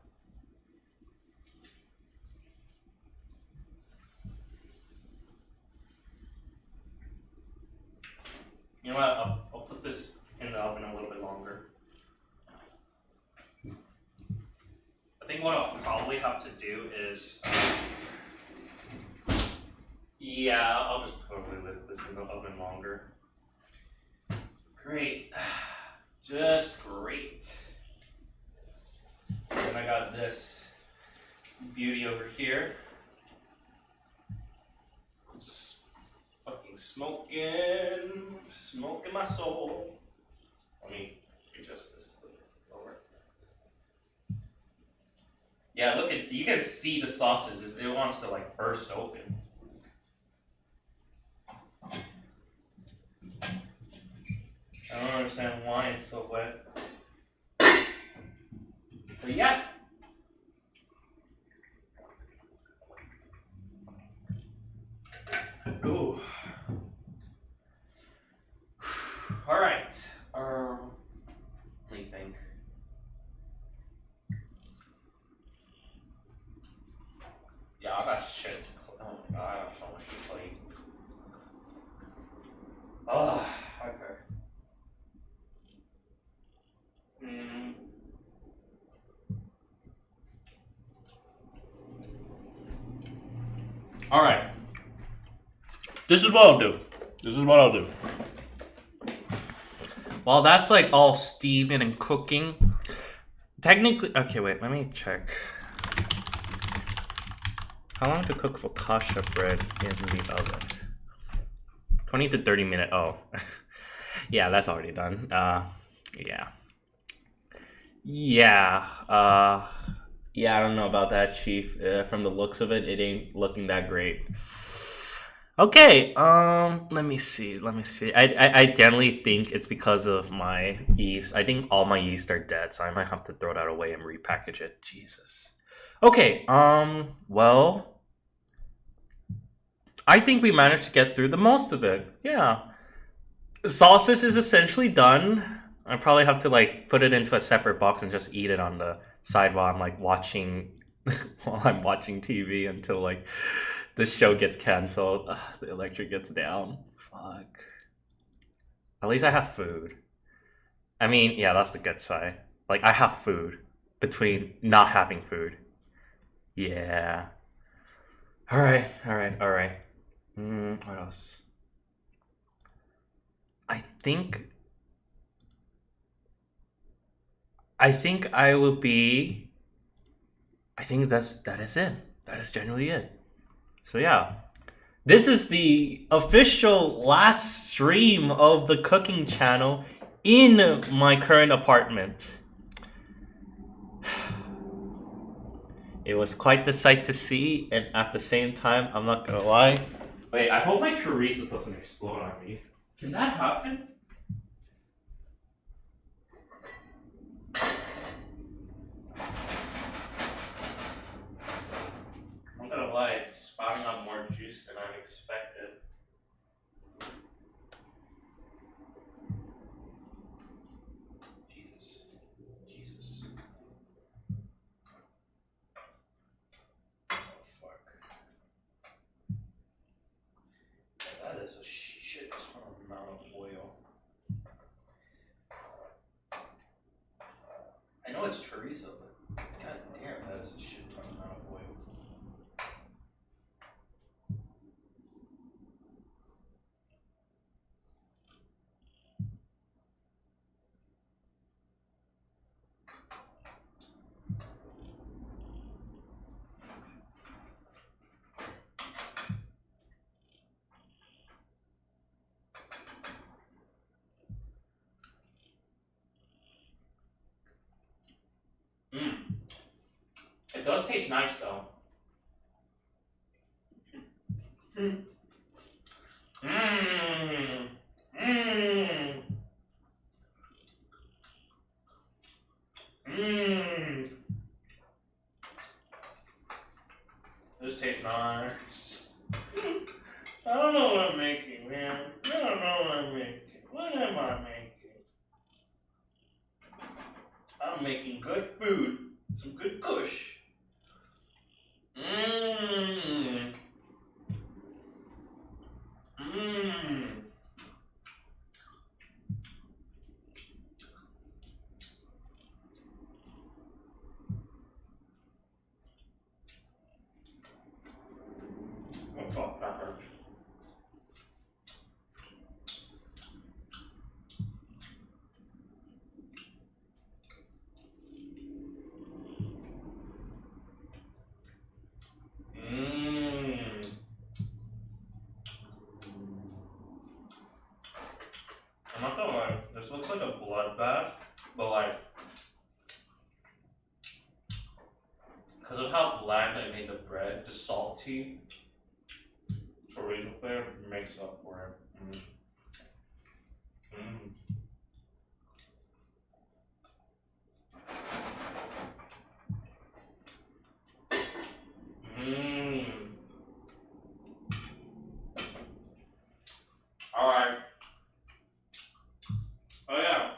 You know what? I'll put this in the oven a little bit longer. I think what I'll probably have to do is, yeah, I'll just probably leave this in the oven longer. Great, just great. And I got this beauty over here. It's fucking smoking my soul. Let me adjust this a little bit lower. Yeah, look at, you can see the sausage, it wants to like burst open. I don't understand why it's so wet. But yeah. Ooh. All right. Let me think. Yeah, I got shit. Oh my god, I have so much to play. Oh, okay. All right. This is what I'll do. While that's like all steaming and cooking, technically, okay, wait, let me check. How long to cook focaccia bread in the oven? 20 to 30 minutes. Oh, yeah, that's already done. Yeah. Yeah, I don't know about that, Chief. From the looks of it, it ain't looking that great. Okay, let me see. I generally think it's because of my yeast. I think all my yeast are dead, so I might have to throw that away and repackage it. Jesus. Okay, well, I think we managed to get through the most of it. Yeah. The sausage is essentially done. I probably have to like put it into a separate box and just eat it on the side while I'm like watching TV until like the show gets canceled. Ugh, the electric gets down. Fuck. At least I have food. I mean, yeah, that's the good side. Like, I have food between not having food. Yeah. Alright. What else? I think I will be. I think that is it. That is generally it. So yeah, this is the official last stream of the cooking channel in my current apartment. It was quite the sight to see, and at the same time, I'm not gonna lie. Wait, I hope my chorizo doesn't explode on me. Can that happen? I'm not gonna lie, it's spouting out more juice than I expected. Jesus. Oh fuck. Yeah, that is a shit ton amount of oil. I know it's chorizo, but god damn, that is a shit ton amount of oil. does taste nice though. Mmm. Mmm. Mmm. This tastes nice. I don't know what I'm making, man. I don't know what I'm making. What am I making? I'm making good food. Some good kush. Mmm. Mmm. Oh, fuck, that hurt. Mmm. I'm not gonna lie, this looks like a bloodbath, but like, because of how bland I made the bread, the salty chorizo flavor makes up for it. Mm. Mm. Mmm. Alright. Oh yeah,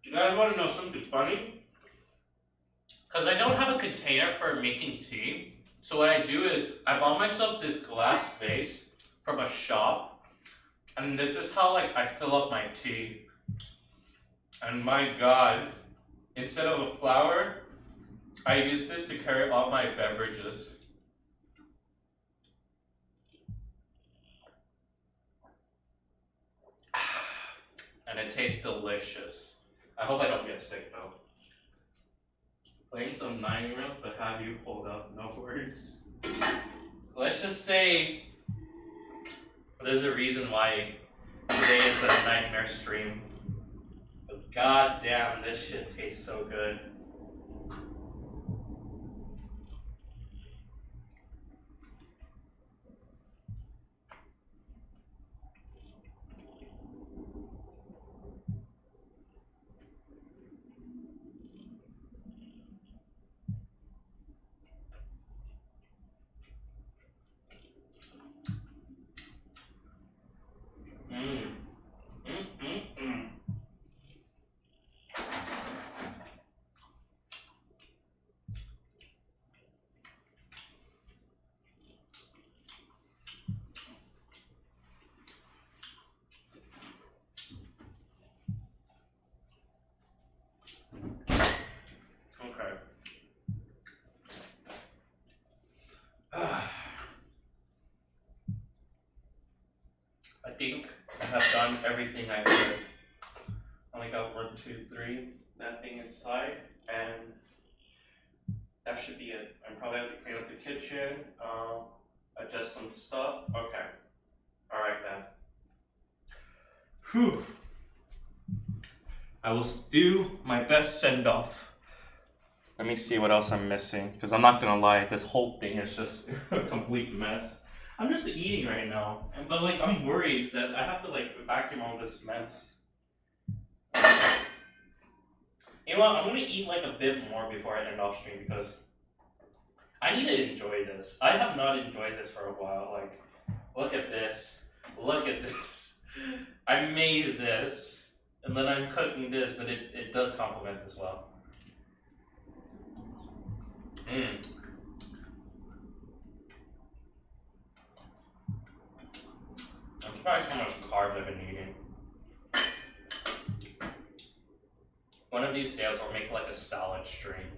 you guys want to know something funny? Because I don't have a container for making tea, so what I do is I bought myself this glass vase from a shop, and this is how like I fill up my tea. And my god, instead of a flower, I use this to carry all my beverages. And it tastes delicious. I hope I don't get sick though. Playing some 9-year-olds, but have you hold up? No worries. Let's just say there's a reason why today is a nightmare stream. But god damn, this shit tastes so good. Mmm. Mmm, mmm, mmm. Okay. I think I have done everything I could. I only got 1, 2, 3, that thing inside, and that should be it. I probably have to clean up the kitchen, adjust some stuff. Okay. Alright then. Whew. I will do my best send off. Let me see what else I'm missing, because I'm not gonna lie, this whole thing is just a complete mess. I'm just eating right now, but like I'm worried that I have to like vacuum all this mess. You know what? I'm gonna eat like a bit more before I end off stream because I need to enjoy this. I have not enjoyed this for a while. Like, look at this. Look at this. I made this, and then I'm cooking this, but it does complement as well. Mmm. I'm surprised how much carbs I've been eating. One of these days I'll make like a salad stream.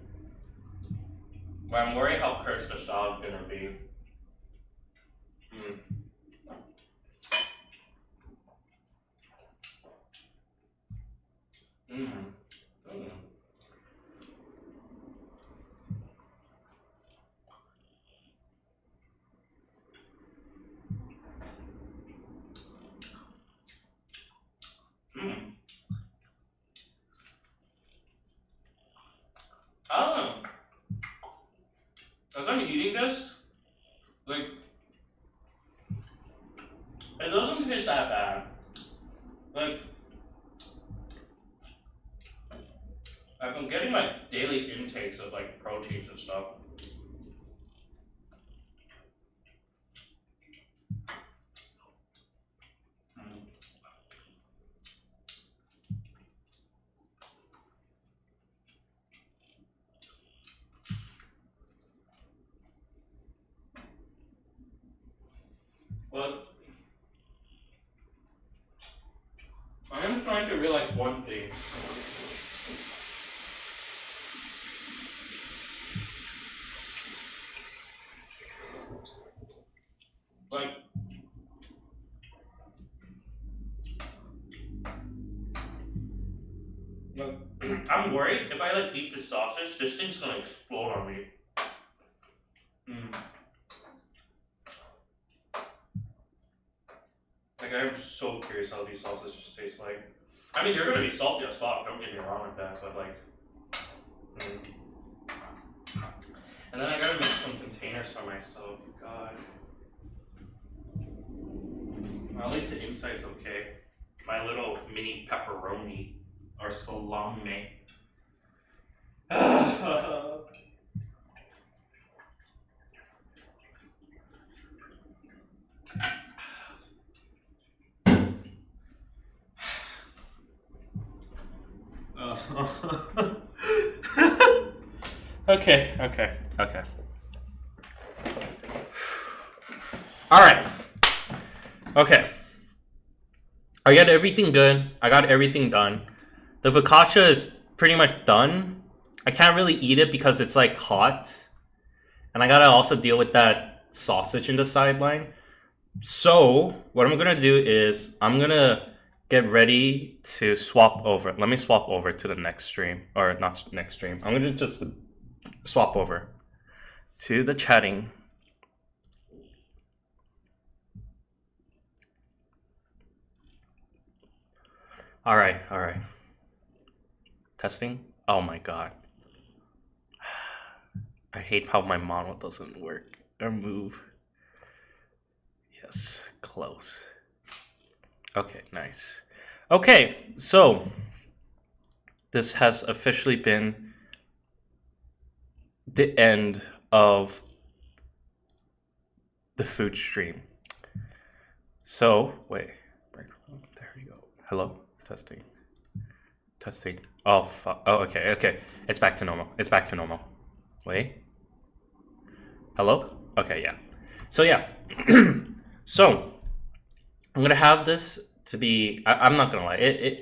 But I'm worried how cursed the salad's gonna be. Mmm. Mmm. Mmm. Mmm. I don't know. It doesn't taste that bad. Like I'm getting my daily intakes of like proteins and stuff. But I am trying to realize one thing. Like, I'm worried if I like eat the sausage, this thing's gonna explode on me. Like, I'm so curious how these sausages taste like. I mean, they're gonna be salty as fuck, don't get me wrong with that, but like. And then I gotta make some containers for myself. God. Well, at least the inside's okay. My little mini pepperoni or salami. Okay. Alright. Okay. I got everything good. I got everything done. The focaccia is pretty much done. I can't really eat it because it's like hot. And I gotta also deal with that sausage in the sideline. So, what I'm gonna do is I'm gonna get ready to swap over. Let me swap over to the next stream. Or not next stream. I'm gonna just swap over to the chatting. Alright. Testing? Oh my god. I hate how my model doesn't work or move. Yes, close. Okay, nice. Okay, so this has officially been the end of the food stream. So, wait. There you go. Hello? Testing. Oh, fuck. Oh, okay. It's back to normal. Wait. Hello? Okay, yeah. So, yeah. So, I'm gonna have this to be... I'm not gonna lie.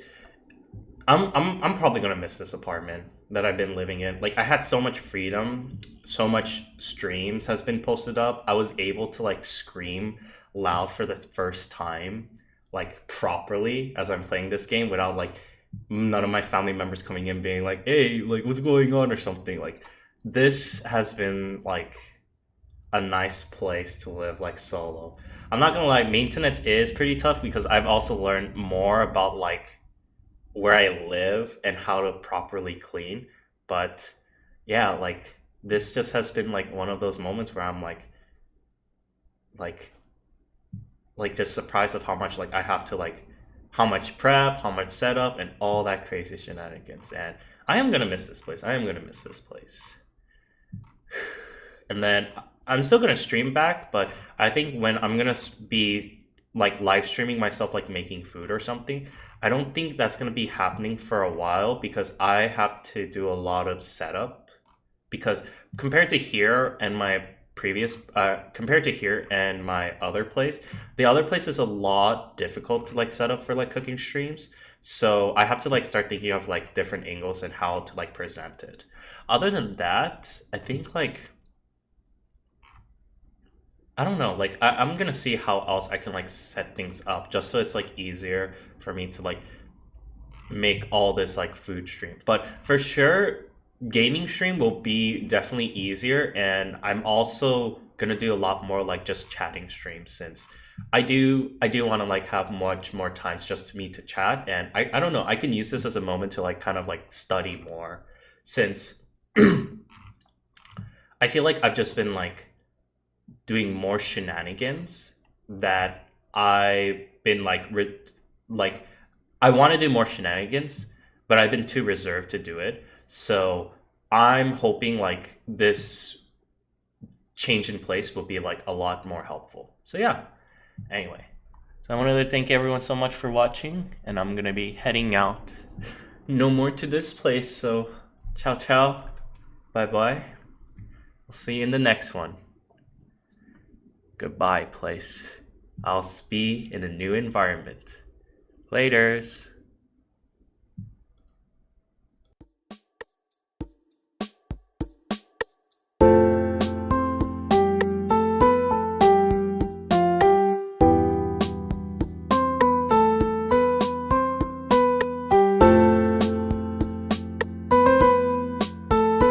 I'm probably gonna miss this apartment that I've been living in. Like, I had so much freedom. So much streams has been posted up. I was able to, like, scream loud for the first time, like, properly as I'm playing this game without, like, none of my family members coming in being like, hey, like, what's going on or something. Like, this has been, like, a nice place to live, like, solo. I'm not gonna lie, maintenance is pretty tough because I've also learned more about, like, where I live and how to properly clean. But, yeah, like, this just has been, like, one of those moments where I'm, like just surprised of how much, like, I have to, like, how much prep, how much setup, and all that crazy shenanigans. And I am gonna miss this place. And then I'm still gonna stream back, but I think when I'm gonna be, like, live streaming myself, like, making food or something, I don't think that's gonna be happening for a while because I have to do a lot of setup. Because compared to here and my other place, the other place is a lot difficult to, like, set up for, like, cooking streams. So I have to, like, start thinking of, like, different angles and how to, like, present it. Other than that, I think, like, I don't know, like, I'm gonna see how else I can, like, set things up just so it's, like, easier for me to, like, make all this, like, food stream. But for sure, gaming stream will be definitely easier, and I'm also gonna do a lot more, like, just chatting streams since I do want to, like, have much more times just to me to chat. And I don't know, I can use this as a moment to, like, kind of, like, study more since I feel like I've just been, like, doing more shenanigans that I've been like I want to do more shenanigans, but I've been too reserved to do it. So I'm hoping like this change in place will be like a lot more helpful. So yeah. Anyway, so I wanted to thank everyone so much for watching, and I'm gonna be heading out. No more to this place. So ciao ciao, bye bye. We'll see you in the next one. Goodbye, place. I'll be in a new environment. Laters.